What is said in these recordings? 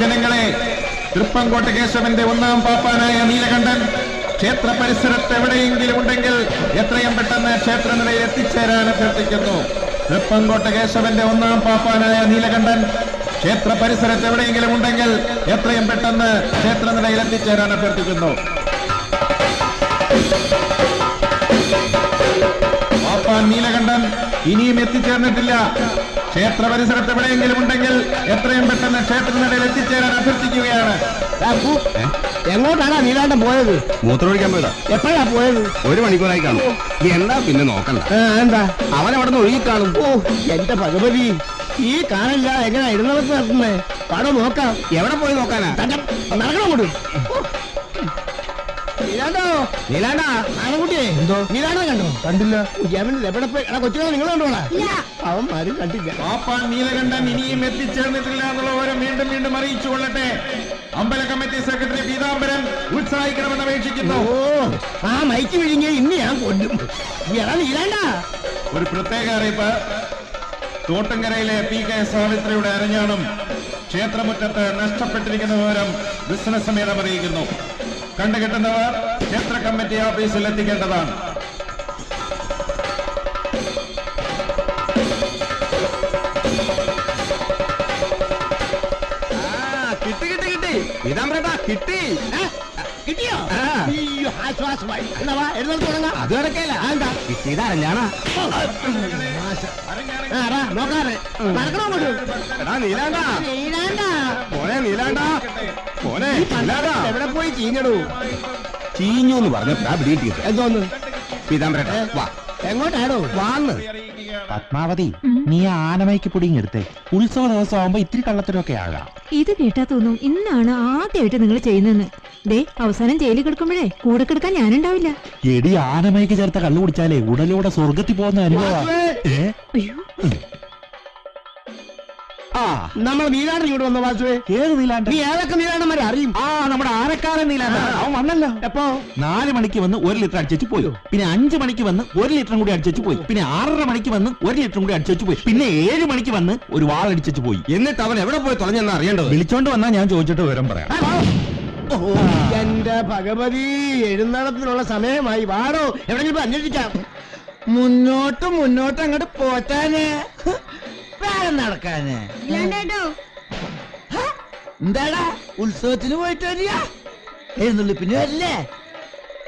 ജനങ്ങളെ, തൃപ്പങ്കോട്ട കേശവന്റെ ഒന്നാം പാപ്പാനായ നീലകണ്ഠൻ ക്ഷേത്ര പരിസരത്ത് എവിടെയെങ്കിലും ഉണ്ടെങ്കിൽ എത്രയും പെട്ടെന്ന് ക്ഷേത്രനിലയിൽ എത്തിച്ചേരാൻ അഭ്യർത്ഥിക്കുന്നു. തൃപ്പങ്കോട്ട കേശവന്റെ ഒന്നാം പാപ്പാനായ നീലകണ്ഠൻ ക്ഷേത്ര പരിസരത്ത് എവിടെയെങ്കിലും ഉണ്ടെങ്കിൽ എത്രയും പെട്ടെന്ന് ക്ഷേത്രനിലയിൽ എത്തിച്ചേരാൻ അഭ്യർത്ഥിക്കുന്നു. പാപ്പാൻ നീലകണ്ഠൻ ഇനിയും എത്തിച്ചേർന്നിട്ടില്ല. ക്ഷേത്ര പരിസരത്ത് എവിടെയെങ്കിലും ഉണ്ടെങ്കിൽ എത്രയും പെട്ടെന്ന് ക്ഷേത്രനിലയിൽ എത്തിച്ചേരാൻ അഭ്യർത്ഥിക്കുകയാണ്. എങ്ങോട്ടാണ് നീലാണ്ടൻ പോയത്? മൂത്രമൊഴിക്കാൻ പോയതാ. എപ്പോഴാ പോയത്? 1 മണിക്കൂറായി കാണും. എന്താ പിന്നെ നോക്കണ്ട, എന്താ അവൻ അവിടെ നിന്ന് ഒഴുകി കാണും. ഓ എന്റെ ഭഗവതി, ഈ കാണില്ല എങ്ങനെ എഴുന്നള്ളത്ത് നടത്തുന്നേ? പടം നോക്കാം. എവിടെ പോയി നോക്കാനാ? നടക്കണം കൊടു. നീലാണ്ടോകുട്ടിയെ എന്തോ നീലാണ്ട കണ്ടോ? കണ്ടില്ല. എവിടെ പോയി? കൊച്ചുകളെ നിങ്ങൾ കണ്ടോളാ? അവന്മാരും കണ്ടില്ല. പാപ്പാൻ നീലകണ്ഠൻ ഇനിയും എത്തിച്ചേർന്നിട്ടില്ല എന്നുള്ള വിവരം വീണ്ടും വീണ്ടും അറിയിച്ചു കൊള്ളട്ടെ. അമ്പല കമ്മിറ്റി സെക്രട്ടറി പീതാംബരൻ ഉത്സാഹിക്കണമെന്ന് അപേക്ഷിക്കുന്നു. ഓ ആ മൈക്ക് വിഴുങ്ങിയ ഇന്ന് ഞാൻ കൊല്ലും. നീലാണ്ട ഒരു പ്രത്യേക അറിയിപ്പ്. തോട്ടങ്കരയിലെ PK സാവിത്രിയുടെ അരഞ്ഞാണം ക്ഷേത്രമുറ്റത്ത് നഷ്ടപ്പെട്ടിരിക്കുന്ന വിവരം ബിസിനസ് സമേതം അറിയിക്കുന്നു. കണ്ടുകിട്ടുന്നവർ ക്ഷേത്ര കമ്മിറ്റി ഓഫീസിൽ എത്തിക്കേണ്ടതാണ്. കിട്ടി. കിട്ടിയോ? ആശ്വാസമായി. അത് കിടക്കല്ല. കിട്ടിയത് അരഞ്ഞാണ. നോക്കാറ് നടക്കണോ? നീലാണ്ട മോനെ, നീലാണ്ട മോനെ, എവിടെ പോയി ചീഞ്ഞടൂ? ചീഞ്ഞു എന്ന് പറഞ്ഞപ്പോഴാ പിടികിട്ടിയത്. എന്തോന്ന്? പീതാംബരൻ വാ. എങ്ങോട്ടാണോ? വാന്ന്. പത്മാവതി, നീ ആനമയ്ക്ക് പുടിങ്ങെടുത്തേ. ഉത്സവ ദിവസം ആവുമ്പോ ഇത്തിരി കള്ളത്തിനൊക്കെ ആകാം. ഇത് കേട്ടാ തോന്നും ഇന്നാണ് ആദ്യമായിട്ട് നിങ്ങൾ ചെയ്യുന്നെന്ന്. ദേ അവസാനം ജയിലിൽ കിടക്കുമ്പോഴേ കൂടെ കിടക്കാൻ ഞാനുണ്ടാവില്ല. എടി, ആനമയ്ക്ക് ചേർത്ത കള്ളു കുടിച്ചാലേ ഉടലൂടെ സ്വർഗത്തിൽ പോകുന്ന അനുഭവം. അയ്യോ, നമ്മൾ നീലാണ്ടൻ ഇങ്ങോട്ട് വന്ന വാസുവേ. ഏത് നീലാണ്ട? നീ ഏതൊക്കെ നീലാണ്ടന്മാരെ അറിയും? നമ്മുടെ ആനക്കാരൻ നീലാണ്ട. അവൻ വന്നല്ലോ. എപ്പോ? 4 മണിക്ക് വന്ന് 1 ലിറ്റർ അടിച്ചു പോയി. പിന്നെ 5 മണിക്ക് വന്ന് 1 ലിറ്ററും കൂടി അടിച്ചു പോയി. പിന്നെ 6:30 മണിക്ക് വന്ന് 1 ലിറ്ററും കൂടി അടിച്ചു പോയി. പിന്നെ 7 മണിക്ക് വന്ന് ഒരു വാളടിച്ചു പോയി. എന്നിട്ട് അവൻ എവിടെ പോയി തുളഞ്ഞെന്ന് അറിയേണ്ടത്. വിളിച്ചോണ്ട് വന്നാ ഞാൻ ചോദിച്ചിട്ട് വിവരം പറയാം. എന്റെ ഭഗവതി, എഴുന്നള്ളത്തിനുള്ള സമയമായി. വാടോ, എവിടെങ്കിലും അന്വേഷിക്കാം. മുന്നോട്ട് മുന്നോട്ട് അങ്ങോട്ട് പോറ്റാനേ, വേറെ നടക്കാനേ. എന്താടാ ഉത്സവത്തിന് പോയിട്ട് വരിക? എഴുന്നള്ളിപ്പിന് വരില്ലേ?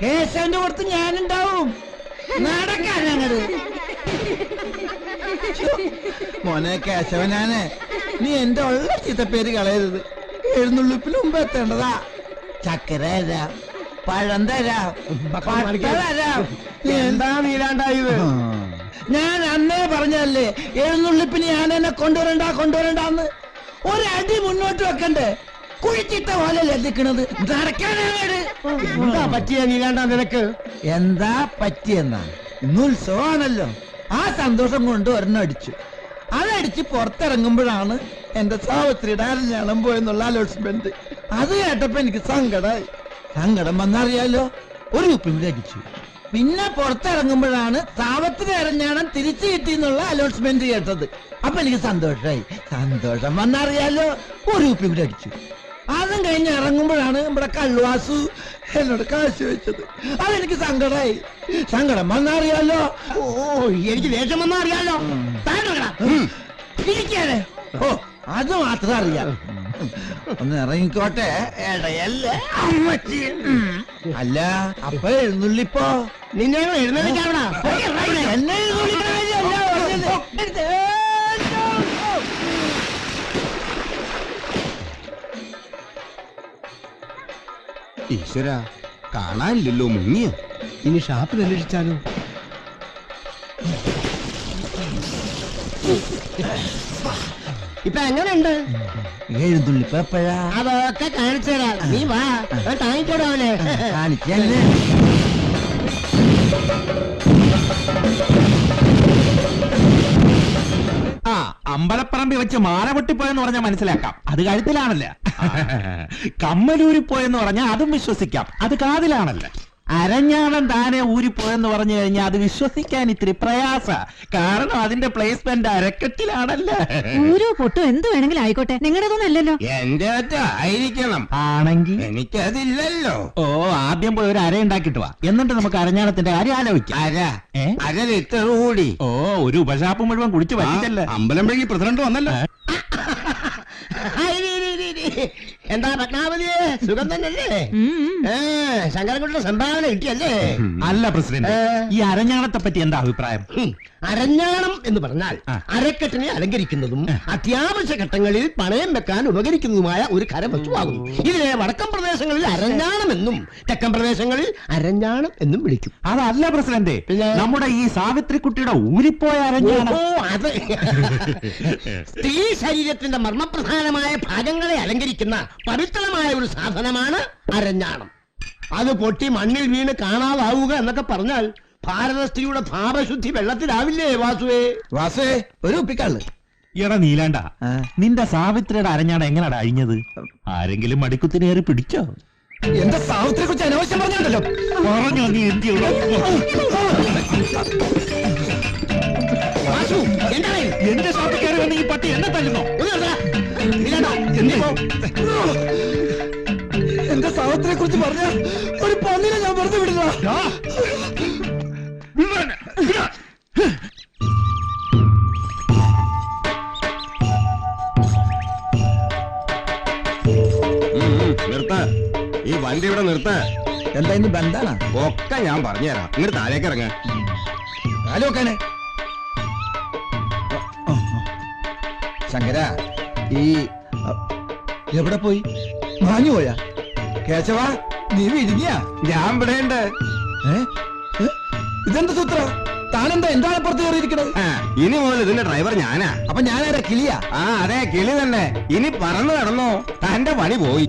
കേശവന്റെ പുറത്ത് ഞാനുണ്ടാവും. നടക്കാനങ്ങട് മോനെ കേശവനാണ്. നീ എന്റെ ഉള്ള ചീത്തപ്പേര് കളയരുത്. എഴുന്നള്ളിപ്പിന് മുമ്പ് എത്തേണ്ടതാ. ചക്കര തരാം, പഴം തരാം, തരാം. എന്താ നീലാണ്ടായത്? ഞാൻ അന്നേ പറഞ്ഞല്ലേ എഴുന്നള്ളിപ്പിന് ഞാൻ എന്നെ കൊണ്ടുവരണ്ടാന്ന്. ഒരടി മുന്നോട്ട് വെക്കണ്ടേ? കുഴിച്ചിട്ട പോലെ ലഭിക്കണത്. എന്താ പറ്റിയ നീലാണ്ടാ നിനക്ക്? എന്താ പറ്റിയെന്നാ? ഇന്ന് ഉത്സവമാണല്ലോ, ആ സന്തോഷം കൊണ്ട് ഒരെണ്ണം അടിച്ചു. അതടിച്ച് പുറത്തിറങ്ങുമ്പോഴാണ് എന്റെ സാവിത്രിയുടെ അരഞ്ഞാണം പോയെന്നുള്ള അലോട്ട്മെന്റ്. അത് കേട്ടപ്പോ എനിക്ക് സങ്കടമായി. സങ്കടം വന്നറിയാലോ, ഒരു ഉപ്പും കൂടി അടിച്ചു. പിന്നെ പുറത്തിറങ്ങുമ്പോഴാണ് സാവത്രി അരഞ്ഞാണം തിരിച്ചു കിട്ടിയെന്നുള്ള അലോട്ട്മെന്റ് കേട്ടത്. അപ്പൊ എനിക്ക് സന്തോഷമായി. സന്തോഷം വന്നറിയാലോ, ഒരു ഉപ്പും കൂടി അടിച്ചു. അതും കഴിഞ്ഞ് ഇറങ്ങുമ്പോഴാണ് നമ്മുടെ കള്ളുവാസു എന്നോട് കാശ് വെച്ചത്. അതെനിക്ക് സങ്കടമായി. സങ്കടം വന്നറിയാലോ. ഓ, എനിക്ക് ദേഷ്യം വന്നറിയാലോ. ഇരിക്കാനേ. ഓ, അത് മാത്രം അറിയാം. ഒന്ന് ഇറങ്ങിക്കോട്ടെ ഇടയല്ലേ അമ്മച്ചി. അല്ല, അപ്പൊ എഴുന്നള്ളിപ്പോ നിന്നെ എഴുന്നള്ളിക്കാവണ എന്നെ ഈശ്വര, കാണാനില്ലല്ലോ. മുങ്ങിയ ഇനി ഷാപ്പിൽ അന്വേഷിച്ചാലോ? ഇപ്പൊ എങ്ങനെയുണ്ട് എഴുന്നള്ളിപ്പ്? എപ്പോഴാ? അതൊക്കെ കാണിച്ചു തരാം. നീ വാ, കാണിച്ചോടാവനെ. കാണിച്ചല്ലേ. അമ്പലപ്പറമ്പിൽ വെച്ച് മാല പൊട്ടിപ്പോയെന്ന് പറഞ്ഞാൽ മനസ്സിലാക്കാം, അത് കഴുത്തിലാണല്ല. കമ്മലൂരിൽ പോയെന്ന് പറഞ്ഞാൽ അതും വിശ്വസിക്കാം, അത് കാതിലാണല്ല. അരഞ്ഞാണം താനെ ഊരിപ്പോയെന്ന് പറഞ്ഞു കഴിഞ്ഞാൽ അത് വിശ്വസിക്കാൻ ഇത്തിരി പ്രയാസ. കാരണം അതിന്റെ പ്ലേസ്മെന്റ് അരക്കെട്ടിലാണല്ലോ. ഊരോ പൊട്ടോ എന്ത് വേണമെങ്കിലും ആയിക്കോട്ടെ, നിങ്ങളുടെതൊന്നല്ലല്ലോ. എന്റെ ആയിരിക്കണം. ആണെങ്കിൽ എനിക്കതില്ലല്ലോ. ഓ, ആദ്യം പോയി ഒരു അര ഉണ്ടാക്കിട്ട് വാ, എന്നിട്ട് നമുക്ക് അരഞ്ഞാണത്തിന്റെ കാര്യം ആലോചിക്കാം. അര ലിറ്റർ കൂടി. ഓ, ഒരു ഉപശാപ്പ് മുഴുവൻ കുടിച്ചു പറ്റിച്ചല്ലേ. അമ്പലമ്പഴി പ്രസിഡന്റ് വന്നല്ലോ. എന്താ പത്മാവതിയെ, സുഖം തന്നെയല്ലേ? ശങ്കരൻകുട്ടിയുടെ സംഭാവന കിട്ടിയല്ലേ? അല്ല പ്രസിഡന്റ്, ഈ അരഞ്ഞാണത്തെ പറ്റി എന്താ അഭിപ്രായം? അരഞ്ഞാണം എന്ന് പറഞ്ഞാൽ അരക്കെട്ടിനെ അലങ്കരിക്കുന്നതും അത്യാവശ്യ ഘട്ടങ്ങളിൽ പണയം വെക്കാൻ ഉപകരിക്കുന്നതുമായ ഒരു കരവസ്തുവാകുന്നു. ഇതിനെ വടക്കൻ പ്രദേശങ്ങളിൽ അരഞ്ഞാണം എന്നും തെക്കൻ പ്രദേശങ്ങളിൽ അരഞ്ഞാണം എന്നും വിളിക്കും. അതല്ല പ്രസിഡന്റ്, നമ്മുടെ ഈ സാവിത്രിക്കുട്ടിയുടെ ഊരിപ്പോയ അരഞ്ഞാണം. അത് സ്ത്രീ ശരീരത്തിന്റെ മർമ്മപ്രധാനമായ ഭാഗങ്ങളെ അലങ്കരിക്കുന്ന പവിത്രമായ ഒരു സാധനമാണ് അരഞ്ഞാണം. അത് പൊട്ടി മണ്ണിൽ വീണ് കാണാതാവുക എന്നൊക്കെ പറഞ്ഞാൽ ഭാരത സ്ത്രീയുടെ ഭാവശുദ്ധി വെള്ളത്തിലാവില്ലേ വാസുവേ? ഒരു ഉപ്പിക്കള്ള്. എടാ നീലാണ്ട, നിന്റെ സാവിത്രിയുടെ അരഞ്ഞാണം എങ്ങനെയാ അഴിഞ്ഞത്? ആരെങ്കിലും മടിക്കുത്തിനേറി പിടിച്ചോ? എന്റെ സാവിത്രിയെ കുറിച്ച് അനാവശ്യം പറഞ്ഞുണ്ടല്ലോ. പറഞ്ഞോ നീ എന്റെ ഷോപ്പിൽ വന്ന് ഈ പട്ടി എന്നെ തല്ലുന്നോ? എന്റെ സാവിത്രിയെ കുറിച്ച് പറഞ്ഞ ഒരു പന്നിനെ ഞാൻ വെറുതെ വിടുക. നിർത്ത, ഈ വണ്ടി ഇവിടെ നിർത്ത. എന്താ ഇനി ബന്ധാണ്? ഒക്കെ ഞാൻ പറഞ്ഞുതരാം. ഇങ്ങോട്ട് താഴേക്ക് ഇറങ്ങ. കാലുവെക്കാനെ ശങ്കര, ഈ എവിടെ പോയി? മാഞ്ഞു പോയാ? കേശവ, നീ വിരിഞ്ഞ? ഞാൻ ഇവിടെ ഉണ്ട്. ഇതെന്ത് സൂത്ര? താനെന്താ എന്താണ് പുറത്ത് കയറിയിരിക്കണത്? ഇനി മുതൽ ഇതിന്റെ ഡ്രൈവർ ഞാനാ. അപ്പൊ ഞാനാരാ? കിളിയാ? അതെ, കിളി തന്നെ. ഇനി പറന്നു കിടന്നോ, തന്റെ പണി പോയി.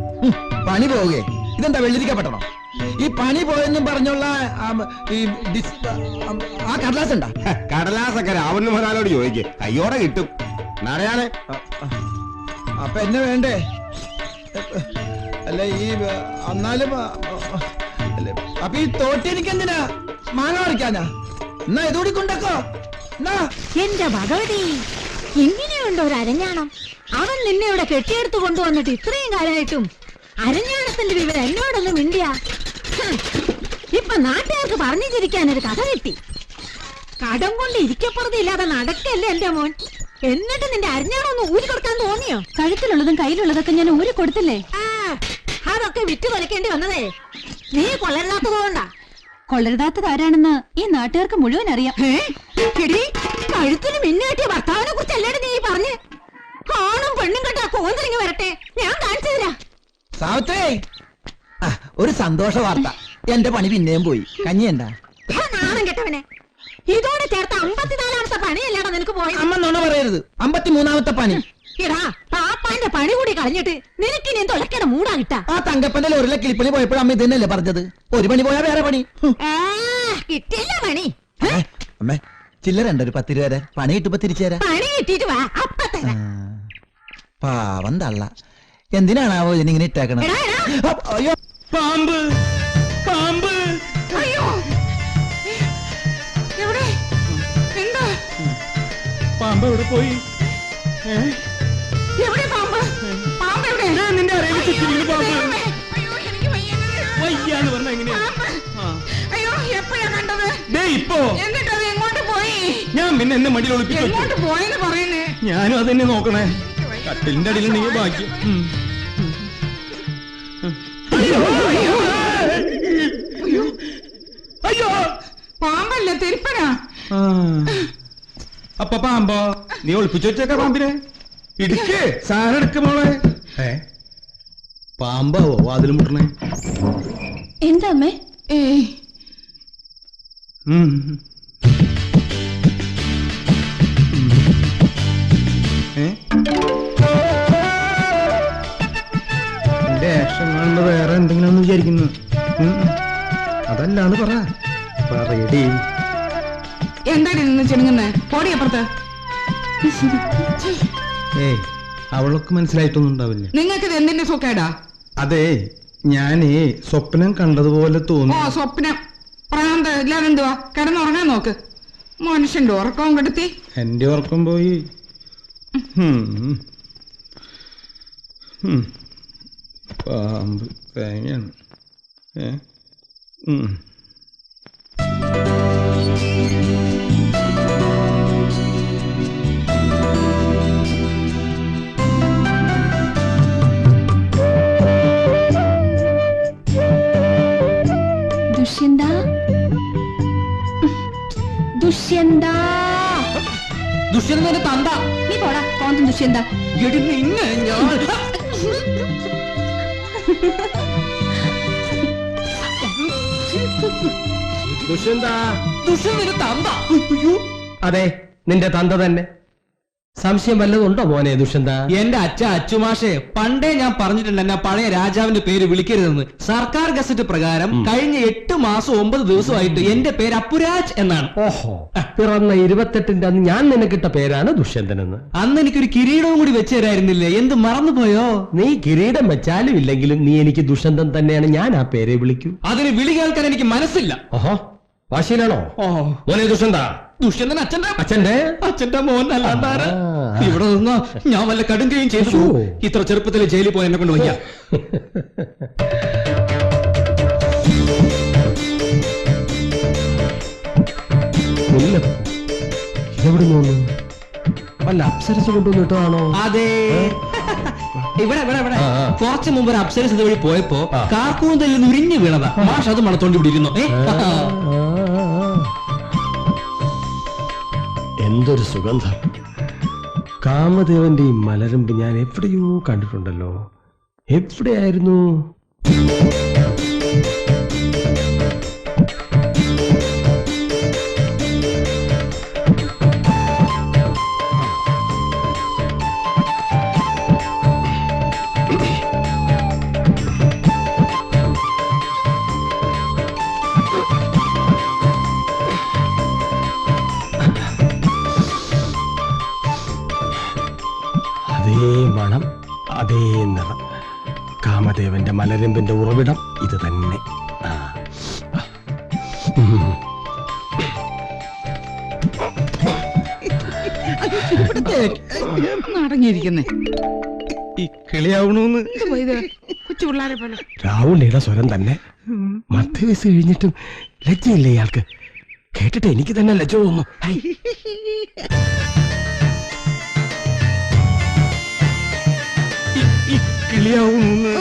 പണി പോവുകയെ? ഇതെന്താ വെള്ളിരിക്കപ്പെടണോ? ഈ പണി പോയെന്നും പറഞ്ഞുള്ള ആ കടലാസ് ഉണ്ടാ? കടലാസൊക്കെ രാവണ മുതലോട് ചോദിക്കേ, കയ്യോടെ കിട്ടും. നടയാളെ അപ്പൊ എന്നെ വേണ്ടേ? അല്ല ഈ എന്നാലും അപ്പൊ ഈ തോട്ടി എനിക്ക് എന്തിനാ? മാങ്ങ പറിക്കാനാ? എന്നാ ഇതുകൂടി കൊണ്ടേക്കോ. എന്റെ ഭഗവതി, എങ്ങനെയുണ്ടോ ഒരു അരഞ്ഞാണം? അവൻ നിന്നെ ഇവിടെ കെട്ടിയെടുത്ത് കൊണ്ടുവന്നിട്ട് ഇത്രയും കാലമായിട്ടും അരഞ്ഞാണത്തിന്റെ വിവരം എന്നോടൊന്നും മിണ്ടിയ. ഇപ്പൊ നാട്ടുകാർക്ക് പറഞ്ഞു ചിരിക്കാനൊരു കഥ കിട്ടി. കടം കൊണ്ട് ഇരിക്കപ്പുറത്തില്ലാതെ നടക്കല്ലേ എന്റെ മോൻ. എന്നിട്ട് നിന്റെ അരഞ്ഞാണം ഒന്ന് ഊരി കൊടുക്കാൻ തോന്നിയോ? കഴുത്തിലുള്ളതും കയ്യിലുള്ളതൊക്കെ ഞാൻ ഊരി കൊടുത്തില്ലേ? അതൊക്കെ വിറ്റു തൊലക്കേണ്ടി വന്നതേ നീ കൊള്ളരുതാത്തതുകൊണ്ടാ. കൊള്ളരുതാത്തത് ആരാണെന്ന് ഈ നാട്ടുകാർക്ക് മുഴുവൻ അറിയാം. കഴുത്തിന് മിന്നുകെട്ടിയ ഭർത്താവിനെ കുറിച്ചല്ലേടെ നീ പറഞ്ഞ്? ആണും പെണ്ണും കേട്ടാ കോന്തലിങ്ങ് വരട്ടെ, ഞാൻ കാണിച്ചു തരാം. സാവിത്രേ, ഒരു സന്തോഷ വാർത്ത. എന്റെ പണി പിന്നെയും പോയി. കഞ്ഞിയണ്ട? നാണം കെട്ടവനെ, ഇതോടെ ചേർത്ത് 54ാമത്തെ പണിയല്ലേടാ നിനക്ക് പോയി. അമ്മ നുണ പറയരുത്. 53ാമത്തെ പണി. ഇടാ, പാപ്പാന്റെ പണി കൂടി കളഞ്ഞിട്ട് നിനക്കിനി തൊലക്കണ മൂടാ കിട്ടാ. ആ തങ്കപ്പന്റെ ലോറിലെ കിളിപ്പണി പോയപ്പോഴും അമ്മ ഇതന്നെയല്ലേ പറഞ്ഞത്? ഒരു പണി പോയാ വേറെ പണി. കിട്ടില്ല പണി. അമ്മേ, ചില്ലറുണ്ട് ഒരു 10 രൂപ വരെ. പണി കിട്ടുമ്പോ തിരിച്ചു തരാം. പണി കിട്ടിട്ട് വാ, അപ്പ തരാം. പാവം തള്ള. എന്തിനാണാവോ ഇതിനിങ്ങനെ ഇട്ടേക്കണത്? അയ്യോ, പാമ്പ്, പാമ്പ്! അയ്യോ, എവിടെ? എന്താ പാമ്പ് എവിടെ പോയി? എവിടെ പാമ്പ്? പാമ്പ് എവിടെ? നിന്റെ അറിയാൻ പാമ്പ് വയ്യാന്ന് പറഞ്ഞ എങ്ങനെയാ? അയ്യോ, എപ്പോഴാ കണ്ടത്? ഇപ്പോ എന്നിട്ട് അത് എങ്ങോട്ട് പോയി? ഞാൻ പിന്നെ എന്നെ മടിയിൽ ഒളിപ്പിച്ചു. എങ്ങോട്ട് പോയെന്ന് പറയുന്നേ? ഞാനും അതെന്നെ നോക്കണേ. കട്ടിലിന്റെ അടിയിലുണ്ടെങ്കിൽ ബാക്കി. അയ്യോ, പാമ്പല്ല, തിരുപ്പനാ. അപ്പൊ പാമ്പോ? നീ ഒളിപ്പിച്ചു വെച്ചേക്ക പാമ്പിനെ. ഇടുക്ക് സാധനം എടുക്ക് മോളെ. പാമ്പാവോ വാതിൽ മുട്ടണേ? എന്താ അമ്മേ? എന്റെ ആക്ഷൻ കാണുന്നത് വേറെ എന്തെങ്കിലും വിചാരിക്കുന്നു. അതല്ലാന്ന് പറയടി. എന്താണ് നിന്ന് ചെണുങ്ങുന്നേ? പോടി അപ്പുറത്ത്. അവളൊക്കെ മനസ്സിലായിട്ടൊന്നും ഉണ്ടാവില്ല. നിങ്ങൾക്ക് ഇത് എന്തിന്റെ സുഖേടാ? അതെ, ഞാനേ സ്വപ്നം കണ്ടതുപോലെ ഓ തോന്നി. സ്വപ്നം പ്രാന്ത ഇല്ലാതെ എന്തുവാ കിടന്നുറങ്ങാൻ നോക്ക്. മനുഷ്യന്റെ ഉറക്കവും കെടുത്തി. എന്റെ ഉറക്കം പോയി. പാമ്പ് തേങ്ങയാണ്. ദുഷ്യന്ത ദുഷ്യന്ത ദുഷ്യന്തന്റെ തന്ത. നീ പോടാ കോന്തം ദുഷ്യന്ത. ദുഷ്യന്തന്റെ തന്ത. അതെ, നിന്റെ തന്ത തന്നെ. സംശയം വല്ലതുണ്ടോ മോനെ ദുഷ്യന്ത? എന്റെ അച്ചുമാഷെ പണ്ടേ ഞാൻ പറഞ്ഞിട്ടുണ്ട് എന്നെ പഴയ രാജാവിന്റെ പേര് വിളിക്കരുതെന്ന്. സർക്കാർ ഗസറ്റ് പ്രകാരം കഴിഞ്ഞ 8 മാസം 9 ദിവസമായിട്ട് എന്റെ പേര് അപ്പുരാജ് എന്നാണ്. ഓഹോ, പിറന്ന 28-ന്റെ അന്ന് ഞാൻ നിനക്കിട്ട പേരാണ് ദുഷ്യന്തനെന്ന്. അന്ന് എനിക്കൊരു കിരീടവും കൂടി വെച്ചു തരായിരുന്നില്ലേ? എന്ത് മറന്നുപോയോ? നീ കിരീടം വെച്ചാലും ഇല്ലെങ്കിലും നീ എനിക്ക് ദുഷ്യന്തൻ തന്നെയാണ്. ഞാൻ ആ പേരെ വിളിക്കൂ. അതിന് വിളി കേൾക്കാൻ എനിക്ക് മനസ്സില്ല. ഓഹോ, വാശിയിലാണോ മോനെ ദുഷ്യന്ത? ദുഷ്യന്തൻ അച്ഛന്റെ അച്ഛന്റെ മോൻ അല്ലാണ്ടാര. ആ. ഇവിടെ നിന്നോ ഞാൻ വല്ല കടുങ്കയും ചെയ്തു. ശ്ശോ. ഇത്ര ചെറുപ്പത്തിൽ ജയിലിൽ പോയി എന്നെ കൊണ്ട് വയ്യ. എവിടെ നോന്നു? വല്ല അപ്സരസ് കൊണ്ടുവന്നിട്ടാണോ? അതെ, ഇവിടെ ഇവിടെ ഇവിടെ ആ, ആ. കുറച്ചു മുമ്പ് ഒരു അപ്സരസ് ഇതുവഴി പോയപ്പോ ആ. കാർക്കൂന്തലിൽ നിന്ന് ഉരിഞ്ഞു വീണതാ. മാഷ് അത് മണത്തോണ്ടി ഇവിടെ ഇരുന്നു. എന്തൊരു സുഗന്ധം! കാമദേവന്റെ ഈ മലരമ്പ് ഞാൻ എവിടെയോ കണ്ടിട്ടുണ്ടല്ലോ. എവിടെയായിരുന്നു? അതേ മണം, അതേ നിറം. കാമദേവന്റെ മലരമ്പിന്റെ ഉറവിടം ഇത് തന്നെ. അടങ്ങിയിരിക്കുന്നേ ഈ കിളിയാവണൂന്ന് കൊച്ചു പിള്ളേരെ പോലെ. രാവുണ്ണിയുടെ സ്വരം തന്നെ. 10 വയസ്സ് കഴിഞ്ഞിട്ടും ലജ്ജയില്ലേ ഇയാൾക്ക്? കേട്ടിട്ട് എനിക്ക് തന്നെ ലജ്ജ തോന്നുന്നു. ഹൈ. കിളിയാവണൂന്ന്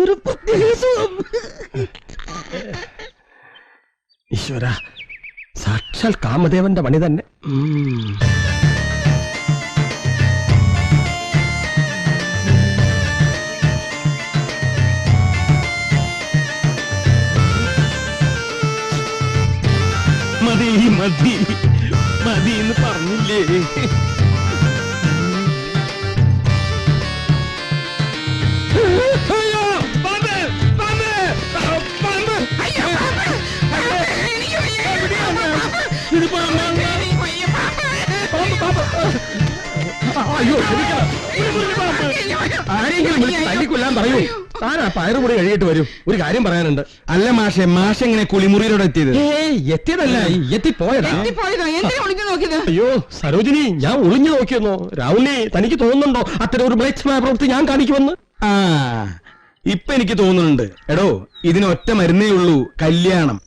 ഒരു പ്രത്യേക സുഖം. ഈശ്വര, സാക്ഷാൽ കാമദേവന്റെ പണി തന്നെ. മതി മതി മതി എന്ന് പറഞ്ഞില്ലേ? അയ്യോ, ആരെങ്കിലും വിളിച്ച് തല്ലിക്കൊല്ലാൻ പറയൂ. താൻ ആ പയറുപൊടി കഴിയിട്ട് വരും. ഒരു കാര്യം പറയാനുണ്ട്. അല്ല മാഷെ, മാഷ് എങ്ങനെ കുളിമുറിയിലൂടെ എത്തിയത്? എത്തിയതല്ല, എത്തിപ്പോയതാ. പോയതോ? എന്തിനാ ഒളിഞ്ഞു നോക്കിയത്? അയ്യോ സരോജിനി, ഞാൻ ഒളിഞ്ഞു നോക്കിയെന്നോ. രാഹുലിനെ തനിക്ക് തോന്നുന്നുണ്ടോ അത്തരം ഒരു മ്ലേച്ഛമായ പ്രവൃത്തി ഞാൻ കാണിക്കുമെന്ന്? ആ, ഇപ്പൊ എനിക്ക് തോന്നുന്നുണ്ട്. എടോ, ഇതിന് ഒറ്റ മരുന്നേ ഉള്ളൂ, കല്യാണം.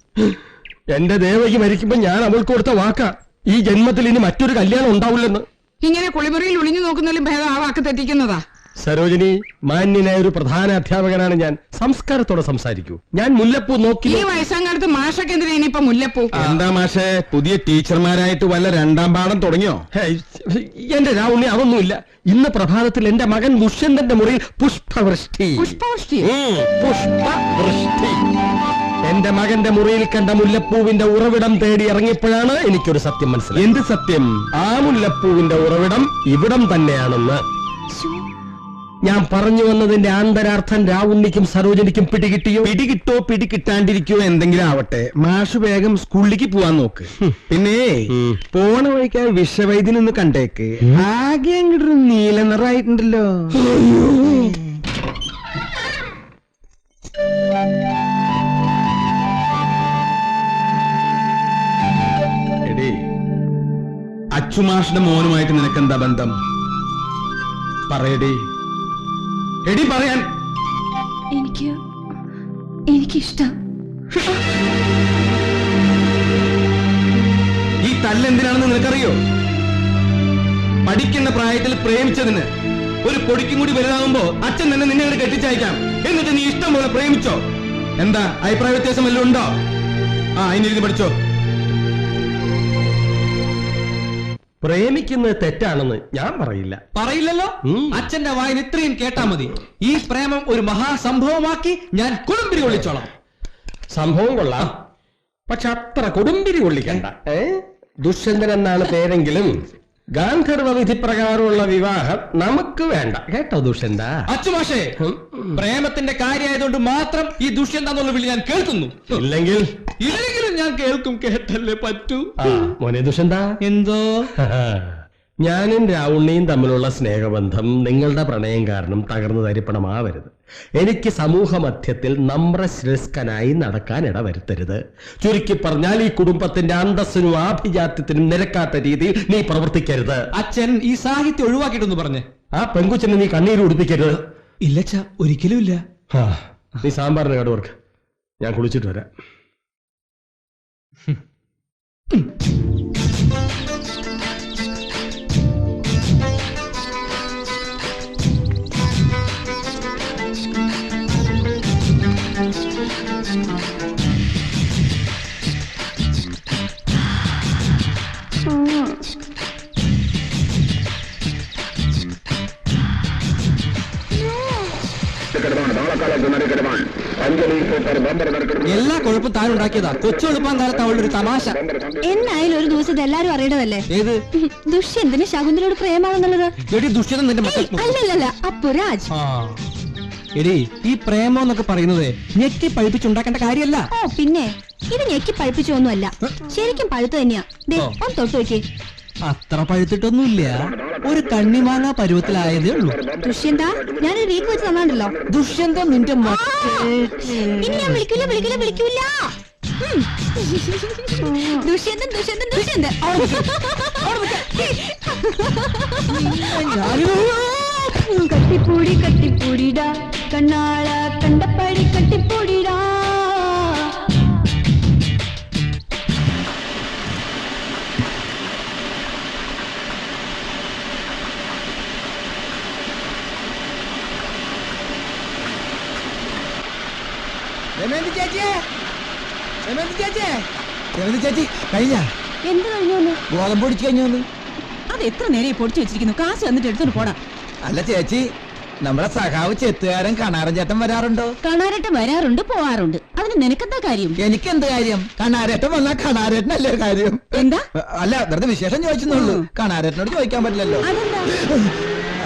എന്റെ ദേവകി മരിക്കുമ്പോ ഞാൻ അവൾക്ക് കൊടുത്ത വാക്കാ, ഈ ജന്മത്തിൽ ഇനി മറ്റൊരു കല്യാണം ഉണ്ടാവില്ലെന്ന്. ഇങ്ങനെ കുളിമുറിയിൽ ഒളിഞ്ഞു നോക്കുന്നതിലും ഭേദം ആ വാക്ക് തെറ്റിക്കുന്നതാ. സരോജിനി, മാന്യനായ ഒരു പ്രധാന അധ്യാപകനാണ് ഞാൻ. സംസ്കാരത്തോടെ സംസാരിക്കൂ. ഞാൻ മുല്ലപ്പൂ നോക്കി. ഈ വയസ്സാങ്കാലത്ത് മാഷക്ക് എന്തിനാ ഇനിയിപ്പൊ മുല്ലപ്പൂ? എന്താ മാഷെ, പുതിയ ടീച്ചർമാരായിട്ട് വല്ല 2ാം പാഠം തുടങ്ങിയോ? ഹേയ്, എന്റെ രാവുണ്ണി അതൊന്നുമില്ല. ഇന്ന് പ്രഭാതത്തിൽ എന്റെ മകൻ ദുഷ്യന്തന്റെ മുറിയിൽ പുഷ്പവൃഷ്ടി. പുഷ്പവൃഷ്ടി? പുഷ്പവൃഷ്ടി. എന്റെ മകന്റെ മുറിയിൽ കണ്ട മുല്ലപ്പൂവിന്റെ ഉറവിടം തേടി ഇറങ്ങിയപ്പോഴാണ് എനിക്കൊരു സത്യം മനസ്സിലായത്. എന്ത് സത്യം? ആ മുല്ലപ്പൂവിന്റെ ഉറവിടം ഇവിടം തന്നെയാണെന്ന്. ഞാൻ പറഞ്ഞു വന്നതിന്റെ ആന്തരാർത്ഥം രാവുണ്ണിക്കും സരോജനിക്കും പിടികിട്ടിയോ? പിടികിട്ടോ പിടികിട്ടാണ്ടിരിക്കോ എന്തെങ്കിലും ആവട്ടെ, മാഷ് വേഗം സ്കൂളിലേക്ക് പോവാൻ നോക്ക്. പിന്നെ പോണ വഴിക്ക് വിശ്വവൈദ്യനൊന്ന് കണ്ടേക്ക്. ആകെ അങ്ങോട്ടൊരു നീല നിറായിട്ടുണ്ടല്ലോ. എടേ, അച്ചുമാഷിന്റെ മോനുമായിട്ട് നിനക്കെന്താ ബന്ധം? പറയടേ, എടി പറയാൻ. എനിക്കിഷ്ടം. ഈ തല്ലെന്തിനാണെന്ന് നിനക്കറിയോ? പഠിക്കുന്ന പ്രായത്തിൽ പ്രേമിച്ചതിന് ഒരു പൊടിക്കും കൂടി വലുതാകുമ്പോ അച്ഛൻ തന്നെ നിന്നെ അങ്ങോട്ട് കെട്ടിച്ചയക്കാം. എന്നിട്ട് നീ ഇഷ്ടം പോലെ പ്രേമിച്ചോ? എന്താ അഭിപ്രായ വ്യത്യാസം വല്ലതും ഉണ്ടോ? അതിനിരുന്ന് പഠിച്ചോ. പ്രേമിക്കുന്നത് തെറ്റാണെന്ന് ഞാൻ പറയില്ല. പറയില്ലല്ലോ. അച്ഛന്റെ വായന ഇത്രയും കേട്ടാ മതി. ഈ പ്രേമം ഒരു മഹാസംഭവമാക്കി ഞാൻ കൊടുമ്പിരി കൊള്ളിച്ചോളാം. സംഭവം കൊള്ളാം, പക്ഷെ അത്ര കൊടുമ്പിരി കൊള്ളിക്കണ്ട. ദുഷ്യന്തൻ എന്നാണ് പേരെങ്കിലും ഗാന്ധർവ വിധി പ്രകാരമുള്ള വിവാഹം നമുക്ക് വേണ്ട കേട്ടോ ദുഷ്യന്ത. അച്ചുമാഷേ, പ്രേമത്തിന്റെ കാര്യമായതുകൊണ്ട് മാത്രം ഈ ദുഷ്യന്തെന്നുള്ള വിളി ഞാൻ കേൾക്കുന്നു. ഇല്ലെങ്കിലും ഞാൻ കേൾക്കും. കേട്ടല്ലേ പറ്റൂ. മോനെ ദുഷ്യന്ത, എന്തോ ഞാനും രാവുണ്ണിയും തമ്മിലുള്ള സ്നേഹബന്ധം നിങ്ങളുടെ പ്രണയം കാരണം തകർന്നു തരിപ്പണമാവരുത്. എനിക്ക് സമൂഹ മധ്യത്തിൽ നമ്രശ്രേഷ്ഠനായി നടക്കാൻ ഇടവരുത്തരുത്. ചുരുക്കി പറഞ്ഞാൽ ഈ കുടുംബത്തിന്റെ അന്തസ്സിനും ആഭിജാത്യത്തിനും നിരക്കാത്ത രീതിയിൽ നീ പ്രവർത്തിക്കരുത്. അച്ഛൻ ഈ സാഹിത്യം ഒഴിവാക്കിയിട്ടൊന്ന് പറഞ്ഞേ. ആ പെങ്കുച്ചനെ നീ കണ്ണീര് ഉടുപ്പിക്കരുത്. ഇല്ലച്ച, ഒരിക്കലും ഇല്ല. നീ സാമ്പാറിന് കടുവർക്ക്, ഞാൻ കുളിച്ചിട്ട് വരാം. എല്ലാ കുഴപ്പം താൻ ഉണ്ടാക്കിയതാ. കൊച്ചു എളുപ്പം കാലത്ത് അവളുടെ ഒരു തമാശ. എന്നായാലും ഒരു ദിവസം എല്ലാരും അറിയണതല്ലേ. ഏത്? ദുഷ്യന്തന് ശകുന്തളയോട് പ്രേമാണെന്നുള്ളത്. എടി ദുഷ്യന്തൻ നിന്റെ മക്കൾ. അല്ലല്ല, അപ്പുരാജ്. എടി, ഈ പ്രേമം എന്നൊക്കെ പറയുന്നത് ഞെക്കി പഴുപ്പിച്ചുണ്ടാക്കേണ്ട കാര്യമല്ല. ഓ പിന്നെ, ഇത് ഞെക്കി പഴുപ്പിച്ചൊന്നുമല്ല, ശരിക്കും പഴുത്ത് തന്നെയാ. ഒന്ന് തൊട്ട് നോക്കി. അത്ര പഴുത്തിട്ടൊന്നുമില്ല, ഒരു കണ്ണിമാങ്ങ പരുവത്തിലായതേ ഉള്ളൂ. ദുഷ്യന്ത, ഞാനൊരു വീക്ക് വെച്ച് തന്നാണ്ടല്ലോ. ദുഷ്യന്തൻ നിന്റെ ഇനി ഞാൻ വിളിക്കൂല. ദുഷ്യന്തൻ. കട്ടിപ്പൂടിടാ കണ്ണാള കണ്ടപ്പടി കട്ടിപ്പൂടിടാ. ചേച്ചി കഴിഞ്ഞ എന്ത് കഴിഞ്ഞു? ഗോതമ്പ് പൊടിച്ചു കഴിഞ്ഞു. അത് എത്ര നേരം പൊടിച്ചു വെച്ചിരിക്കുന്നു. കാശ് വന്നിട്ട് എടുത്തോണ്ട് പോടാ. അല്ല ചേച്ചി, നമ്മളെ സഖാവ് ചെത്തുകാരൻ കണാരൻ ചേട്ടൻ വരാറുണ്ടോ? കണാരേട്ടൻ വരാറുണ്ട്, പോവാറുണ്ട്. അതിന് നിനക്കെന്താ കാര്യം? എനിക്കെന്ത് കാര്യം? കണാരേട്ടൻ വന്നാ കണാരേട്ടനല്ലേ കാര്യം. എന്താ? അല്ല, വെറുതെ വിശേഷം ചോദിച്ചെന്നുള്ളൂ. കണാരേട്ടനോട് ചോദിക്കാൻ പറ്റില്ലല്ലോ.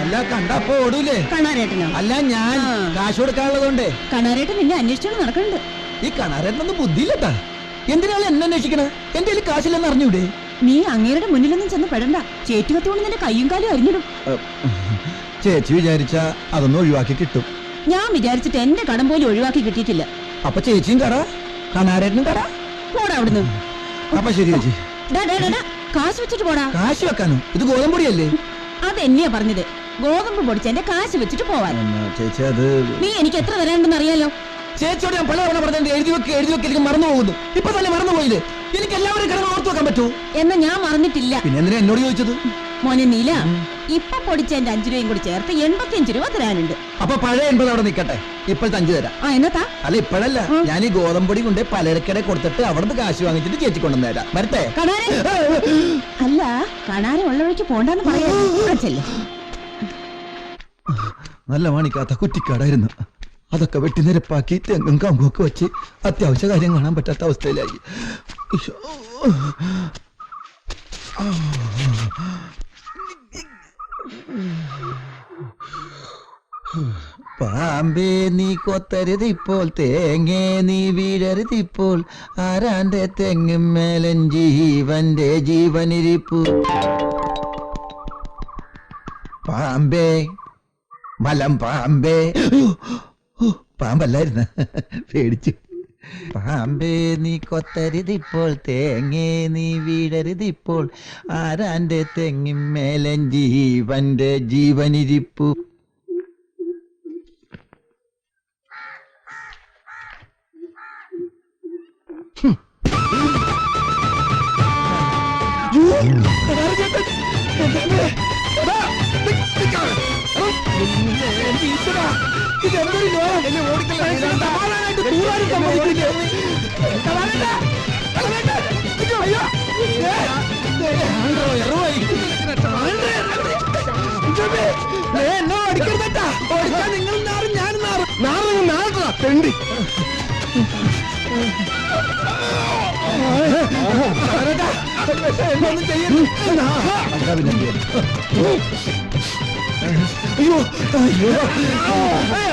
അല്ല, കണ്ടപ്പോ ഓടൂലേ കണാരേട്ടനോ? അല്ല, ഞാൻ കാശ് കൊടുക്കാനുള്ളതുകൊണ്ട്. കണാരേട്ടൻ നിന്നെ അന്വേഷിച്ചോണ്ട് നടക്കുന്നുണ്ട്. ഈ കണാരേട്ടനൊന്നും ബുദ്ധിയില്ലട്ടാ. എന്തിനാണ് എന്നെ അന്വേഷിക്കണ? എന്റെ കയ്യിൽ കാശില്ലെന്ന് അറിഞ്ഞൂടെ? നീ അങ്ങേരുടെ മുന്നിലൊന്നും ചെന്ന് പെടണ്ട. ചേറ്റുകത്തോണ്ട് നിന്റെ കയ്യും കാലും അരിഞ്ഞിടും. ചേച്ചി വിചാരിച്ച അതൊന്നും ഒഴിവാക്കി കിട്ടും. ഞാൻ വിചാരിച്ചിട്ട് എന്റെ കടം പോലും ഒഴിവാക്കി കിട്ടിയിട്ടില്ല. അപ്പൊ ചേച്ചിയും കട, കണാരേട്ടനും കട. പോടാ അവിടുന്ന്. അപ്പൊ ശരി ചേച്ചി. കാശ് വെച്ചിട്ട് പോടാ. കാശ് വെക്കാനോ? ഇത് ഗോതമ്പൊടിയല്ലേ? അതെന്നെയാ പറഞ്ഞത്, ഗോതമ്പ് പൊടിച്ചെന്റെ കാശ് വെച്ചിട്ട് പോവാൻ. ചേച്ചി, അത് നീ എനിക്ക് എത്ര തരാനുണ്ടെന്ന് അറിയാലോ. ചേച്ചിയോട് ഞാൻ പല തവണ പറഞ്ഞത് എഴുതി വെക്ക് മറന്നു പോകുന്നു. ഇപ്പൊ തന്നെ മറന്നു പോയില്ലേ? എനിക്ക് എല്ലാവരും കടകൾ ഓർത്തു വെക്കാൻ പറ്റൂ. എന്നാ ഞാൻ മറന്നിട്ടില്ല. പിന്നെ എന്തിനാ എന്നോട് ചോദിച്ചത്? മോനെ നീല, ഇപ്പൊ പൊടിച്ചെന്റെ 5 രൂപയും കൂടി ചേർത്ത് 85 രൂപ തരാനുണ്ട്. അപ്പൊ പഴയ 80 അവിടെ നിൽക്കട്ടെ, ഇപ്പോഴത്തെ 5 തരാം. എന്നത്താ? അല്ല, ഇപ്പോഴല്ല, ഞാൻ ഈ ഗോതമ്പൊടി കൊണ്ട് പലചരക്കടെ കൊടുത്തിട്ട് അവിടുന്ന് കാശ് വാങ്ങിച്ചിട്ട് ചേച്ചി കൊണ്ടുവന്നേരാ. വരട്ടെ? അല്ല, കണാരം ഉള്ള വഴിക്ക് പോണ്ടെന്ന് പറയാ. നല്ല മാണിക്കാത്ത കുറ്റിക്കാടായിരുന്നു. അതൊക്കെ വെട്ടി നിരപ്പാക്കി തെങ്ങും കമ്പൊക്കെ വെച്ച് അത്യാവശ്യ കാര്യം കാണാൻ പറ്റാത്ത അവസ്ഥയിലായി. പാമ്പേ നീ കൊത്തരുതിപ്പോൾ തേങ്ങേ നീ വീഴരുതിപ്പോൾ ആരാന്റെ തെങ്ങുമേലൻ ജീവന്റെ ജീവനിരിപ്പു. പാമ്പേ മലം പാമ്പേ. പാമ്പല്ലായിരുന്ന പേടിച്ചു. പാമ്പേ നീ കൊത്തരുതിപ്പോൾ തേങ്ങേ നീ വീഴരുതിപ്പോൾ ആരാന്റെ തെങ്ങിന്മേലൻ ജീവന്റെ ജീവനിരിപ്പു.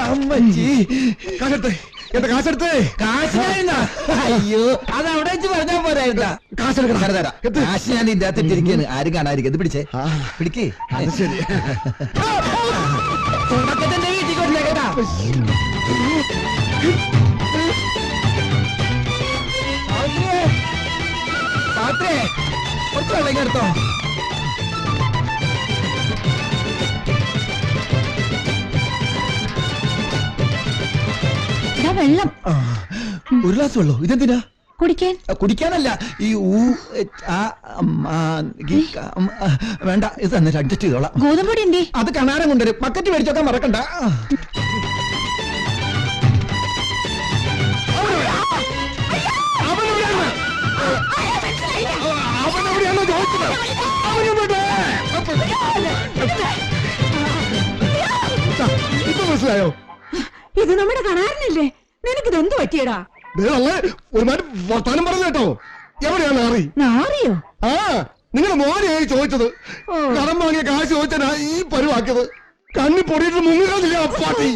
അമ്മച്ചി എന്റെ കാശെടുത്തേ. അയ്യോ അത് അവിടെ വെച്ച് പറഞ്ഞാൽ പോരായിരുന്നാ. കാശ് ഞാൻ ഇതിന്റെ അകത്ത് ഇട്ടിരിക്കുകയാണ്, ആരും കാണാതിരിക്കും. ഇത് പിടിച്ചേ, പിടിക്കേ. ശരി. കുറച്ച് വെള്ളം എടുത്തോ. വെള്ളം ഒരു ഗ്ലാസ് വെള്ളോ? ഇതെന്തിനാ? കുടിക്കാൻ. കുടിക്കാനല്ല, ഈ വേണ്ട, ഇത് തന്നെ അഡ്ജസ്റ്റ് ചെയ്തോളാം. ഗോതമ്പൊടി ഉണ്ടേ? അത് കണാരം കൊണ്ടുവരും. ബക്കറ്റ് മേടിച്ചൊക്കെ മറക്കണ്ട. ഇപ്പൊ മനസ്സിലായോ? ഇത് നമ്മുടെ കണാരനല്ലേ? നിനക്കിത് എന്ത് പറ്റിയടാ? ഒരുമാതിരി വർത്താനം പറഞ്ഞു കേട്ടോ. എവിടെയാ നാറി? നാറിയോ? ആ, നിങ്ങളുടെ മോനെയായി ചോദിച്ചത്. കടം വാങ്ങിയ കാശ് ചോദിച്ചാ ഈ പരുവാക്കിയത്. കണ്ണി പൊടിയിട്ട് മുങ്ങുകാതില്ല അപ്പാട്ടി.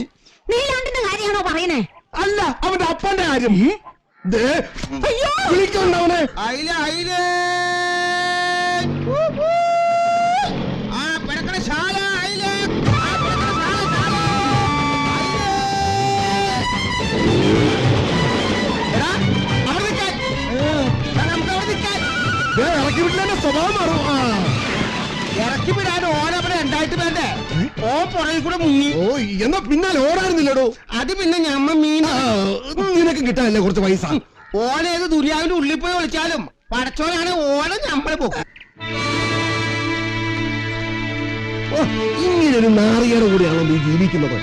നീലാണ്ടിന്റെ കാര്യമാണോ പറയണേ? അല്ല, അവന്റെ അപ്പന്റെ കാര്യം. വിളിക്കണ്ടവനെ. ഇറക്കി വിട്ടില്ല, സ്വഭാവം മാറും. ഇറക്കി വിടാൻ ഓനവിടെ ഉണ്ടായിട്ട് വേണ്ടേ? ഓ പുറകിൽ കൂടെ മുങ്ങി. ഓ, എന്നാ പിന്നാലെ ഓടായിരുന്നില്ലടോ. അത് പിന്നെ ഞമ്മ മീൻ നിനക്ക് കിട്ടാനല്ലേ കുറച്ച് പൈസ. ഓനേത് ദുര്യാവിന്റെ ഉള്ളിൽ പോയി വിളിച്ചാലും പടച്ചോനാണ് ഓനെ നമ്മളെ പോകും. ഇങ്ങനൊരു നാറിയുടെ കൂടെയാണോ നീ ജീവിക്കുന്നത്?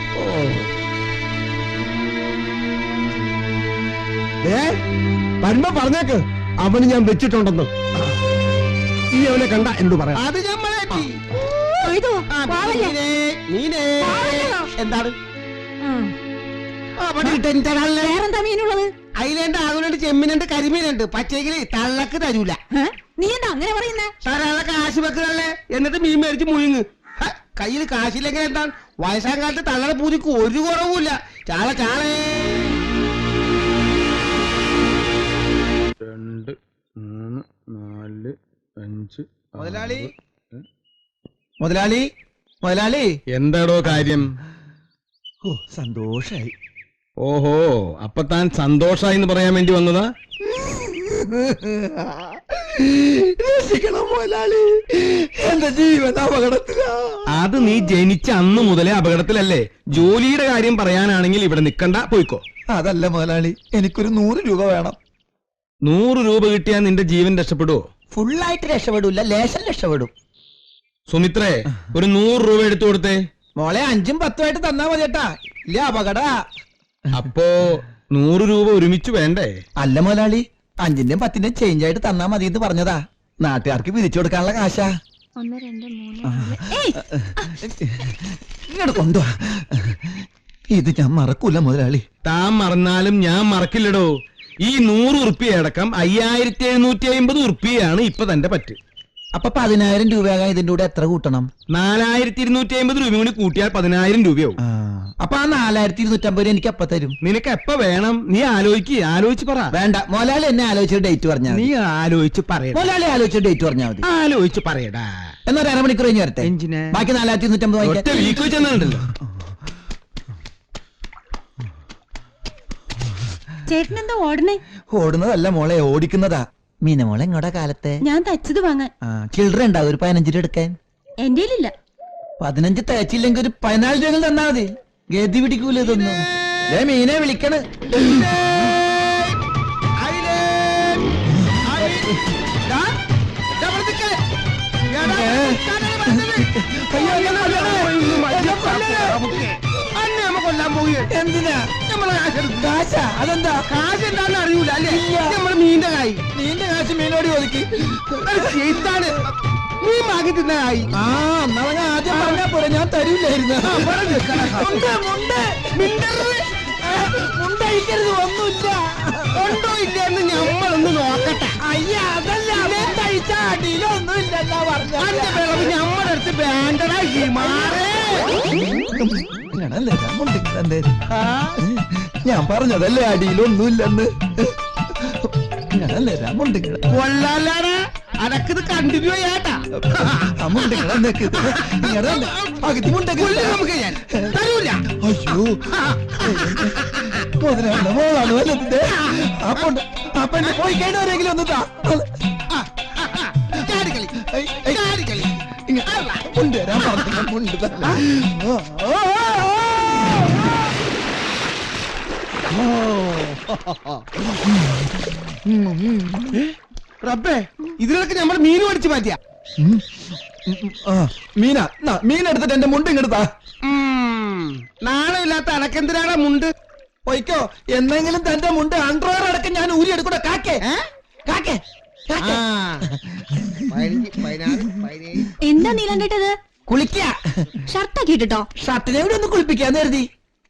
വരുമ്പോ പറഞ്ഞേക്ക് അവന് ഞാൻ വെച്ചിട്ടുണ്ടെന്ന്. ഈ അവനെ കണ്ട എന്തു പറയാം? അത് നമ്മളെ എന്താണ് വേറെന്താ മീനുള്ളത്? അയിലുണ്ട്, ആകുലുണ്ട്, ചെമ്മീനുണ്ട്, കരിമീനുണ്ട്. പച്ചക്കില് തള്ളക്ക് തരൂല. നീ എന്താ അങ്ങനെ പറയുന്നേ? സാറാ കാശ് വെക്കണല്ലേ, എന്നിട്ട് മീൻ മേടിച്ച് മുഴുങ്ങ്. കയ്യിൽ കാശില്ലെങ്കിൽ എന്താണ്? വയസ്സാം കാലത്ത് തള്ളയുടെ പൂതിക്ക് ഒരു കുറവുമില്ല. ചാള ചാളേ. 2 3 4 5 മുതലാളി, മുതലാളി, മുതലാളി. എന്താടോ കാര്യം? ഓ, സന്തോഷായി. ഓഹോ, അപ്പൊ താൻ സന്തോഷായി എന്ന് പറയാൻ വേണ്ടി വന്നതാ? രക്ഷിക്കണം മുതലാളി, എന്റെ ജീവൻ അപകടത്തിലാ. അത് നീ ജനിച്ച അന്ന് മുതലേ അപകടത്തിലല്ലേ? ജോലിയുടെ കാര്യം പറയാനാണെങ്കിൽ ഇവിടെ നിക്കണ്ട, പോയിക്കോ. അതല്ല മുതലാളി, എനിക്കൊരു 100 രൂപ വേണം. 100 രൂപ കിട്ടിയാൽ നിന്റെ ജീവൻ രക്ഷപ്പെടുവോ? ഫുള്ളായിട്ട് രക്ഷപ്പെടൂല, ലേശം രക്ഷപ്പെടും. സുമിത്രേ, ഒരു 100 രൂപ എടുത്തു കൊടുത്തേ. മോളെ 5ഉം 10ഉം ആയിട്ട് തന്നാ മതി കേട്ടാ, ഇല്ല അപകട. അപ്പോ 100 രൂപ ഒരുമിച്ച് വേണ്ടേ? അല്ല മുതലാളി, 5ന്റെയും 10ന്റെയും ചേഞ്ച് ആയിട്ട് തന്നാ മതി എന്ന് പറഞ്ഞതാ. നാട്ടുകാർക്ക് പിരിച്ചു കൊടുക്കാനുള്ള കാശാ. 1 2 3 ഇങ്ങോട്ട് കൊണ്ടുവാ. ഇത് ഞാൻ മറക്കൂല മുതലാളി. താൻ മറന്നാലും ഞാൻ മറക്കില്ലടോ. ഈ 100 ഉറുപ്പിക അടക്കം 5750 ഉറുപ്പികയാണ് ഇപ്പൊ തന്റെ പറ്റ്. അപ്പൊ 10,000 രൂപയാകാൻ ഇതിന്റെ കൂടെ എത്ര കൂട്ടണം? 4250 രൂപ കൂടി കൂട്ടിയാൽ 10,000 രൂപയാവും. അപ്പൊ ആ 4250 എനിക്ക് എപ്പ തരും? നിനക്ക് എപ്പ വേണം? നീ ആലോചിച്ച് പറ. വേണ്ട, മോലാളി എന്നെ ആലോചിച്ച ഡേറ്റ് പറഞ്ഞാൽ നീ ആലോചിച്ച് പറയടാ. മോലാളി ആലോചിച്ച ഡേറ്റ് പറഞ്ഞാൽ മതി. ആലോചിച്ച് പറയടാ. എന്നാ 1 അരമണിക്കൂർ കഴിഞ്ഞ് വരട്ടെ. എന്തിനാ? ബാക്കി 4250 ഒറ്റ വീക്ക് വെച്ചെന്നുണ്ടല്ലോ. ചേട്ടനെന്താ ഓടണേ? ഓടുന്നതല്ല മോളെ, ഓടിക്കുന്നതാ. മീന മോളെ എങ്ങോട്ടാ കാലത്തെ? ഞാൻ തച്ചത് വാങ്ങാൻ. ചിൽഡ്രൻ ഉണ്ടാവും ഒരു 15 രൂപ എടുക്കാൻ. എന്റെ ഇല്ല. 15 തേച്ചില്ലെങ്കിൽ ഒരു 14 രൂപ തന്നാ മതി. ഗതി പിടിക്കൂല ഇതൊന്നും. മീനെ വിളിക്കണ്. എന്തിനാ? കാശാ? അതെന്താ? കാശ് എന്താണെന്ന് അറിയൂല അല്ലേ? നമ്മള് മീന്റെ കാശ് മീനോട് ഒതുക്കി ഇതാണ് മീൻ വാങ്ങി തിന്ന കായ്. എന്നാ ആദ്യം പറഞ്ഞാ പോരെ, ഞാൻ തരൂലായിരുന്നു. മുണ്ടഴിക്കരുത്, ഒന്നുമില്ല. ഉണ്ടോ ഇല്ലെന്ന് നമ്മളൊന്ന് നോക്കട്ടെ. അയ്യ അതല്ല, കഴിച്ച അടിയിലൊന്നുമില്ലെന്നാ പറഞ്ഞ. വിളവ് നമ്മുടെ അടുത്ത് വേണ്ടടാ മാറേ. ഞാൻ പറഞ്ഞതല്ലേ അടിയിലൊന്നുമില്ലെന്ന്. കൊള്ളാലാടാ, അനക്കിത് കണ്ടിന്യൂ ചെയ്യാട്ടാ. നമുക്ക് ഞാൻ തരൂല. അയ്യോ മോളാണ് വല്ലതിന്റെ. അപ്പൊ പോയി കഴിഞ്ഞവരെങ്കിലും ഒന്ന് താ. കൊണ്ടുവരാൻ പറഞ്ഞിട്ടുണ്ട്. റബ്ബേ, ഇതിലൊക്കെ നമ്മൾ മീൻ മേടിച്ചു മാറ്റിയ. മീനെടുത്തിട്ട് എന്റെ മുണ്ട് ഇങ്ങെടുത്താ. നാളെ ഇല്ലാത്ത അനക്കെന്തിനാണ് മുണ്ട്? പൊയ്ക്കോ, എന്നെങ്കിലും തന്റെ മുണ്ട് അണ്ടർവെയർ അടക്കം ഞാൻ ഊരി എടുക്കൂടെ. കാക്കേ കാക്കേ എന്താ നീലം കേട്ടത്? കുളിക്ക. ഷർട്ടൊക്കെ ഇട്ടിട്ടോ? ഷർട്ടിനെ കൂടി ഒന്ന് കുളിപ്പിക്കാന്ന് കരുതി.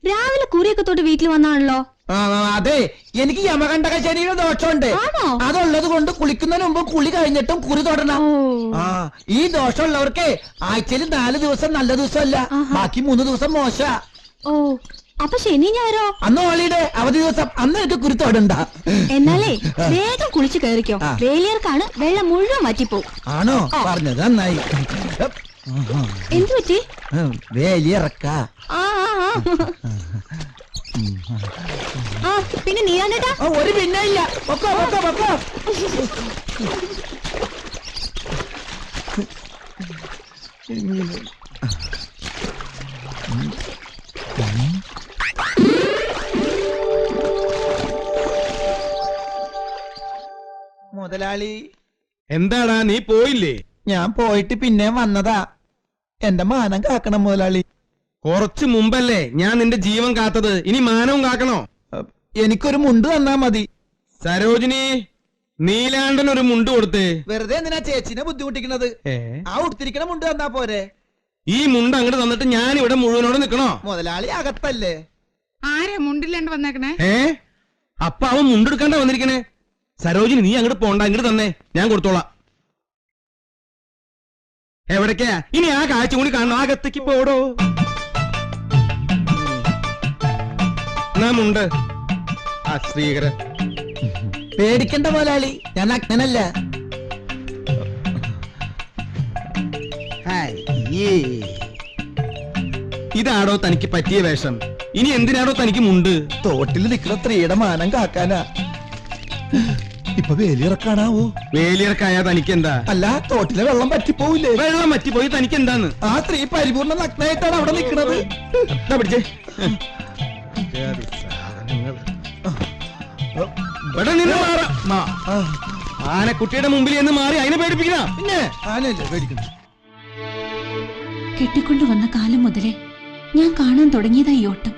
രാവിലെ കുറിയൊക്കെ തൊട്ട് വീട്ടിൽ വന്നാണല്ലോ. അതെ, എനിക്ക് യമകണ്ഠക ശരീരം ദോഷമുണ്ട്. ആണോ? അതുള്ളത് കൊണ്ട് കുളിക്കുന്നതിന് മുമ്പ് കുളി കഴിഞ്ഞിട്ടും കുറി തൊടണം. ഈ ദോഷമുള്ളവർക്ക് ആഴ്ചയിൽ 4 ദിവസം നല്ല ദിവസമല്ല, ബാക്കി 3 ദിവസം മോശ. ഓ, അപ്പൊ ശനി ഞായറോ? അന്ന് ഹോളിഡേ അവധി ദിവസം, അന്ന് എനിക്ക് കുറി തൊടണ്ട. എന്നാലേ വേഗം കുളിച്ചു കയറിക്കോ. വേലിയർക്കാണ് വെള്ളം മുഴുവൻ വറ്റിപ്പോ. ആണോ? പറഞ്ഞത് നന്നായി. എന്തു പറ്റി? വേലിയിറക്ക. പിന്നെ നീയാണ്ടേട്ടാ? ഒരു പിന്നെ ഇല്ല. പൊക്കോ പൊക്കോ പൊക്കോ. മുതലാളി. എന്താടാ, നീ പോയില്ലേ? ഞാൻ പോയിട്ട് പിന്നെ വന്നതാ. എന്റെ മാനം കാക്കണം മുതലാളി. കുറച്ചു മുമ്പല്ലേ ഞാൻ നിന്റെ ജീവൻ കാത്തത്, ഇനി മാനവും കാക്കണോ? എനിക്കൊരു മുണ്ട് തന്നാ മതി. സരോജിനി, നീലാണ്ടൻ ഒരു മുണ്ട് കൊടുത്തേ. വെറുതെ എന്തിനാ ചേച്ചിനെ ബുദ്ധിമുട്ടിക്കണത്? ആ ഉടുത്തിരിക്കണ മുണ്ട് തന്നാ പോരെ. ഈ മുണ്ട് അങ്ങോട്ട് തന്നിട്ട് ഞാൻ ഇവിടെ മുഴുവനോടെ നിക്കണോ? മുതലാളി അകത്തല്ലേ. ആരാ മുണ്ടില്ലാണ്ട് വന്നേക്കണേ? അപ്പൊ അവൻ മുണ്ടെടുക്കാണ്ട വന്നിരിക്കണേ. സരോജിനി, നീ അങ്ങോട്ട് പോണ്ട, അങ്ങോട്ട് തന്നെ, ഞാൻ കൊടുത്തോളാം. എവിടേക്കാ ഇനി ആ കാഴ്ച കൂടി കാണണം. അകത്തേക്ക് പോടോ. മുണ്ട് ആ ശ്രീകരൻ. പേടിക്കണ്ട മുതലാളി, ഞാൻ അജ്ഞനല്ല. ഇതാടോ തനിക്ക് പറ്റിയ വേഷം? ഇനി എന്തിനാടോ തനിക്ക് മുണ്ട്? തോട്ടിൽ നിൽക്കുന്ന സ്ത്രീയുടെ മാനം കാക്കാനാ. ഇപ്പൊ വേലിയിറക്കാണാവോ? വേലിയിറക്കായാ തനിക്ക് എന്താ? അല്ല, തോട്ടിലെ വെള്ളം പറ്റിപ്പോവില്ലേ? വെള്ളം പറ്റിപ്പോയി തനിക്ക് എന്താന്ന്? ആ സ്ത്രീ പരിപൂർണ്ണ നഗ്നായിട്ടാണ് അവിടെ നിൽക്കുന്നത്. പിടിച്ചേ. ആനക്കുട്ടിയുടെ മുമ്പിൽ എന്ന് മാറി അതിനെ പേടിപ്പിക്കണ. പിന്നെ ആനല്ലേ പേടിക്കണം. കെട്ടിക്കൊണ്ടുവന്ന കാലം മുതലേ ഞാൻ കാണാൻ തുടങ്ങിയതായി ഓട്ടം.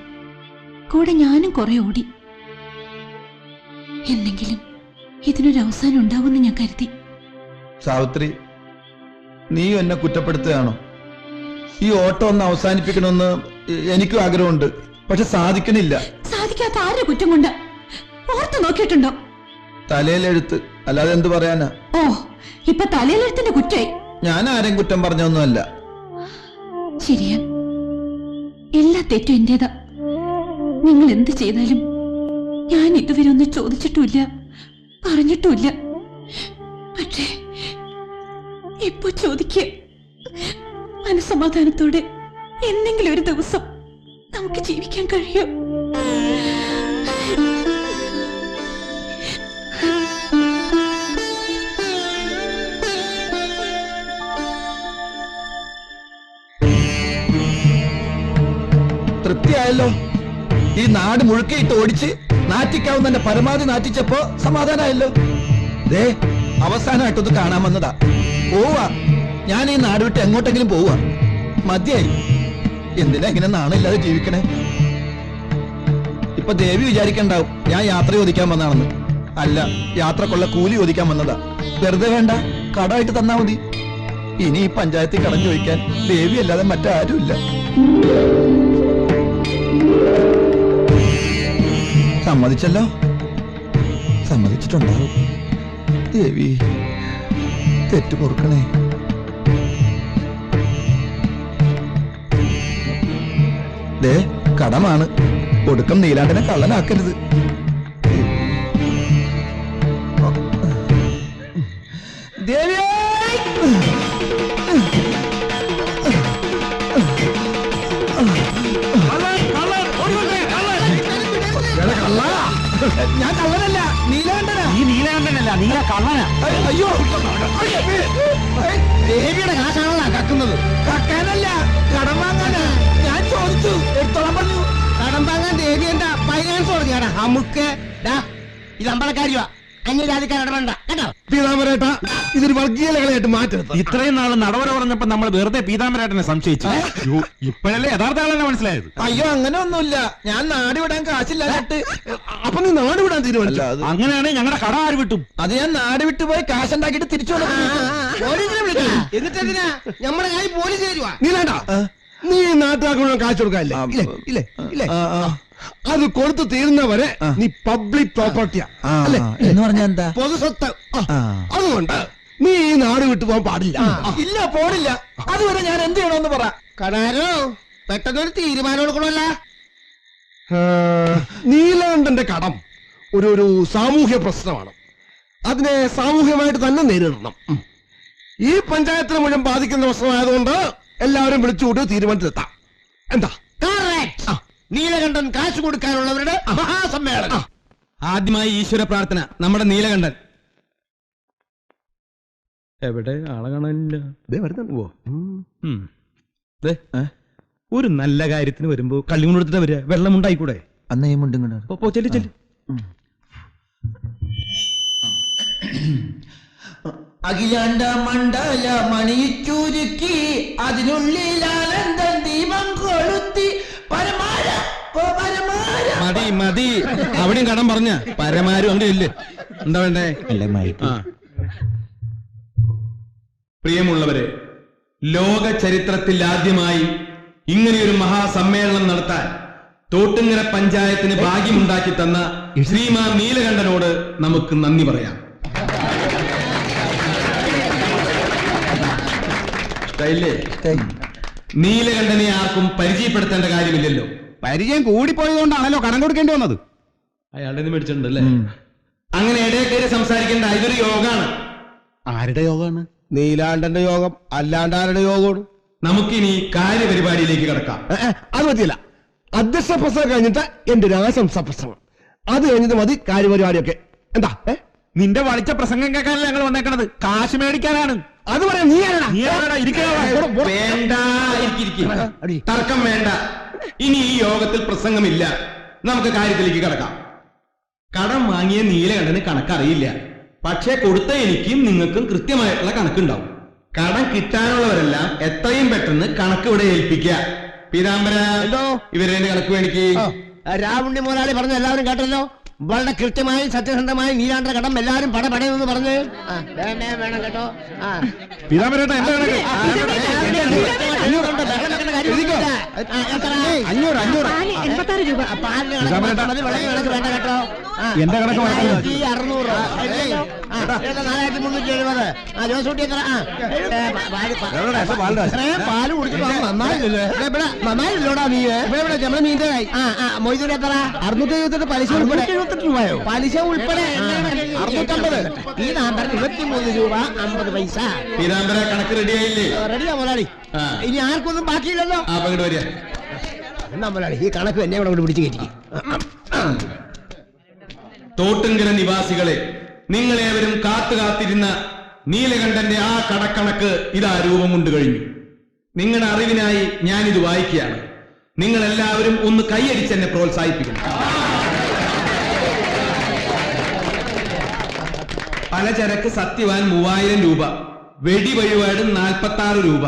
കൂടെ ഞാനും കുറെ ഓടി. എന്നെങ്കിലും ഇതിനൊരു അവസാനം ഉണ്ടാവുമെന്ന് ഞാൻ കരുതി. സാവിത്രി, നീ എന്നെ കുറ്റപ്പെടുത്തുകയാണോ? ഈ ഓട്ടം ഒന്ന് അവസാനിപ്പിക്കണമെന്ന് എനിക്കും ആഗ്രഹമുണ്ട്, പക്ഷെ സാധിക്കണില്ല. സാധിക്കാത്ത ആരുടെ കുറ്റം കൊണ്ട് ഓർത്ത് നോക്കിയിട്ടുണ്ടോ? തലയിലെഴുത്ത് അല്ലാതെ എന്ത് പറയാനാ? ഓ, ഇപ്പൊ തലയിലെഴുത്തിന്റെ കുറ്റായി. ഞാൻ ആരെയും കുറ്റം പറഞ്ഞൊന്നുമല്ല. ശരിയാ, എല്ലാ തെറ്റും എന്റേതാ. നിങ്ങൾ എന്ത് ചെയ്താലും ഞാൻ ഇതുവരെ ഒന്നും ചോദിച്ചിട്ടുമില്ല, പറഞ്ഞിട്ടുമില്ല. പക്ഷേ ഇപ്പൊ ചോദിക്കുക, മനസ്സമാധാനത്തോടെ എന്തെങ്കിലും ഒരു ദിവസം നമുക്ക് ജീവിക്കാൻ കഴിയും. തൃപ്തിയായല്ലോ. ഈ നാട് മുഴുക്കയിട്ട് ഓടിച്ച് നാറ്റിക്കാവുന്ന പരമാവധി നാറ്റിച്ചപ്പോ സമാധാനമായല്ലോ. ദേ, അവസാനമായിട്ടൊന്ന് കാണാൻ വന്നതാ. പോവാ, ഞാൻ ഈ നാട് വിട്ട് എങ്ങോട്ടെങ്കിലും പോവാ. മതിയായി. എന്തിനാ ഇങ്ങനെ നാണില്ലാതെ ജീവിക്കണേ? ഇപ്പൊ ദേവി വിചാരിക്കണ്ടാവും ഞാൻ യാത്ര ചോദിക്കാൻ വന്നാണെന്ന്. അല്ല, യാത്രക്കുള്ള കൂലി ചോദിക്കാൻ വന്നതാ. വെറുതെ വേണ്ട, കടമായിട്ട് തന്നാ മതി. ഇനി ഈ പഞ്ചായത്തിൽ കടം ചോദിക്കാൻ ദേവി അല്ലാതെ മറ്റാരുമില്ല. സമ്മതിച്ചല്ലോ? സമ്മതിച്ചിട്ടുണ്ടാവും. ദേവി, തെറ്റ് പൊറുക്കണേ. ദേ, കടമാണ്. ഒടുക്കം നീലാണ്ടിനെ കള്ളനാക്കരുത്. ദേവി, ഞാൻ കള്ളനല്ല, നീലാണ്ടനാ. ഈ നീലകണ്ഠനല്ല, നീല കള്ളനാ. അയ്യോ, ദേവിയുടെ കാശാണല്ലോ കക്കുന്നത്. കക്കാനല്ല, കടം വാങ്ങാനാ. ഞാൻ ചോദിച്ചു, എടുത്തോളാൻ പറഞ്ഞു. കടം വാങ്ങാൻ ദേവി എന്താ ഫൈനാൻസ് കൊടുക്കാടാ? നമുക്ക് ഇത് അമ്പലക്കാരിയാ, അന്യജാതിക്കാരുടെ വേണ്ട കേട്ടോ. പീതാമരേട്ട, ഇതൊരു വർഗീയതകളായിട്ട് മാറ്റരുത്. ഇത്രയും നാള് നടവര പറഞ്ഞപ്പോ നമ്മൾ വെറുതെ പീതാംബരേട്ടനെ സംശയിച്ചു. ഇപ്പോഴല്ലേ യഥാർത്ഥ ആളെന്നെ മനസ്സിലായത്. അയ്യോ, അങ്ങനെ ഒന്നുമില്ല. ഞാൻ നാട് വിടാൻ കാശില്ലാഞ്ഞിട്ട്. അപ്പൊ നീ നാട് വിടാൻ തീരുമാനിച്ചു? അങ്ങനെയാണെങ്കിൽ ഞങ്ങളുടെ കട ആര് വിട്ടും? അത് ഞാൻ നാട് വിട്ടു പോയി കാശുണ്ടാക്കിയിട്ട് തിരിച്ചു പോലീസിനെ വിളിച്ചു. എന്നിട്ടെന്തിനാ നമ്മുടെ കാര്യം പോലീസ് തരുവാ? നീ വേണ്ട, നീ നാട്ടുകാർക്ക് മുഴുവൻ കാശ് കൊടുക്കാല്ലേ? ഇല്ലേ ഇല്ലേ? അത് കൊടുത്തു തീരുന്നവരെ നീ പബ്ലിക് പ്രോപ്പർട്ടിയാ അല്ലേ? എന്ന് പറഞ്ഞാ എന്താ? പൊതു സ്വത്ത്. അതുകൊണ്ട് നീ ഈ നാട് വിട്ടു പോകാൻ പാടില്ല. ഇല്ല, പോണില്ല. അതുവരെ ഞാൻ എന്ത് ചെയ്യണമെന്ന് പറ. കടാരോ, പെട്ടെന്നൊരു തീരുമാനം എടുക്കണമല്ല. നീലകണ്ഠന്റെ കടം ഒരു സാമൂഹ്യ പ്രശ്നമാണ്. അതിനെ സാമൂഹ്യമായിട്ട് തന്നെ നേരിടണം. ഈ പഞ്ചായത്തിനെ മുഴുവൻ ബാധിക്കുന്ന പ്രശ്നമായതുകൊണ്ട് എല്ലാവരും വിളിച്ചുകൂട്ടി തീരുമാനത്തിലെത്താം. എന്താ? നീലകണ്ഠൻ കാശ് കൊടുക്കാനുള്ളവരുടെ മഹാസമ്മേളനം. ആദ്യമായി ഈശ്വര പ്രാർത്ഥന. നമ്മുടെ നീലകണ്ഠൻ എവിടെ? ആളെ കാണാനില്ല. ഒരു നല്ല കാര്യത്തിന് വരുമ്പോ കള്ളിമുണ്ട് എടുത്തിട്ട് വരിക. വെള്ളം ഉണ്ടായിക്കൂടെ? അന്നേ മുണ്ടും ചെല്ലു ചെല്ലു. അഖിലാണ്ട മണ്ഡല മണിച്ചുരുക്കി അതിനുള്ളിൽ ആനന്ദം ദീപം കൊളുത്തി പരമാര മതി മതി, അവിടെയും കടം പറഞ്ഞ പരമാരും അങ്ങനെ ഇല്ലേ? എന്താ വേണ്ടേ? പ്രിയമുള്ളവരെ, ലോക ചരിത്രത്തിൽ ആദ്യമായി ഇങ്ങനെയൊരു മഹാസമ്മേളനം നടത്താൻ തോട്ടുങ്ങര പഞ്ചായത്തിന് ഭാഗ്യമുണ്ടാക്കി തന്ന ശ്രീമാൻ നീലകണ്ഠനോട് നമുക്ക് നന്ദി പറയാം. നീലകണ്ഠനെ ആർക്കും പരിചയപ്പെടുത്തേണ്ട കാര്യമില്ലല്ലോ. പരിചയം കൂടിപ്പോയതുകൊണ്ടാണല്ലോ കടം കൊടുക്കേണ്ടി വന്നത്. അയാളുടെ മേടിച്ചിട്ടുണ്ടല്ലേ? അങ്ങനെ ഇടയിൽ കയറി സംസാരിക്കേണ്ട, ഇതൊരു യോഗമാണ്. ആരുടെ യോഗമാണ്? നീലാണ്ടന്റെ യോഗം അല്ലാണ്ട് ആരുടെ യോഗമാണ്? നമുക്കിനി കാര്യപരിപാടിയിലേക്ക് കടക്കാം. അത് പറ്റില്ല. അധ്യക്ഷ പ്രസംഗം കഴിഞ്ഞിട്ട് എന്റെ ഒരു ആശംസാ പ്രസംഗം, അത് കഴിഞ്ഞിട്ട് മതി കാര്യപരിപാടിയൊക്കെ. എന്താ? നിന്റെ വളിച്ച പ്രസംഗം കേൾക്കാനല്ല ഞങ്ങൾ വന്നേക്കണത്, കാശ് മേടിക്കാനാണ്. അത് പറയാം. നീ വേണ്ട, തർക്കം വേണ്ട. ഇനി ഈ യോഗത്തിൽ പ്രസംഗമില്ല. നമുക്ക് കാര്യത്തിലേക്ക് കടക്കാം. കടം വാങ്ങിയ നീലകണ്ഠന് കണക്കറിയില്ല. പക്ഷെ കൊടുത്ത എനിക്കും നിങ്ങൾക്കും കൃത്യമായിട്ടുള്ള കണക്കുണ്ടാവും. കടം കിട്ടാനുള്ളവരെല്ലാം എത്രയും പെട്ടെന്ന് കണക്ക് ഇവിടെ ഏൽപ്പിക്കുക. പീതാംബര, ഇവരെ കണക്ക് മേടിക്ക്. രാവുണ്ണി മുതലാളി പറഞ്ഞ എല്ലാവരും കേട്ടല്ലോ. വളരെ കൃത്യമായി സത്യസന്ധമായി നീലാണ്ട കടം എല്ലാവരും പടപടയെന്ന് പറഞ്ഞ് വേണം കേട്ടോ. പീതാംബരേട്ട, എന്താ കണക്ക്? 86 രൂപ. പാലിന് കണക്ക് വേണ്ട കേട്ടോ. എന്റെ കണക്ക് 600. 4370. ജോസൂട്ടി എത്ര? പാല് കുടിച്ചിട്ട് നന്നായില്ലോടാ നീ. നമ്മുടെ മീൻ്റെ മൊയ്തൂര് എത്ര? 678 പലിശ ഉൾപ്പെടെ. 78 രൂപയോ? പലിശ ഉൾപ്പെടെ 650. ഈ നമ്പറിന് 23 രൂപ 50 പൈസ. പീതാംബര കണക്ക് റെഡിയായില്ലേ? റെഡിയാ മുതലാളി. ഇനി ആർക്കൊന്നും ബാക്കിയില്ലല്ലോ. എന്നാ മുതലാളി ഈ കണക്ക് എന്നെ ഇവിടെ പിടിച്ചു കയറ്റി. തോട്ടുങ്കര നിവാസികളെ, നിങ്ങളേവരും കാത്തിരുന്ന നീലകണ്ഠന്റെ ആ കടക്കണക്ക് ഇതാ രൂപം കൊണ്ട് കഴിഞ്ഞു. നിങ്ങളുടെ അറിവിനായി ഞാനിത് വായിക്കുകയാണ്. നിങ്ങൾ എല്ലാവരും ഒന്ന് കൈയടിച്ചെന്നെ പ്രോത്സാഹിപ്പിക്കണം. പലചരക്ക് സത്യവാൻ 3000 രൂപ, വെടി വഴിപാട് 46 രൂപ,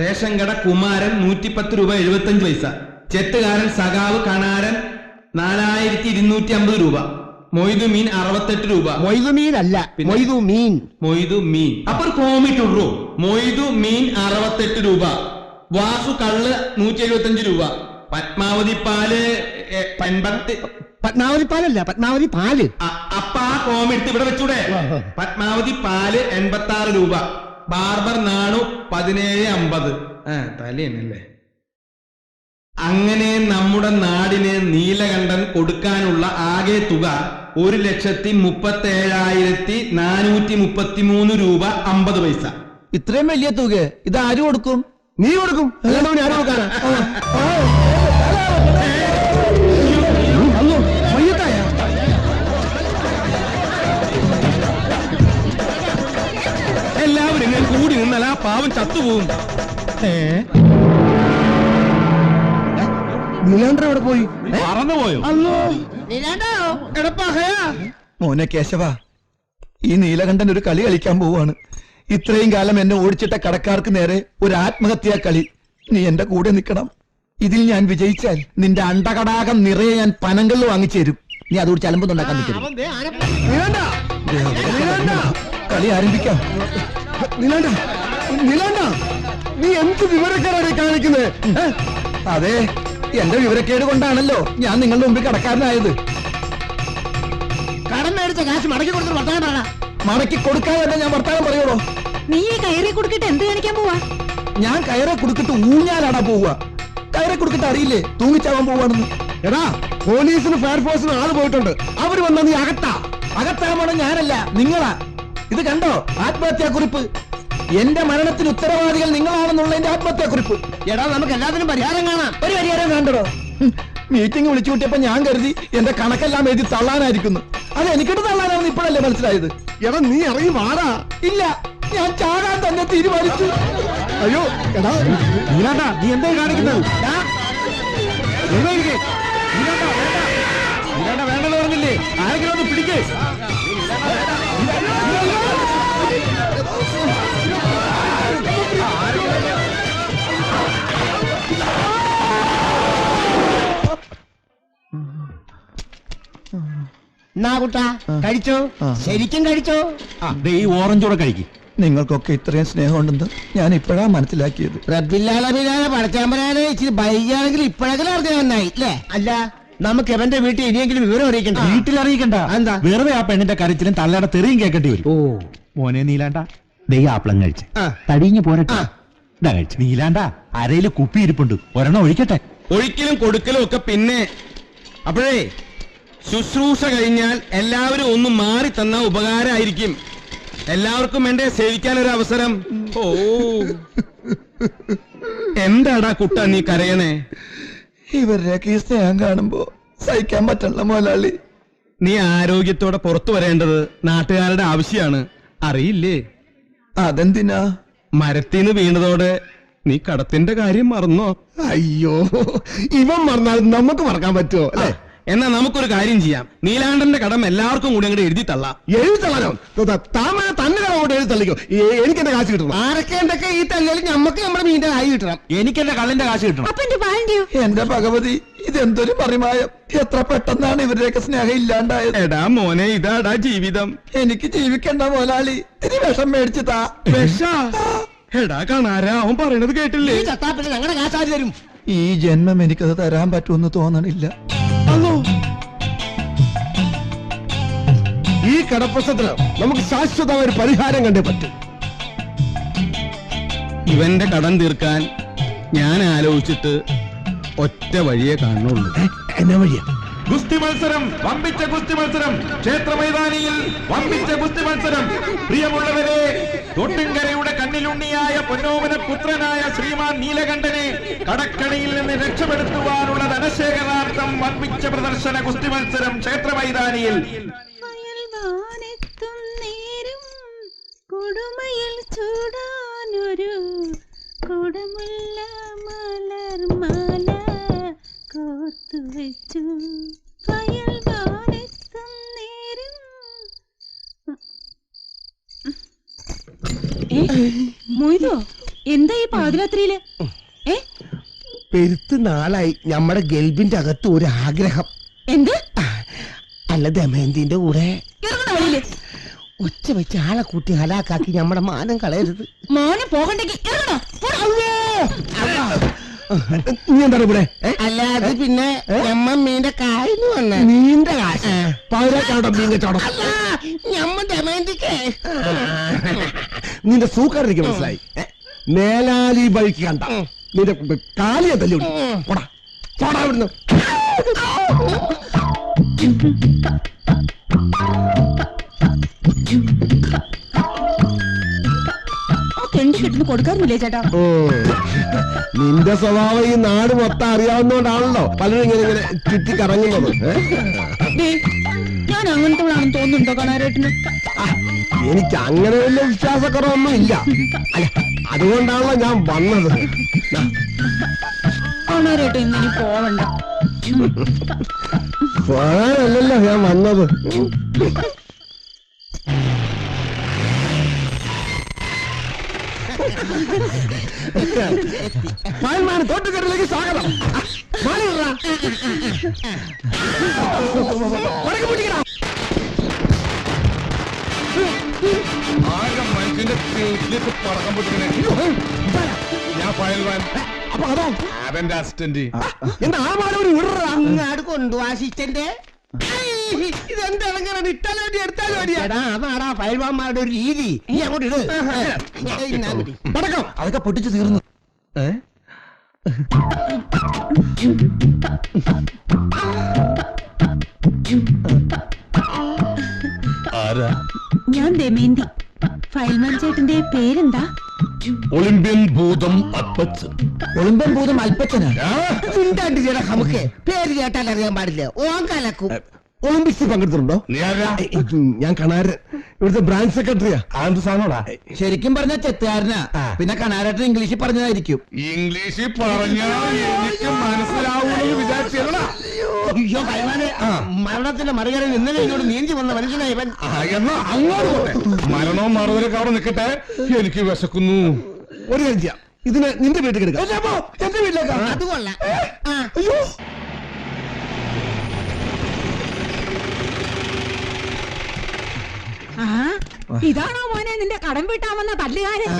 റേഷൻ കട കുമാരൻ 110 രൂപ 75 പൈസ, ചെത്തുകാരൻ സഖാവ് കണാരൻ 4250 രൂപ, മൊയ്തു മീൻ 68 രൂപ. മൊയ്തു മീൻ അല്ല, മൊയ്തു മീൻ. മൊയ്തു മീൻ അപ്പൊ കോമിട്ടുള്ളൂ. മൊയ്തു മീൻ 68 രൂപ, വാസു കള്ള് 175 രൂപ, പത്മാവതി പാല് 80. പത്മാവതി പാലല്ല, പത്മാവതി പാല്. അപ്പൊ ആ കോമെടുത്ത് ഇവിടെ വെച്ചൂടെ? പത്മാവതി പാല് 86 രൂപ, ബാർബർ നാണു 1750. തലേന്നല്ലേ. അങ്ങനെ നമ്മുടെ നാടിന് നീലകണ്ഠൻ കൊടുക്കാനുള്ള ആകെ തുക 1,37,433 രൂപ 50 പൈസ. ഇത്രയും വലിയ തുക ഇത് ആര് കൊടുക്കും? നീ കൊടുക്കും. അല്ലാണ്ട് ആര് കൊടുക്കാനാ? എല്ലാവരും ഇങ്ങനെ കൂടി നിന്നാൽ ആ പാവം ചത്തുപോകും. നീലാണ്ടർ എവിടെ പോയി? പറന്നുപോയോ? മോനെ കേശവ, ഈ നീലകണ്ഠൻ ഒരു കളി കളിക്കാൻ പോവാണ്. ഇത്രയും കാലം എന്നെ ഓടിച്ചിട്ട കടക്കാർക്ക് നേരെ ഒരു ആത്മഹത്യാ കളി. നീ എന്റെ കൂടെ നിൽക്കണം. ഇതിൽ ഞാൻ വിജയിച്ചാൽ നിന്റെ അണ്ടകടാകം നിറയെ ഞാൻ പനങ്കല്ല് വാങ്ങിച്ചു തരും. നീ അതോട് ചലമ്പൊന്നുണ്ടാക്കാൻ നിൽക്കരുത്. കളി ആരംഭിക്കാം. നീ എന്ത് വിവരക്കാരാണ് കാണിക്കുന്നത്? അതെ, എന്റെ വിവരക്കേട് കൊണ്ടാണല്ലോ ഞാൻ നിങ്ങളുടെ മുമ്പിൽ കടക്കാരനായത്. കടം മേടിച്ച കാശ് മടക്കി കൊടുത്തിട്ട് വർത്താനം പറ. മടക്കി കൊടുക്കാതെ ഞാൻ വർത്താനം പറയുള്ളൂ. നീ ഈ കയറി കൊടുക്കിട്ട് എന്ത് കാണിക്കാൻ പോവാ? ഞാൻ കയറെ കൊടുത്തിട്ട് ഊഞ്ഞാലാടാ പോവുക. കയറെ കൊടുത്തിട്ട് അറിയില്ലേ തൂങ്ങിച്ചാവാൻ പോവാണെന്ന്. എടാ, പോലീസിന് ഫയർഫോഴ്സിന് ആള് പോയിട്ടുണ്ട്. അവര് വന്നാ നീ അകത്താവണം. ഞാനല്ല, നിങ്ങളാ. ഇത് കണ്ടോ ആത്മഹത്യാക്കുറിപ്പ്? എന്റെ മരണത്തിന് ഉത്തരവാദികൾ നിങ്ങളാണെന്നുള്ളതിന്റെ ആത്മഹത്യാക്കുറിപ്പ്. എടാ, നമുക്ക് എല്ലാത്തിനും പരിഹാരം കാണാം. ഒരു പരിഹാരം കണ്ടോ? മീറ്റിംഗ് വിളിച്ചു കൂട്ടിയപ്പോ ഞാൻ കരുതി എന്റെ കണക്കെല്ലാം എഴുതി തള്ളാനായിരിക്കുന്നു. അത് എനിക്കിട്ട് തള്ളാനാണെന്ന് ഇപ്പോഴല്ലേ മനസ്സിലായത്. എടാ, നീ ഇറങ്ങി വാടാ. ഇല്ല, ഞാൻ ചാകാൻ തന്നെ തീരുമാനിച്ചു. അയ്യോ എടാ നീലാണ്ടാ, നീ എന്താ കാണിക്കുന്നത്? വേണ്ടെന്ന് പറഞ്ഞില്ലേ? ആരെങ്കിലും ഒന്ന് പിടിക്കേ. കഴിച്ചോ? ശരിക്കും കഴിച്ചോ? ഈ ഓറഞ്ചോടെ കഴിക്കും. നിങ്ങൾക്കൊക്കെ ഇത്രയും സ്നേഹമുണ്ടെന്ന് ഞാൻ ഇപ്പോഴാ മനസ്സിലാക്കിയത്. ഇച്ചിരി ബൈകാണെങ്കിൽ ഇപ്പോഴെങ്കിലും അറിയാനായി അല്ലേ? അല്ല, നമുക്ക് എവന്റെ വീട്ടിൽ ഇനിയെങ്കിലും വിവരം അറിയിക്കണ്ട. വീട്ടിൽ അറിയിക്കണ്ട. എന്താ? വെറുതെ ആ പെണ്ണിന്റെ കരച്ചിലും തള്ളയുടെ തെറിയും കേൾക്കേണ്ടി വരും. ഓ മോനെ നീലാണ്ട, ദേ ആപ്പിളം കഴിച്ച് തടിഞ്ഞു പോരട്ടെ. ഇതാ കഴിച്ചു. നീലാണ്ട, അരയില് കുപ്പി ഇരിപ്പുണ്ട്, ഒരെണ്ണം ഒഴിക്കട്ടെ. ഒഴിക്കലും കൊടുക്കലും ഒക്കെ പിന്നെ. അപ്പോഴേ ശുശ്രൂഷ കഴിഞ്ഞാൽ എല്ലാവരും ഒന്ന് മാറി തന്ന ഉപകാരമായിരിക്കും. എല്ലാവർക്കും എന്റെ സേവിക്കാനൊരു അവസരം. ഓ, എന്താടാ കുട്ട നീ കരയണേ? ഇവരുടെയൊക്കെ ഈ സ്നേഹം കാണുമ്പോ സഹിക്കാൻ പറ്റണ മുതലാളി. നീ ആരോഗ്യത്തോടെ പുറത്തു വരേണ്ടത് നാട്ടുകാരുടെ ആവശ്യമാണ്, അറിയില്ലേ? അതെന്തിനാ? മരത്തിന്ന് വീണതോടെ നീ കടത്തിന്റെ കാര്യം മറന്നോ? അയ്യോ, ഇവൻ മറന്നാൽ നമുക്ക് മറക്കാൻ പറ്റുമോ? അല്ലേ? എന്നാ നമുക്കൊരു കാര്യം ചെയ്യാം. നീലാണ്ടന്റെ കടം എല്ലാവർക്കും കൂടി അങ്ങോട്ട് എഴുതി തള്ളാം. എഴുതി തള്ളാനോ? താമര തന്നെ അങ്ങോട്ട് എഴുതി തള്ളിക്കോ. എനിക്ക് എന്റെ കാശ് കിട്ടണം. ആരൊക്കെ എന്തൊക്കെ ഈ തള്ളിയാലും നമുക്ക് നമ്മുടെ മീൻ്റെ കായ് കിട്ടണം. എനിക്ക് എന്റെ കള്ളിന്റെ കാശ് കിട്ടണം. എന്റെ ഭഗവതി, ഇതെന്തൊരു പരിമായം! എത്ര പെട്ടെന്നാണ് ഇവരുടെയൊക്കെ സ്നേഹം ഇല്ലാണ്ടായത്. എടാ മോനെ, ഇതാടാ ജീവിതം. എനിക്ക് ജീവിക്കണ്ട മുതലാളി, ഇനി വിഷം മേടിച്ചു താ. എടാ കാണാരാ, അവൻ പറയണത് കേട്ടില്ലേ? ഞങ്ങളുടെ കാശാരി തരും. ഈ ജന്മം എനിക്കത് തരാൻ പറ്റുമെന്ന് തോന്നണില്ല. ഈ കടപ്രശ്നത്തിന് നമുക്ക് ശാശ്വതമായ ഒരു പരിഹാരം കണ്ടേ പറ്റും. ഇവന്റെ കടം തീർക്കാൻ ഞാൻ ആലോചിച്ചിട്ട് ഒറ്റ വഴിയെ കാണുള്ളൂ. എന്നാ വഴിയാ? ഗുസ്തി മത്സരം, വമ്പിച്ച ഗുസ്തി മത്സരം, ക്ഷേത്ര മൈതാനിയിൽ വമ്പിച്ച ഗുസ്തി മത്സരം. പ്രിയമുള്ളവരെ, തൊട്ടിൻകരയുടെ കണ്ണിലുണ്ണിയായ പൊന്നോമന പുത്രനായ ശ്രീമാൻ നീലകണ്ഠനെ കടക്കണിയിൽ നിന്ന് രക്ഷപ്പെടുത്തുവാനുള്ള ധനശേഖരാർത്ഥം വമ്പിച്ച പ്രദർശന ഗുസ്തി മത്സരം ക്ഷേത്ര മൈതാനിയിൽ. കൊടുമയിൽ ചൂടാനൊരു കൊടുമുല്ല മലർമാല കോർത്തു വെച്ചു ഫയൽവാനെത്തും നേരം. മൊയ്തോ, എന്താ ഈ പാതിരാത്രിയില്? പെരുത്ത് നാളായി നമ്മുടെ ഗൾബിന്റെ അകത്ത് ഒരു ആഗ്രഹം. എന്ത്? അല്ല, ദമയന്തിന്റെ കൂടെ ഇറങ്ങണ വഴിയില് ഒച്ച വെച്ച് ആളെ കൂട്ടി ഹലാക്കാക്കി നമ്മുടെ മാനം കളയരുത്. മോനെ പോകണ്ടെങ്കിൽ ഇറങ്ങണോ? നീ എന്താണ് ഇവിടെ? അല്ല, അത് പിന്നെ മീന്റെ കായന്ന് വന്ന നീന്റെ കാശ് പതിനാക്കാണോ മീൻ കച്ചവടം? നിന്റെ സൂക്കാരെനിക്ക് മനസ്സിലായി. മേലാലി ബൈക്ക് കണ്ട നിന്റെ കാലിയെ തല്ലി പോടാ പോടാ ഇവിടുന്ന്. കിട്ടുന്നു കൊടുക്കാറില്ലേ ചേട്ടാ? നിന്റെ സ്വഭാവം ഈ നാട് മൊത്തം അറിയാവുന്നോണ്ടാണല്ലോ പലരും ഇങ്ങനെ ഇങ്ങനെ ചുറ്റി കറങ്ങുന്നത്. ഞാൻ അങ്ങനത്തെ തോന്നുന്നുണ്ടോ കാണാനായിട്ടിന്? എനിക്ക് അങ്ങനെ വലിയ വിശ്വാസക്കുറവൊന്നും ഇല്ല. അല്ല, അതുകൊണ്ടാണല്ലോ ഞാൻ വന്നത്. കാണാനായിട്ട് ഇന്നിനി പോവണ്ട. പോകാനല്ലല്ലോ ഞാൻ വന്നത്. തോട്ടുകെട്ടിലേക്ക് സ്വാഗതം. ഞാൻ ഫയൽവാൻ, അപ്പൊ അതോ അതെന്റെ അസിസ്റ്റന്റ്. എന്താ ആ മാനവര് വിടറാ? അങ്ങാട് കൊണ്ടുപോവാ അസിസ്റ്റന്റ്. ഇതെന്താണ് ഇട്ടാലും വേണ്ടി എടുത്താലും വേണ്ടിയാ? അതാടാ ഫയൽവാന്മാരുടെ ഒരു രീതി. നീ അങ്ങോട്ട് ഇട്. പടക്കം അതൊക്കെ പൊട്ടിച്ചു തീർന്നു. ആരാ? ഞാൻ ദമയന്തി. ഫയൽമാൻ ചേട്ടന്റെ പേരെന്താ? ഒളിമ്പ്യൻ ഭൂതം അപ്പച്ചൻ. ഒളിമ്പൻ ഭൂതം അല്പച്ചനാ. നമുക്ക് പേര് കേട്ടാൽ അറിയാൻ പാടില്ല. ഓൻ കലക്കും. ഒളിമ്പിക്സിൽ പങ്കെടുത്തിട്ടുണ്ടോ? നീ ആരാ? ഞാൻ കണാരൻ, ഇവിടുത്തെ ബ്രാഞ്ച് സെക്രട്ടറിയാ. ആന്ത് സാധനോടാ? ശരിക്കും പറഞ്ഞ ചെത്തുകാരനാ. പിന്നെ കണാരട്ടൻ ഇംഗ്ലീഷിൽ പറഞ്ഞതായിരിക്കും. ഇംഗ്ലീഷിൽ പറഞ്ഞാൽ എനിക്ക് മനസ്സിലാവൂന്ന് വിചാരിച്ചതാ. അയ്യോ ഭയവാനെ, മരണത്തിന്റെ മറികടന്ന് ഇന്നലെ ഇങ്ങോട്ട് നീന്തി വന്ന മനുഷ്യനാ ഇവൻ. എന്നാ അങ്ങോട്ട് പോട്ടെ. മരണവും മറുപടിയൊക്കെ അവിടെ നിൽക്കട്ടെ, എനിക്ക് വിശക്കുന്നു. ഒരു കാര്യം ചെയ്യാം, ഇതിന് നിന്റെ വീട്ടിൽ എടുക്കാം. എന്റെ വീട്ടിലേക്കാ. അത് കൊള്ളാം. അയ്യോ, ഇതാണോ മോനെ നിന്റെ കടം വീട്ടാമെന്ന തല്ലുകാരൻ?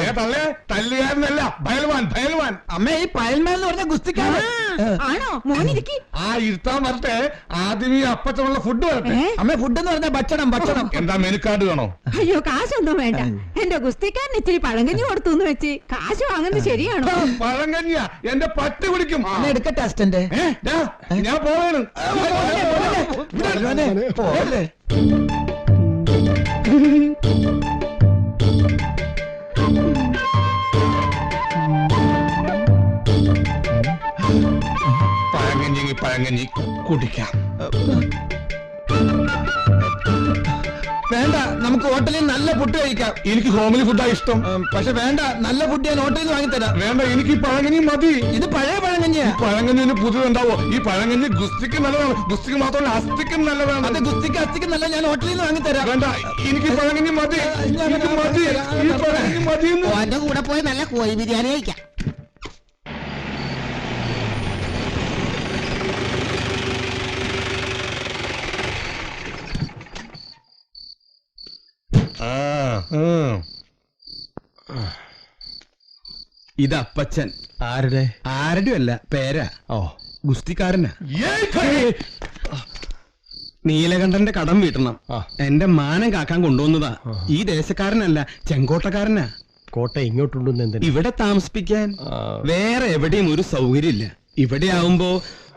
തല്ലുകാരനല്ല, ഭയൽവാൻ. ഭയൽവാൻ അമ്മ, ഈ പയൽമാൻ എന്ന് പറഞ്ഞ ഗുസ്തിക്കാരൻ ആണോ? മോനിരിക്കി. ആ ഇരുത്താൻ വരട്ടെ. ആദ്യം ഈ അപ്പച്ചനുള്ള ഫുഡ് വരട്ടെ. അമ്മ, ഫുഡ് എന്ന് പറഞ്ഞ ഭക്ഷണം. ഭക്ഷണം എന്താ മെനു കാർഡ് വേണോ? അയ്യോ, കാശൊന്നും വേണ്ട. എന്റെ ഗുസ്തിക്കാരൻ ഇച്ചിരി പഴങ്കഞ്ഞി കൊടുത്തു വെച്ച് കാശ് വാങ്ങുന്നത് ശരിയാണോ? പഴങ്കഞ്ഞ എന്റെ പട്ടി കുടിക്കും. എടുക്കട്ടെ അസിസ്റ്റന്റ്. ഞാൻ പോവാണ്. പഴങ്കഞ്ഞി കുടിക്കാം. വേണ്ട, നമുക്ക് ഹോട്ടലിൽ നല്ല ഫുഡ് കഴിക്കാം. എനിക്ക് ഹോംലി ഫുഡാ ഇഷ്ടം. പക്ഷെ വേണ്ട, നല്ല ഫുഡ് ഞാൻ ഹോട്ടലിൽ നിന്ന് വാങ്ങിത്തരാം. വേണ്ട, എനിക്ക് ഈ പഴങ്കഞ്ഞി മതി. ഇത് പഴയ പഴങ്കഞ്ഞിയാ. പഴങ്കഞ്ഞിന് പുതിയതുണ്ടാവോ? ഈ പഴങ്കഞ്ഞി ഗുസ്തിക്ക് നല്ലതാണ്. ഗുസ്തിക്ക് മാത്രമല്ല, അസ്ഥിക്കും നല്ലതാണ്. അത് ഗുസ്തിക്ക് അസ്ഥിക്ക് നല്ല ഞാൻ ഹോട്ടലിൽ നിന്ന് വാങ്ങിത്തരാം. വേണ്ട, എനിക്ക് പഴങ്കഞ്ഞി മതി. എനിക്ക് മതി. ഈ പഴങ്കഞ്ഞി മതി. ഓന്റെ കൂടെ പോയി നല്ല കോഴി ബിരിയാണി കഴിക്കാം. ഇത് അപ്പച്ചൻ. ആരുടെ? ആരുടെയും അല്ല, പേരാ. ഓ, ഗുസ്തിക്കാരനാ. നീലകണ്ഠന്റെ കടം വീട്ടണം. എന്റെ മാനം കാക്കാൻ കൊണ്ടുവന്നതാ. ഈ ദേശക്കാരനല്ല, ചെങ്കോട്ടക്കാരനാ. കോട്ട ഇങ്ങോട്ടുണ്ടെന്ന് എന്തിനാ? ഇവിടെ താമസിപ്പിക്കാൻ വേറെ എവിടെയും ഒരു സൗകര്യമില്ല. ഇവിടെ ആവുമ്പോ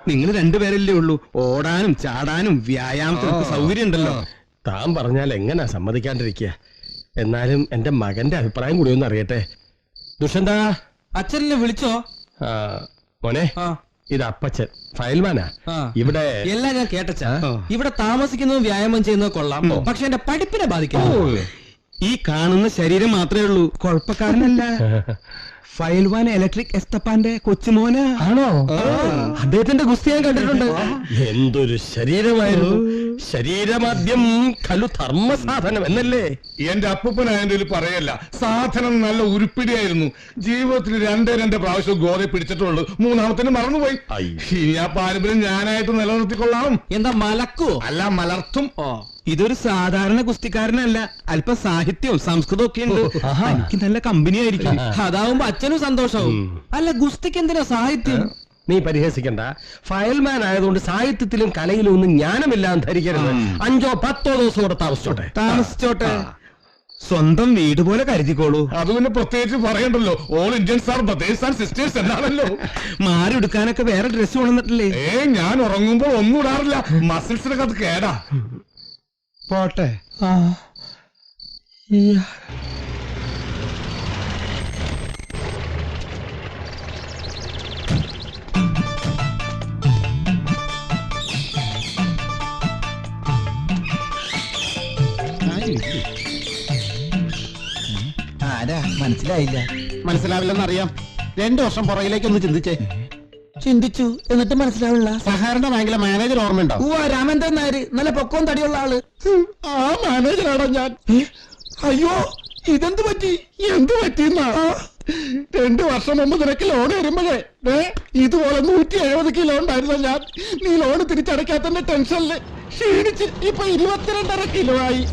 നിങ്ങൾ രണ്ടുപേരല്ലേ ഉള്ളൂ. ഓടാനും ചാടാനും വ്യായാമത്തിനൊക്കെ സൗകര്യം ഉണ്ടല്ലോ. താൻ പറഞ്ഞാൽ എങ്ങനാ സമ്മതിക്കാണ്ടിരിക്കുക? എന്നാലും എന്റെ മകന്റെ അഭിപ്രായം കൂടി ഒന്ന് അറിയട്ടെ. ദുഷ്യന്താ, അച്ഛനെ വിളിച്ചോ? മോനെ, ഇത് അപ്പച്ചൻ ഫയൽമാനാ. ഇവിടെ എല്ലാം ഞാൻ കേട്ടച്ചാ. ഇവിടെ താമസിക്കുന്നതും വ്യായാമം ചെയ്യുന്നതും കൊള്ളാം, പക്ഷെ എന്റെ പഠിപ്പിനെ ബാധിക്കുന്നു. ഈ കാണുന്ന ശരീരം മാത്രമേ ഉള്ളൂ, കുഴപ്പക്കാരനല്ല. ഫയൽവാൻ ഇലക്ട്രിക് എസ്തപ്പാന്റെ കൊച്ചുമോന. ആണോ? അദ്ദേഹത്തിന്റെ ഗുസ്തി ഞാൻ കണ്ടിട്ടുണ്ട്. എന്തൊരു ശരീരമായിരുന്നു! ശരീരമാദ്യം ഖലു ധർമ്മസാധനം എന്നല്ലേ എന്റെ അപ്പൂപ്പനായതിൽ പറയല്ല, സാധനം നല്ല ഉരുപ്പിടിയായിരുന്നു. ജീവിതത്തിൽ രണ്ടേ പ്രാവശ്യം ഗോതയെ പിടിച്ചിട്ടുള്ളൂ, മൂന്നാമത്തിന് മറന്നുപോയി. ഇനി ആ പാരമ്പര്യം ഞാനായിട്ട് നിലനിർത്തിക്കൊള്ളാം. എന്താ മലക്കോ? അല്ല, മലർത്തും. ഇതൊരു സാധാരണ കുസ്തിക്കാരനല്ല, അല്പ സാഹിത്യവും സംസ്കൃതവും ഒക്കെ ഉണ്ട്. എനിക്ക് നല്ല കമ്പനി ആയിരിക്കും. അതാവുമ്പോ അച്ഛനും സന്തോഷവും. അല്ല, ഗുസ്തിക്ക് എന്തിനാ സാഹിത്യം? നീ പരിഹസിക്കണ്ട. ഫയൽമാൻ ആയതുകൊണ്ട് സാഹിത്യത്തിലും കലയിലും ഒന്നും ജ്ഞാനമില്ലാന്ന് ധരിക്കരുത്. 5 or 10 ദിവസം കൂടെ താമസിച്ചോട്ടെ. സ്വന്തം വീട് പോലെ കരുതിക്കോളൂ. അത് പിന്നെ പ്രത്യേകിച്ച് പറയണ്ടല്ലോ, all Indians are brothers and sisters എന്നാണല്ലോ. മാറി എടുക്കാനൊക്കെ വേറെ ഡ്രസ് കൊണ്ടുവന്നിട്ടില്ലേ? ഞാൻ ഉറങ്ങുമ്പോൾ ഒന്നും ഇടാറില്ല, മസിൽസിനൊക്കെ അത് കേടാ. പോട്ടെ. ആരാ മനസ്സിലായില്ല. മനസ്സിലാവില്ലെന്നറിയാം. 2 വർഷം പുറകിലേക്ക് ഒന്ന് ചിന്തിച്ചേ. ചിന്തിച്ചു, എന്നിട്ട് മനസ്സിലാവില്ല. സഹകരണ ബാങ്കിലെ മാനേജർ ഓർമ്മയുണ്ടോ? രാമേന്ദ്രൻ നായര്, നല്ല പൊക്കവും തടിയുള്ള ആള്. ആ മാനേജറാണോ ഞാൻ? അയ്യോ, ഇതെന്ത് പറ്റി? എന്ത് പറ്റിയെന്നാ? 2 വർഷം മുമ്പ് നിനക്ക് ലോൺ വരുമ്പോഴേ ഇതുപോലെ 170 കിലോ ഉണ്ടായിരുന്ന ഞാൻ, നീ ലോൺ തിരിച്ചടയ്ക്കാത്തന്റെ ടെൻഷനില് ക്ഷീണിച്ച് ഇപ്പൊ 22.5 കിലോ ആയി.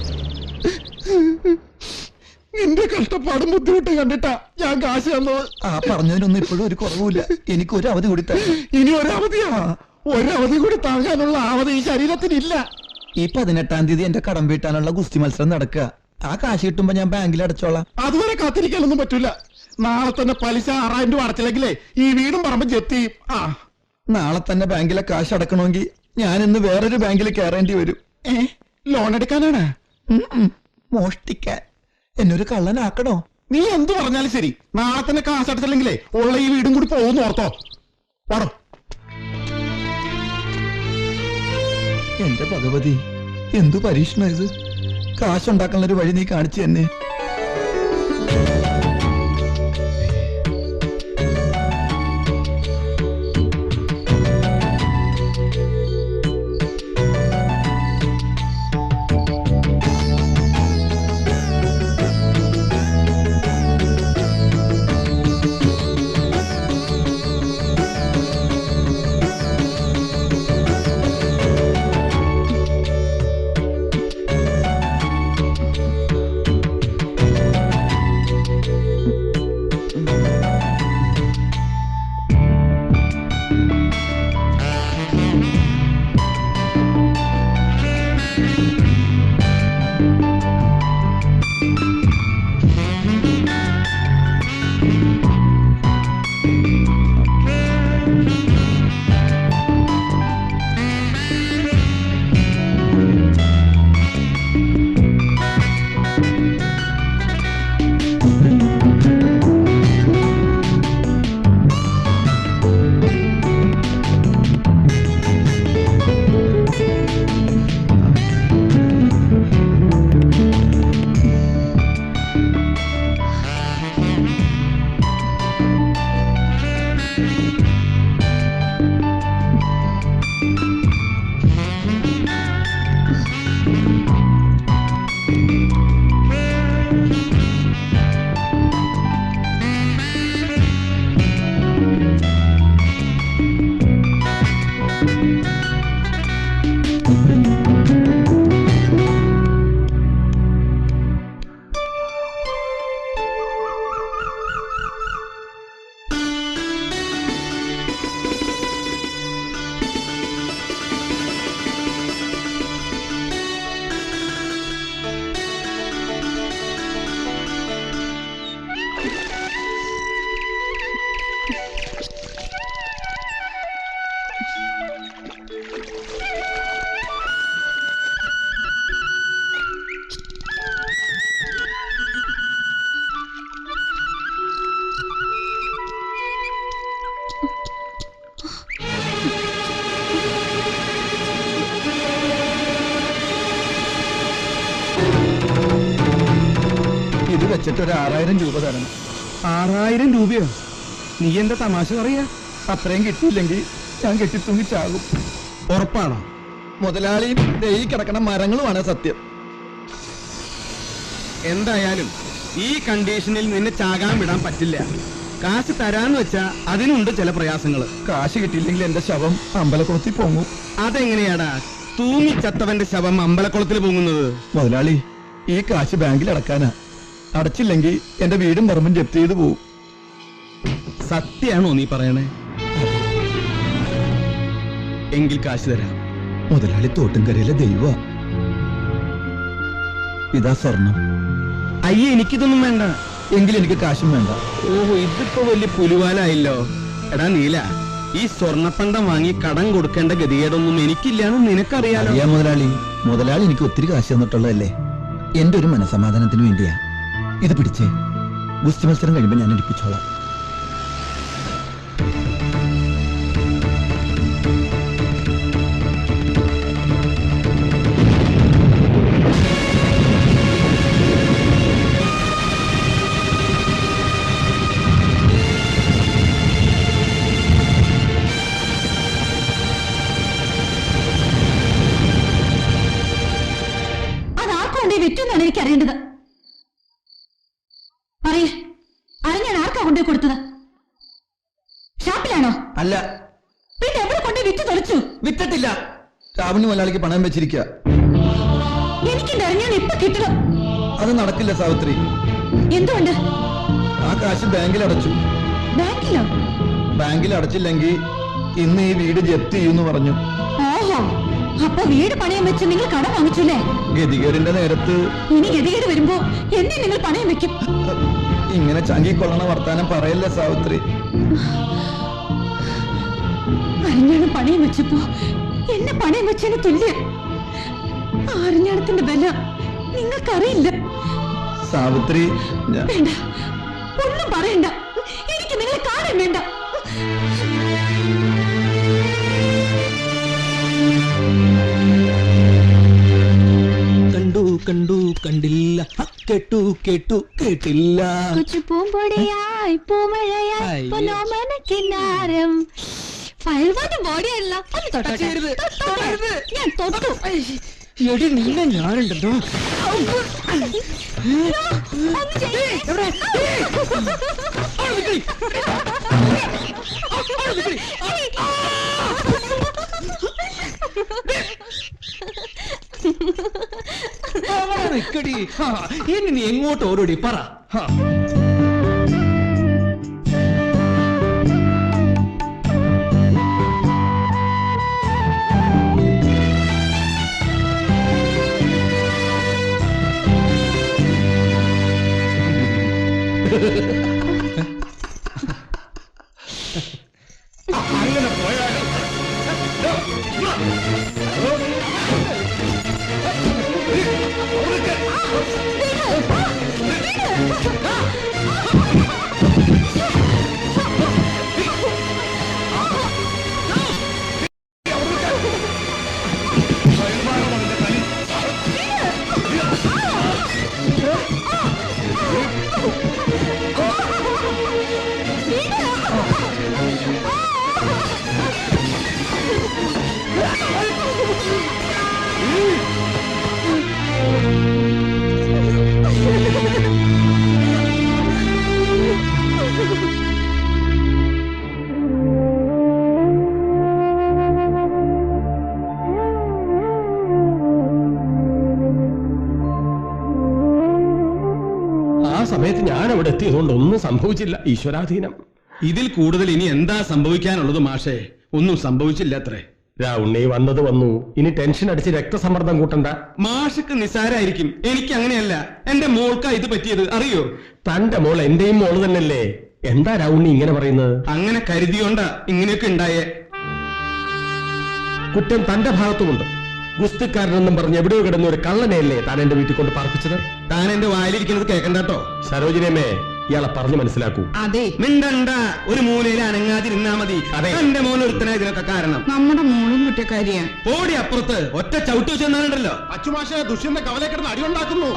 നിന്റെ കഷ്ടപ്പാടും ബുദ്ധിമുട്ടും കണ്ടിട്ടാ ഞാൻ കാശ് തന്നത്. ആ പറഞ്ഞതിനൊന്നും ഇപ്പോഴും ഒരു കുറവുമില്ല. എനിക്ക് ഒരു അവധി കൂടി തരണം. ഇനി ഒരവധിയാ? ഒരവധി കൂടി താങ്ങാനുള്ള അവധി ഈ ശരീരത്തിനില്ല. ഈ 18-ാം തീയതി എന്റെ കടം വീട്ടാനുള്ള ഗുസ്തി മത്സരം നടക്കുക. ആ കാശ് കിട്ടുമ്പോ ഞാൻ ബാങ്കിൽ അടച്ചോളാം. അതുവരെ കാത്തിരിക്കാനൊന്നും പറ്റൂല. നാളെ തന്നെ പലിശ 6000 രൂപ അടച്ചില്ലെങ്കിലേ ഈ വീടും പറമ്പ് ജപ്തി ചെയ്യും. നാളെ തന്നെ ബാങ്കിലെ കാശ് അടക്കണമെങ്കിൽ ഞാൻ ഇന്ന് വേറൊരു ബാങ്കിൽ കയറേണ്ടി വരും. ലോൺ എടുക്കാനാണ്? മോഷ്ടിക്കാൻ. എന്നൊരു കള്ളനാക്കണോ? നീ എന്ത് പറഞ്ഞാലും ശരി, നാളെ തന്നെ കാശ് അടച്ചില്ലെങ്കിലേ ഉള്ള ഈ വീടും കൂടി പോകുന്നു ഓർത്തോ. പാടോ. എന്റെ ഭഗവതി, എന്തു പരീക്ഷണം ഇത്! കാശുണ്ടാക്കാനുള്ള ഒരു വഴി നീ കാണിച്ചു തന്നെ. ഇത് വെച്ചിട്ട് ഒരു 6000 രൂപ തരണം. 6000 രൂപയോ? നീ എന്താ തമാശ പറയാ? അത്രയും കിട്ടിയില്ലെങ്കിൽ ഞാൻ കെട്ടിത്തൂങ്ങിച്ചാകും. ഉറപ്പാണോ? മുതലാളിയും ഈ കിടക്കണ മരങ്ങളുമാണ് സത്യം. എന്തായാലും ഈ കണ്ടീഷനിൽ നിന്നെ ചാകാൻ വിടാൻ പറ്റില്ല. കാശ് തരാന്ന് വെച്ചാ അതിനുണ്ട് ചില പ്രയാസങ്ങള്. കാശ് കിട്ടിയില്ലെങ്കിൽ എന്റെ ശവം അമ്പലക്കുളത്തിൽ പൊങ്ങും. അതെങ്ങനെയാടാ തൂങ്ങിച്ചത്തവന്റെ ശവം അമ്പലക്കുളത്തിൽ പൊങ്ങുന്നത്? മുതലാളി, ഈ കാശ് ബാങ്കിൽ അടക്കാനാ. അടച്ചില്ലെങ്കിൽ എന്റെ വീടും പറമ്പും ജപ്തി ചെയ്ത് പോവും. സത്യാണോ നീ പറയണേ? എങ്കിൽ കാശ് തരാം. മുതലാളി തോട്ടുംകരയിലെ ദൈവ. ഇതാ സ്വർണം. അയ്യേ, എനിക്കിതൊന്നും വേണ്ട. എങ്കിൽ എനിക്ക് കാശും വേണ്ട. ഓഹോ, ഇതിപ്പോ വലിയ പുലിവാലായില്ലോ. എടാ നീല, ഈ സ്വർണ്ണപ്പണ്ടം വാങ്ങി കടം കൊടുക്കേണ്ട ഗതികേടൊന്നും എനിക്കില്ലാന്ന് നിനക്കറിയാലോ. അറിയാ മുതലാളി. മുതലാളി എനിക്ക് ഒത്തിരി കാശ് തന്നിട്ടുള്ളതല്ലേ. എന്റെ ഒരു മനസമാധാനത്തിന് വേണ്ടിയാ. ഇത് പിടിച്ചേ. ഗുസ്തി മത്സരം കഴിയുമ്പോ ഞാൻ എടുപ്പിച്ചോളാം. വിറ്റെന്നാണ് എനിക്ക് അറിയേണ്ടത്. പറയേ, അറിഞ്ഞാണ് ആർക്കാ കൊണ്ടുപോയി കൊടുത്തത്? ഷാപ്പിലാണോ? അല്ല. പിന്നെ എവിടെ കൊണ്ടുപോയി വിറ്റ് തൊളിച്ചു? വിറ്റിട്ടില്ല. രാവണി മുതലാളിക്ക് പണം വെച്ചിരിക്കുക. എനിക്കെന്റെ അറിഞ്ഞാണ് ഇപ്പൊ കിട്ടണം. അത് നടക്കില്ല സാവിത്രി. എന്തുകൊണ്ട്? ആ കാശ് ബാങ്കിൽ അടച്ചു. ബാങ്കിലോ? ബാങ്കിൽ അടച്ചില്ലെങ്കിൽ ഇന്ന് ഈ വീട് ജപ്തി ചെയ്യുമെന്ന് പറഞ്ഞു. ഓഹോ, അപ്പൊ വീട് പണയം വെച്ച് നിങ്ങൾ കടം വാങ്ങിച്ചല്ലേ? ഗതികേടിന്റെ നേരത്ത്. ഇനി ഗതികേട് വരുമ്പോ എന്നെ നിങ്ങൾ പണയം വെക്കും. ഇങ്ങനെ ചങ്കിക്കൊള്ളണ വർത്താനം പറയല്ലേ സാവിത്രി. അറിഞ്ഞാണ് പണയം വെച്ചപ്പോ എന്നെ പണയം വെച്ചതിന് തുല്യം. അറിഞ്ഞാണത്തിന്റെ ബല നിങ്ങൾക്കറിയില്ല സാവിത്രി. വേണ്ട, ഒന്നും പറയണ്ട. എനിക്ക് നിങ്ങളെ കാണാൻ വേണ്ട. കണ്ടു കണ്ടു കണ്ടില്ല, കേട്ടു കേട്ടു കേട്ടില്ല. കൊച്ചു പൂമ്പൊടിയായി പൂമഴയായി പൊന്നോമനക്കിന്നാരം. ഫയൽവാന്റെ ബോഡിയല്ല. ഞാൻ തൊട്ടു. എടി നീല ഞാനുണ്ടല്ലോ. ഇനി നീ എങ്ങോട്ട് ഓരോടി പറ. അങ്ങനെ പോയാലോ? സമയത്ത് ഞാൻ അവിടെ എത്തിയതുകൊണ്ട് ഒന്നും സംഭവിച്ചില്ല. ഈശ്വരാധീനം. ഇതിൽ കൂടുതൽ ഇനി എന്താ സംഭവിക്കാനുള്ളത് മാഷേ? ഒന്നും സംഭവിച്ചില്ല അത്രേ. രാവുണ്ണി വന്നത് വന്നു. ഇനി ടെൻഷൻ അടിച്ച് രക്തസമ്മർദ്ദം കൂട്ടണ്ട. മാഷക്ക് നിസാരായിരിക്കും, എനിക്ക് അങ്ങനെയല്ല. എന്റെ മോൾക്കാ ഇത് പറ്റിയത്, അറിയോ? തന്റെ മോൾ എന്റെയും മോള് തന്നെയല്ലേ. എന്താ രാവുണ്ണി ഇങ്ങനെ പറയുന്നത്? അങ്ങനെ കരുതിയോണ്ടാ ഇങ്ങനെയൊക്കെ ഉണ്ടായേ. കുറ്റം തന്റെ ഭാഗത്തുമുണ്ട്. ഗുസ്തിക്കാരനെന്നും പറഞ്ഞ് എവിടെയോ കിടന്ന ഒരു കള്ളനെയല്ലേ താൻ എന്റെ വീട്ടിൽ കൊണ്ട് പാർപ്പിച്ചത്? താൻ എന്റെ വായിലിരിക്കുന്നത് കേൾക്കണ്ടോ? സരോജിനിയമ്മേ, ഇയാളെ പറഞ്ഞു മനസ്സിലാക്കൂ. അതെ, മിണ്ടണ്ട. ഒരു മൂലയിൽ അനങ്ങാതിരുന്നാ മതി. എന്റെ മോനൊരുത്തന ഇതിനൊക്കെ കാരണം. നമ്മുടെ മോളും കുറ്റക്കാരിയാ. ഓടി അപ്പുറത്ത് ഒറ്റ ചവിട്ട് വെച്ചെന്നാലുണ്ടല്ലോ. അച്ചുമാഷ ദുഷ്യന്റെ കവലെ കിടന്ന് അടിയുണ്ടാക്കുന്നു.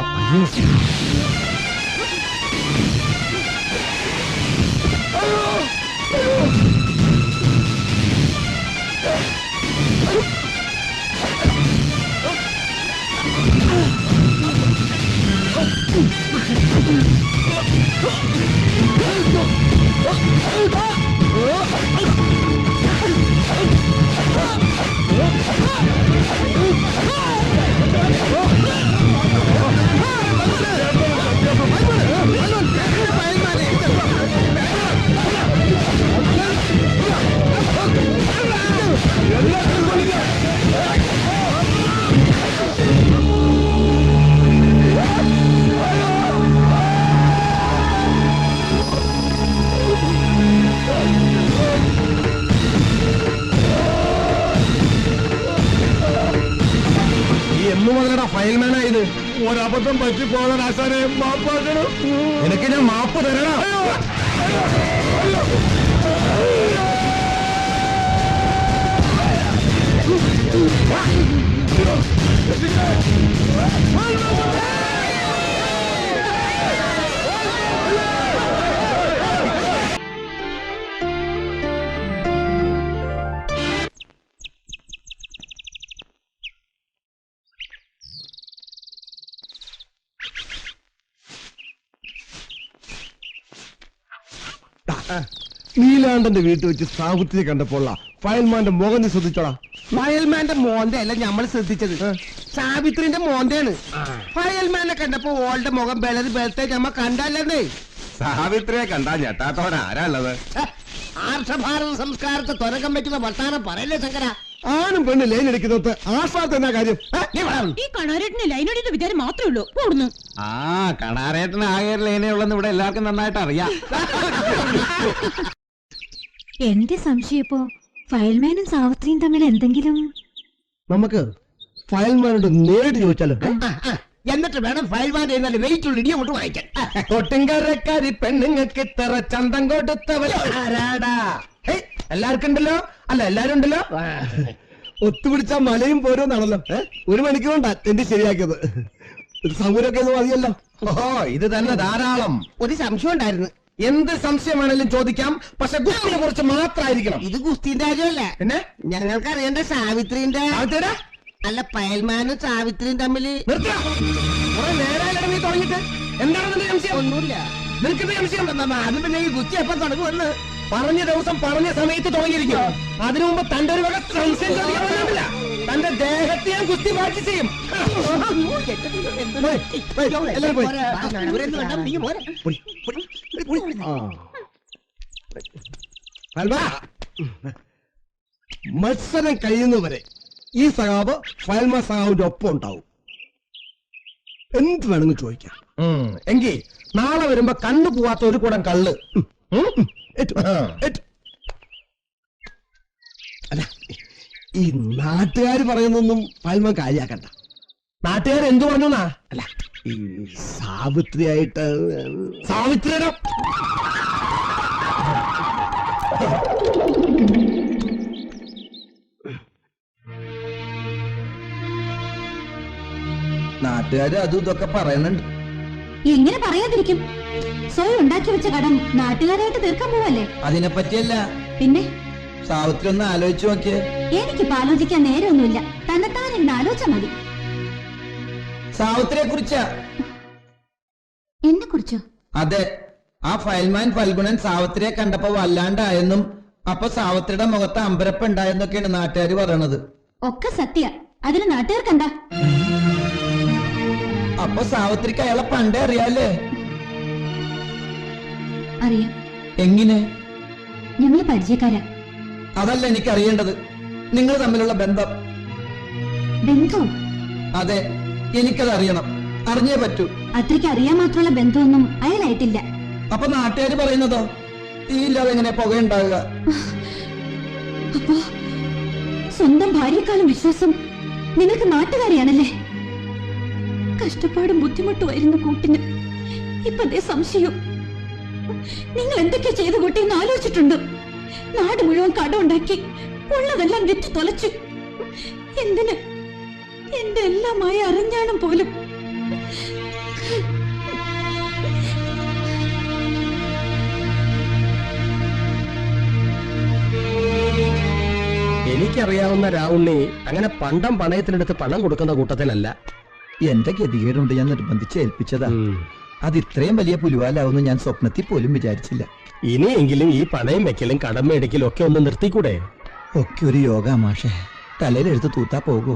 എന്ന് മുതലടാ ഫയൽമാനായത്? ഒരബദ്ധം പറ്റിപ്പോകാൻ ആശാനെ മാപ്പാക്കണം. എനിക്ക് ഞാൻ മാപ്പ് തരണം. നീലാണ്ടന്റെ വീട്ടിൽ വെച്ച് സാവിത്രിയെ കണ്ടപ്പോൾ ഫയൽമാന്റെ മുഖം നീ ശ്രദ്ധിച്ചോളാ. ഫയൽമാന്റെ മോന്റെ അല്ല നമ്മൾ ശ്രദ്ധിച്ചത്, സാവിത്രിന്റെ മോന്റെയാണ്. ഫയൽമാനെ കണ്ടപ്പോ ഓളുടെ മുഖം ബലത് ബലത്തെ നമ്മ കണ്ടല്ലേ. സാവിത്രിയെ കണ്ടാ ഞെട്ടാത്തവൻ ആരാള്ളത്? ആർഷഭാരത സംസ്കാരത്തെ തുരങ്കം വെക്കുന്ന വർത്താനം പറയല്ലേ ശങ്കര. ആണും പെണ്ണ് ലൈൻ അടിക്കുന്നത് ആസ്വാദ എന്നാ കാര്യം? ഈ കണാരേട്ടന് ലൈനടിയുടെ വിചാരം മാത്രമേ ഉള്ളൂ. ഓടുന്നു. ആ കണാരേട്ടന് ആകെ ലൈനുള്ളെന്ന് ഇവിടെ എല്ലാവർക്കും നന്നായിട്ട് അറിയാം. എന്റെ സംശയം ഇപ്പോ ഫയൽമാനും സാവിത്രിയും തമ്മിൽ എന്തെങ്കിലും. നമുക്ക് ഫയൽമാനോട് നേരിട്ട് ചോദിച്ചാലോ? എന്നിട്ട് വേണം ഫയൽമാൻ വെയിറ്റ് ഉള്ള ഇടി അങ്ങോട്ട് വാങ്ങിക്കാൻ. കൊട്ടിങ്കരക്കാരി പെണ്ണുങ്ങൾക്ക് ഇത്ര ചന്തം കൊടുത്തവൻ ആരാടാ? എല്ലാവർക്കും ഉണ്ടല്ലോ, അല്ല എല്ലാരും ഉണ്ടല്ലോ. ഒത്തുപിടിച്ച മലയും പോരോന്നാണല്ലോ. 1 മണിക്കൂർ കൊണ്ടാ എന്റെ ശരിയാക്കിയത്. ഒരു സൗകര്യമൊക്കെ ഒന്ന് മതിയല്ലോ. ഓഹോ, ഇത് തന്നെ ധാരാളം. ഒരു സംശയം ഉണ്ടായിരുന്നു. എന്ത് സംശയം വേണേലും ചോദിക്കാം, പക്ഷെ ഗുസ്തിയെ കുറിച്ച് മാത്രമായിരിക്കണം. ഇത് ഗുസ്തിന്റെ കാര്യമല്ല, പിന്നെ ഞങ്ങൾക്ക് അറിയേണ്ട സാവിത്രിന്റെ. സാവിത്രിയുടെ അല്ല, ഫയൽമാനും സാവിത്രിയും തമ്മില് നിർത്തുക. കുറെ നേരമായില്ലേ നീ തുടങ്ങിയിട്ട്? എന്താണ് നിന്റെ സംശയം? ഒന്നുമില്ല. നിനക്ക് സംശയം? അത് പിന്നെ ഈ ഗുസ്തി എപ്പം തുടങ്ങുമെന്ന് പറഞ്ഞ ദിവസം പറഞ്ഞ സമയത്ത് തുടങ്ങിയിരിക്കും. അതിനു മുമ്പ് തന്റെ ഒരു വക സംശയം ചോദിക്കാനില്ല. തന്റെ ദേഹത്തെ ഞാൻ കുസ്തി മാറ്റി ചെയ്യും. മത്സരം കഴിയുന്നവരെ ഈ സഖാവ് ഫയൽമാൻ സഖാവിന്റെ ഒപ്പം ഉണ്ടാവും. എന്ത് വേണമെന്ന് ചോദിക്കാം. എങ്കിൽ നാളെ വരുമ്പോ കണ്ണു പോവാത്ത ഒരു കൂടം കള്ള്. അല്ല, ഈ നാട്ടുകാർ പറയുന്നൊന്നും ഫയൽമാൻ കാര്യാക്കണ്ട. നാട്ടുകാർ എന്തു പറഞ്ഞു? അല്ല, ഈ സാവിത്രിയായിട്ട് സാവിത്രിയുടെ നാട്ടുകാര് അതും ഇതൊക്കെ പറയുന്നുണ്ട്. എങ്ങനെ പറയാതിരിക്കും? സ്വയം ഉണ്ടാക്കി വെച്ച കടം നാട്ടുകാരായിട്ട് തീർക്കാൻ പോവല്ലേ? അതിനെ പറ്റിയല്ല, പിന്നെ സാവിത്രി ഒന്ന് ആലോചിച്ചു നോക്കിയേ. എനിക്കിപ്പോ ആലോചിക്കാൻ നേരമൊന്നുമില്ല. തന്നെത്താൻ എന്നെ ആലോചിച്ചാ മതി. സാവിത്രിയെ കുറിച്ചാ. എന്നെ കുറിച്ചോ? അതെ, ആ ഫയൽമാൻ ഫൽഗുണൻ സാവിത്രിയെ കണ്ടപ്പോ വല്ലാണ്ടായെന്നും അപ്പൊ സാവിത്രിയുടെ മുഖത്ത് അമ്പരപ്പ് ഉണ്ടായെന്നൊക്കെയാണ് നാട്ടുകാർ പറയണത്. ഒക്കെ സത്യ. അതിന് നാട്ടുകാർക്കെന്താ? അപ്പൊ സാവിത്രിക്ക് അയാളെ പണ്ടേ അറിയാലേ? അറിയാം. എങ്ങനെ? ഞങ്ങള് പരിചയക്കാരാ. അതല്ല എനിക്ക് അറിയേണ്ടത്, നിങ്ങൾ തമ്മിലുള്ള ബന്ധം. ബന്ധം? അതെ, എനിക്കത് അറിയണം. അറിഞ്ഞേ പറ്റൂ. അത്രയ്ക്ക് അറിയാൻ മാത്രമുള്ള ബന്ധമൊന്നും അയാളായിട്ടില്ല. അപ്പൊ നാട്ടുകാർ പറയുന്നതോ? തീയില്ലാതെ എങ്ങനെ പുകയുണ്ടാകുക? അപ്പോ സ്വന്തം ഭാര്യയെക്കാളും വിശ്വാസം നിങ്ങൾക്ക് നാട്ടുകാരെയാണല്ലേ? കഷ്ടപ്പാടും ബുദ്ധിമുട്ടുമായിരുന്നു കൂട്ടിന്. ഇപ്പൊ അതേ സംശയം. നിങ്ങൾ എന്തൊക്കെ ചെയ്തു കൂട്ടിയെന്ന് ആലോചിച്ചിട്ടുണ്ട്? നാട് മുഴുവൻ കടമുണ്ടാക്കി ഉള്ളതെല്ലാം വിറ്റ് തൊലച്ചു. എന്തിന്? എന്റെ എല്ലാമായി അറിഞ്ഞാണം പോലും. എനിക്കറിയാവുന്ന രാവുണ്ണി അങ്ങനെ പണ്ടം പണയത്തിനെടുത്ത് പണം കൊടുക്കുന്ന കൂട്ടത്തിലല്ല. എന്റെ ഗതികേടുണ്ട്, ഞാൻ നിർബന്ധിച്ച് ഏൽപ്പിച്ചതാ. അത് ഇത്രയും വലിയ പുലിവാലാവുമെന്ന് ഞാൻ സ്വപ്നത്തിൽ പോലും വിചാരിച്ചില്ല. ഇനിയെങ്കിലും ഈ പണയം വെക്കലും കടം മേടിക്കലും ഒക്കെ ഒന്ന് നിർത്തിക്കൂടെ? ഒക്കെ ഒരു യോഗ മാഷേ. തലയിലെടുത്ത് തൂത്താ പോകൂ.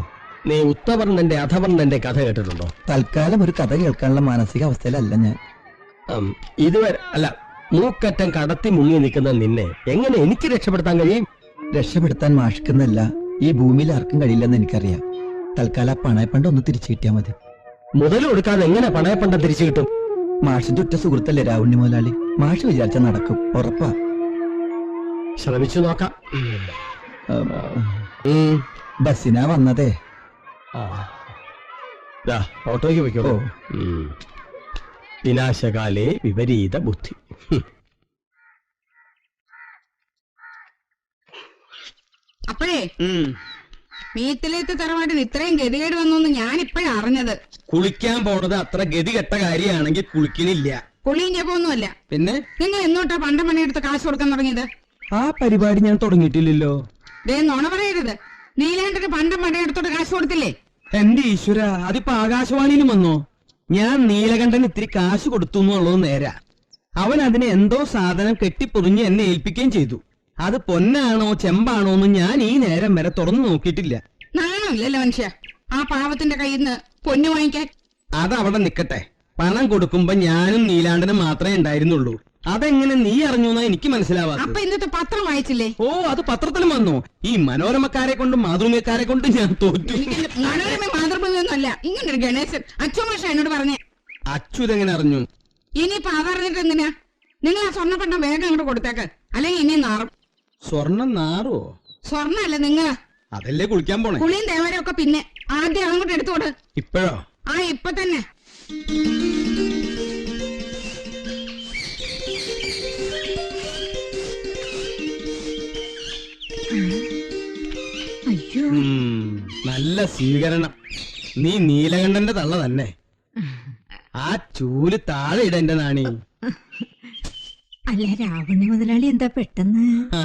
നീ ഉത്തവർണ്ണന്റെ അധവർണ്ണന്റെ കഥ കേട്ടിട്ടുണ്ടോ? തൽക്കാലം ഒരു കഥ കേൾക്കാനുള്ള മാനസിക അവസ്ഥയിലല്ല ഞാൻ. ഇതുവരെ അല്ല, മൂക്കറ്റം കടത്തി മുങ്ങി നിൽക്കുന്ന നിന്നെ എങ്ങനെ എനിക്ക് രക്ഷപ്പെടുത്താൻ കഴിയും? രക്ഷപ്പെടുത്താൻ മാഷിക്കുന്നല്ല, ഈ ഭൂമിയിൽ ആർക്കും കഴിയില്ലെന്ന് എനിക്കറിയാം. തൽക്കാലം ആ പണയപ്പണ്ട് ഒന്ന് തിരിച്ചു കിട്ടിയാൽ മതി. മുതൽ കൊടുക്കാതെ എങ്ങനെ പണയപ്പണ്ടം തിരിച്ചു കിട്ടും? മാഷിന്റെ ഉറ്റ സുഹൃത്തല്ലേ രാവുണ്ണി മുതലാളി. മാഷ് വിചാരിച്ച നടക്കും, ഉറപ്പാ. ശ്രമിച്ചു നോക്കാം. ബസ്സിനാ വന്നതേ. ഓട്ടോയ്ക്ക് വെക്കോ. വിനാശകാലേ വിപരീത ബുദ്ധി. അപ്പോഴേ മീത്തിലേത്ത് തറവാട്ടിൽ ഇത്രയും ഗതികേട് വന്നു ഞാൻ ഇപ്പോഴാ അറിഞ്ഞത്. കുളിക്കാൻ പോണത് അത്ര ഗതികെട്ട കാര്യമാണെങ്കിൽ കുളിക്കണില്ല. കുളിയും ജപമൊന്നുമല്ല. പിന്നെ നിങ്ങൾ എന്നോട്ടാ പണ്ടം പണിയെടുത്ത് കാശ് കൊടുക്കാൻ തുടങ്ങിയത്? ആ പരിപാടി ഞാൻ തുടങ്ങിയിട്ടില്ലല്ലോ. ദേ നുണ പറയരുത്. നീലാണ്ടന് പണ്ടം പണിയെടുത്തോട്ട് കാശ് കൊടുത്തില്ലേ? എന്റെ ഈശ്വര, അതിപ്പോ ആകാശവാണിയിലും വന്നോ? ഞാൻ നീലകണ്ഠൻ ഇത്തിരി കാശ് കൊടുത്തു എന്നുള്ളത് നേരാ. അവൻ അതിന് എന്തോ സാധനം കെട്ടിപ്പൊതിഞ്ഞ് എന്നെ ഏൽപ്പിക്കുകയും ചെയ്തു. അത് പൊന്നാണോ ചെമ്പാണോ എന്ന് ഞാൻ ഈ നേരം വരെ തുറന്നു നോക്കിയിട്ടില്ല. നാണമില്ലല്ലോ മനുഷ്യ ആ പാവത്തിന്റെ കയ്യിൽ നിന്ന് പൊന്നു വാങ്ങിക്കാൻ. അതവിടെ നിക്കട്ടെ. പണം കൊടുക്കുമ്പോ ഞാനും നീലാണ്ടനും മാത്രമേ ഉണ്ടായിരുന്നുള്ളൂ. അതെങ്ങനെ നീ അറിഞ്ഞു എന്നാ എനിക്ക് മനസ്സിലാവാത്ത. അപ്പൊ ഇന്നത്തെ പത്രം വായിച്ചില്ലേ? ഓ, അത് പത്രത്തിലും വന്നു. ഈ മനോരമക്കാരെ കൊണ്ടും മാതൃഭൂമിക്കാരെ കൊണ്ടും ഞാൻ തോറ്റു. മനോരമ മാതൃഭൂമിയൊന്നുമല്ല, ഇങ്ങനൊരു ഗണേശൻ അച്ഛമാഷ എന്നോട് പറഞ്ഞേ. അച്യുതെങ്ങനെ അറിഞ്ഞു? ഇനിയിപ്പൊ അതറിഞ്ഞിട്ട് എന്തിനാ? നിങ്ങൾ ആ സ്വർണ്ണപ്പണ്ടം വേഗം അങ്ങോട്ട് കൊടുത്തേക്ക്, അല്ലെങ്കിൽ ഇനി നാറും. സ്വർണം നാറുവോ? സ്വർണ്ണല്ല നിങ്ങൾ അതല്ലേ കുളിക്കാൻ പോണേ. കുളിയും തേവരും ഒക്കെ പിന്നെ ആദ്യം അങ്ങോട്ട് എടുത്തോട്. ഇപ്പോഴോ? ആ ഇപ്പൊ തന്നെ. അയ്യോ, നല്ല സ്വീകരണം. നീ നീലകണ്ഠന്റെ തള്ള തന്നെ. ആ ചൂല് താഴെ ഇട എന്റെ നാണി. അല്ല രാവണി മുതലാളി എന്താ പെട്ടെന്ന്? ആ,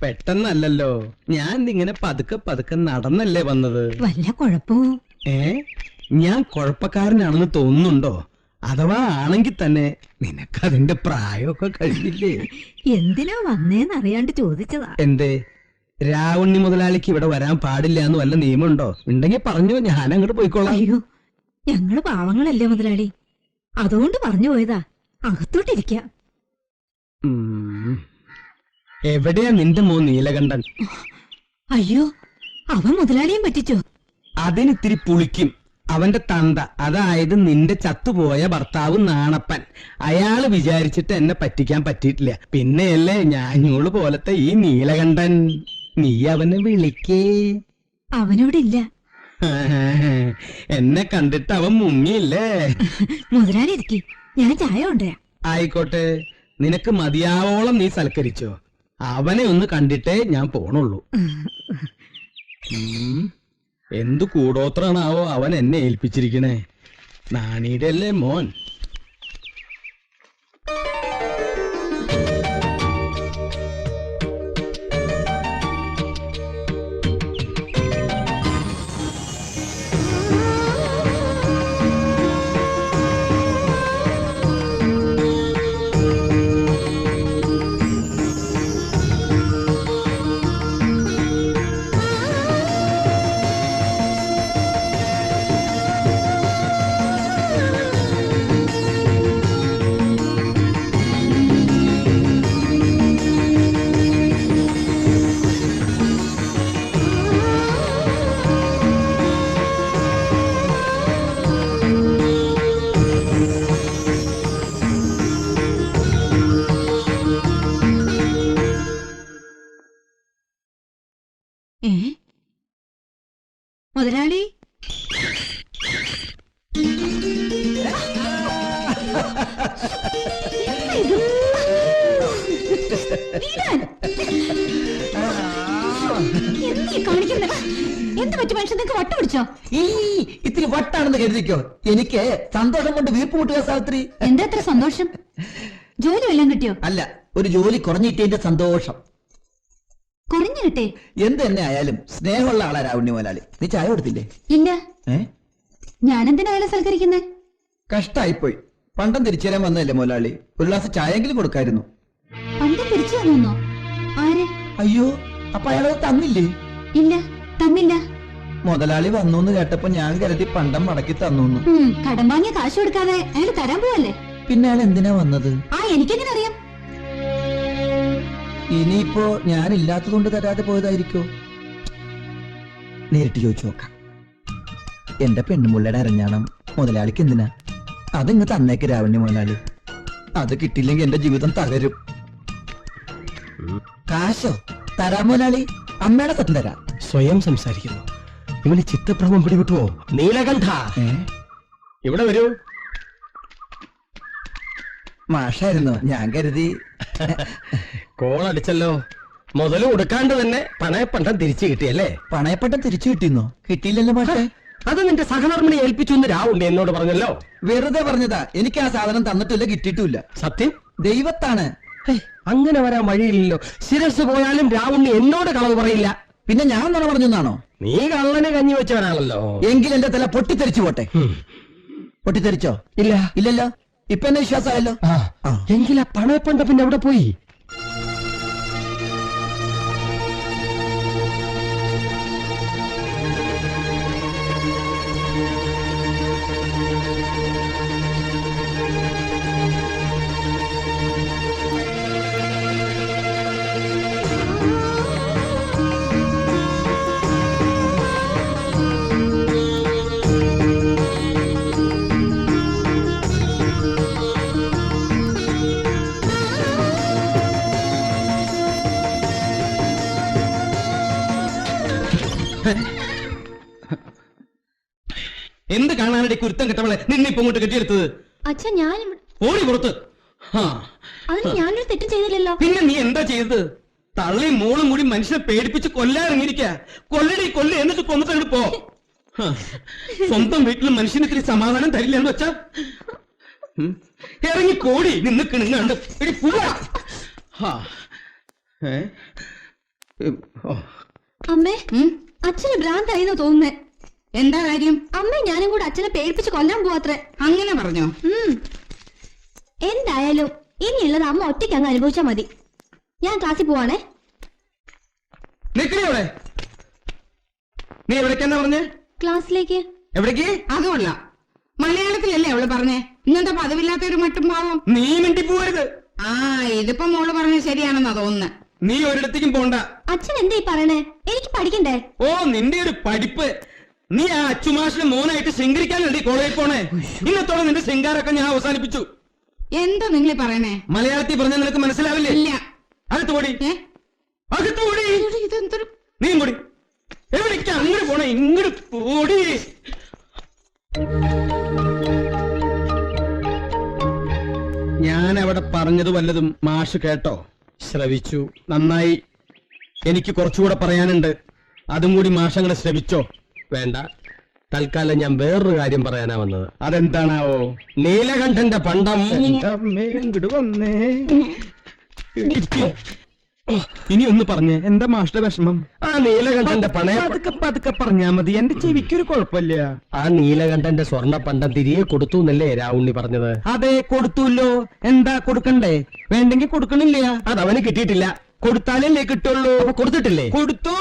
പെട്ടെന്നല്ലല്ലോ. ഞാൻ ഇങ്ങനെ പതുക്കെ പതുക്കെ നടന്നല്ലേ വന്നത്. വല്ല കുഴപ്പവും? ഞാൻ കുഴപ്പക്കാരനാണെന്ന് തോന്നുന്നുണ്ടോ? അഥവാ ആണെങ്കിൽ തന്നെ നിനക്കതിന്റെ പ്രായമൊക്കെ കഴിഞ്ഞില്ലേ? എന്തിനാ വന്നേന്ന് അറിയാണ്ട് ചോദിച്ചതാ. എന്തേ, രാവണി മുതലാളിക്ക് ഇവിടെ വരാൻ പാടില്ല എന്ന് വല്ല നിയമമുണ്ടോ? ഉണ്ടെങ്കിൽ പറഞ്ഞു, ഞാൻ അങ്ങോട്ട് പോയിക്കോളാം. അയ്യോ, ഞങ്ങള് പാവങ്ങളല്ലേ മുതലാളി, അതുകൊണ്ട് പറഞ്ഞു പോയതാ. അകത്തോട്ടിരിക്കാം. എവിടെയാ നിന്റെ മോൻ നീലകണ്ഠൻ? അയ്യോ, അവൻ മുതലാളിയും പറ്റിച്ചോ? അതിനിത്തിരി പുളിക്കും. അവന്റെ തന്ത, അതായത് നിന്റെ ചത്തുപോയ ഭർത്താവ് നാണപ്പൻ, അയാള് വിചാരിച്ചിട്ട് എന്നെ പറ്റിക്കാൻ പറ്റിയിട്ടില്ല. പിന്നെയല്ലേ ഞാഞ്ഞൂള് പോലത്തെ ഈ നീലകണ്ഠൻ. നീ അവനെ വിളിക്കേ. അവനോട് ഇല്ല. എന്നെ കണ്ടിട്ട് അവൻ മുങ്ങിയില്ലേ? മുതലാളി ഇരിക്കി, ഞാൻ ചായ കൊണ്ടുവരാം. ആയിക്കോട്ടെ, നിനക്ക് മതിയാവോളം നീ സൽക്കരിച്ചോ. അവനെ ഒന്ന് കണ്ടിട്ടേ ഞാൻ പോണുള്ളൂ. എന്തു കൂടോത്രാണാവോ അവൻ എന്നെ ഏൽപ്പിച്ചിരിക്കണേ. നാണിയുടെ അല്ലേ മോൻ. മുതലാളി, എന്ത് പറ്റി മനുഷ്യൻ? നിങ്ങൾക്ക് വട്ട പിടിച്ചോ? ഇത്തിരി വട്ടാണെന്ന് കരുതിക്കോ. എനിക്ക് സന്തോഷം കൊണ്ട് വീർപ്പ് മുട്ടുക സാവിത്രി. എന്താ അത്ര സന്തോഷം? ജോലി വല്ലതും കിട്ടിയോ? അല്ല, ഒരു ജോലി കുറഞ്ഞിട്ടതിന്റെ സന്തോഷം. കുറഞ്ഞു കിട്ടേ? എന്ത് തന്നെ ആയാലും സ്നേഹമുള്ള ആളാ രാവുണ്ണി മുതലാളി. നീ ചായ കൊടുത്തില്ലേ? ഇല്ല. ഞാനെന്തിനാ അയാളെ സൽക്കരിക്കുന്നേ? കഷ്ടായിപ്പോയി. പണ്ടം തിരിച്ചു തരാൻ വന്നതല്ലേ മുതലാളി, ഒരു ഗ്ലാസ് ചായയെങ്കിലും കൊടുക്കായിരുന്നു. പണ്ട് തിരിച്ചു തന്നോ? ആര്? അയ്യോ, അപ്പൊ അയാളത് തന്നില്ലേ? ഇല്ല, തന്നില്ല. മുതലാളി വന്നു കേട്ടപ്പോ ഞാൻ കരുതി പണ്ടം മടക്കി തന്നു. കടം വാങ്ങിയ കാശ് കൊടുക്കാതെ അയാൾ തരാൻ പോവല്ലേ? പിന്നെ അയാൾ എന്തിനാ വന്നത്? എനിക്കെങ്ങനെ അറിയാം? ഇനിയിപ്പോ ഞാൻ ഇല്ലാത്തതുകൊണ്ട് തരാതെ പോയതായിരിക്കോ? നേരിട്ട് ചോദിച്ചു നോക്കാം. എന്റെ പെണ്ണുമുള്ളയുടെ അരഞ്ഞാണം മുതലാളിക്ക് എന്തിനാ? അതിങ്ങ് തന്നേക്ക് രാവണ്യ മുതലാളി. അത് കിട്ടിയില്ലെങ്കിൽ എന്റെ ജീവിതം തകരും. കാശോ തരാം മുതലാളി, അമ്മയുടെ സത്യം തരാം. സ്വയം സംസാരിക്കുന്നു. ഇവന് ചിത്തഭ്രമം പിടിവിട്ടുവോ? നീലകണ്ഠ, ഇവിടെ വരൂ. മാഷായിരുന്നു, ഞാൻ കരുതി. കോളടിച്ചല്ലോ. മുതല് കൊടുക്കാണ്ട് തന്നെ പണയപ്പണ്ടം തിരിച്ചു കിട്ടിയല്ലേ? പണയപ്പട്ടം തിരിച്ചു കിട്ടിയെന്നോ? കിട്ടിയില്ലല്ലോ മാഷേ. അത് നിന്റെ സഹധർമ്മിണി ഏൽപ്പിച്ചു എന്ന് രാവുണ്ട് എന്നോട് പറഞ്ഞല്ലോ. വെറുതെ പറഞ്ഞതാ. എനിക്ക് ആ സാധനം തന്നിട്ടില്ല, കിട്ടിയിട്ടില്ല. സത്യം ദൈവത്താണ്. അങ്ങനെ വരാൻ വഴിയില്ലല്ലോ. ശിരസ് പോയാലും രാവുണ്ണി എന്നോട് കളവ് പറയില്ല. പിന്നെ ഞാൻ നുണ പറഞ്ഞാണോ? നീ കള്ളന് കഞ്ഞി വെച്ചവനാണല്ലോ. എങ്കിൽ എന്റെ തല പൊട്ടിത്തെറിച്ചു പോട്ടെ. പൊട്ടിത്തെറിച്ചോ? ഇല്ല. ഇല്ലല്ലോ. ഇപ്പൊ എന്നെ വിശ്വാസമായല്ലോ. എങ്കിൽ ആ പണയപ്പണ്ടം പിന്നെ എവിടെ പോയി? എന്ത് കാണാനടി കുരുത്തം കെട്ടവളെ നിന്നിപ്പോ ഇങ്ങോട്ട് കെട്ടിയെടുത്തത്? അച്ഛൻ ഞാൻ ഓടി പുറത്ത്. അതിന് ഞാനൊരു തെറ്റും ചെയ്തില്ലല്ലോ. പിന്നെ നീ എന്താ ചെയ്തത്? തള്ളയും മോളും കൂടി മനുഷ്യനെ പേടിപ്പിച്ച് കൊല്ലാനിറങ്ങിയിരിക്ക. കൊല്ലടി കൊല്ല, എന്നിട്ട് കൊന്നിട്ട് പോ. സ്വന്തം വീട്ടിൽ മനുഷ്യന് ഇത്തിരി സമാധാനം തരില്ലെന്ന് വെച്ചാ ഇറങ്ങി കോടി നിന്ന് കിണുങ്ങാണ്ട് അമ്മേ, അച്ഛന് ഭ്രാന്തായിന്ന് തോന്നുന്നേ. എന്താ കാര്യം? അമ്മ ഞാനും കൂടെ അച്ഛനെ പേടിപ്പിച്ച് കൊല്ലാൻ പോവാത്രേ. അങ്ങനെ പറഞ്ഞോ? എന്തായാലും ഇനിയുള്ളത് അമ്മ ഒറ്റയ്ക്ക് അങ്ങ് അനുഭവിച്ചാ മതി. ഞാൻ ക്ലാസ്സിൽ പോവാണേ. നിക്കണേ. നീ എവിടേക്കെന്നാ പറഞ്ഞേ? ക്ലാസ്സിലേക്ക്. എവിടേക്ക്? അതുമല്ല, മലയാളത്തിലല്ലേ അവള് പറഞ്ഞേ? ഇങ്ങനത്തെ പതിവില്ലാത്ത ഒരു മട്ടും ഭാവം. നീ മിണ്ടി പോവരുത്. ഇതിപ്പോ മോള് പറഞ്ഞത് ശരിയാണെന്നാ തോന്നുന്നത്. നീ ഒരിടത്തേക്കും പോണ്ട. അച്ഛൻ എന്തേ പറയണേ? എനിക്ക് പഠിക്കണ്ടേ? ഓ, നിന്റെ ഒരു പഠിപ്പ്. നീ ആ അച്ചുമാഷിന്റെ മോനായിട്ട് ശൃംഗരിക്കാനല്ലേ കോളേജിൽ പോണേ? ഇന്നത്തോടെ നിന്റെ ശൃംഗാരൊക്കെ ഞാൻ അവസാനിപ്പിച്ചു. എന്താ നിങ്ങൾ പറയണേ? മലയാളത്തിൽ പറഞ്ഞാൽ നിനക്ക് മനസ്സിലാവില്ലേ? ഇല്ല. അകത്ത് പോടി, അകത്ത് പോടി. ഇതെന്തൊരു നീ കൂടി എവിടേക്കാ അങ്ങോട്ട് പോണേ? ഇങ്ങോട്ട് പോടി. ഞാൻ അവിടെ പറഞ്ഞത് വല്ലതും മാഷ് കേട്ടോ? ശ്രവിച്ചു. നന്നായി. എനിക്ക് കുറച്ചുകൂടെ പറയാനുണ്ട്. അതും കൂടി മാഷങ്ങളെ ശ്രവിച്ചോ? വേണ്ട, തൽക്കാലം ഞാൻ വേറൊരു കാര്യം പറയാനാ വന്നത്. അതെന്താണാവോ? നീലകണ്ഠന്റെ പണ്ടം. വന്നേ. ഇനി ഒന്ന് പറഞ്ഞേ, എന്താ മാഷ്ട വിഷമം? ആ നീലകണ്ഠന്റെ പതുക്കെ പറഞ്ഞാ മതി, എന്റെ ചെവിക്കൊരു കുഴപ്പമില്ല. ആ നീലകണ്ഠന്റെ സ്വർണ്ണ പണ്ടം തിരികെ കൊടുത്തു എന്നല്ലേ രാവുണ്ണി പറഞ്ഞത്? അതെ, കൊടുത്തല്ലോ. എന്താ കൊടുക്കണ്ടേ? വേണ്ടെങ്കിൽ കൊടുക്കണില്ല. അതവന് കിട്ടിയിട്ടില്ല. കൊടുത്താലല്ലേ കിട്ടുള്ളൂ. അപ്പൊ കൊടുത്തിട്ടില്ലേ? കൊടുത്തു.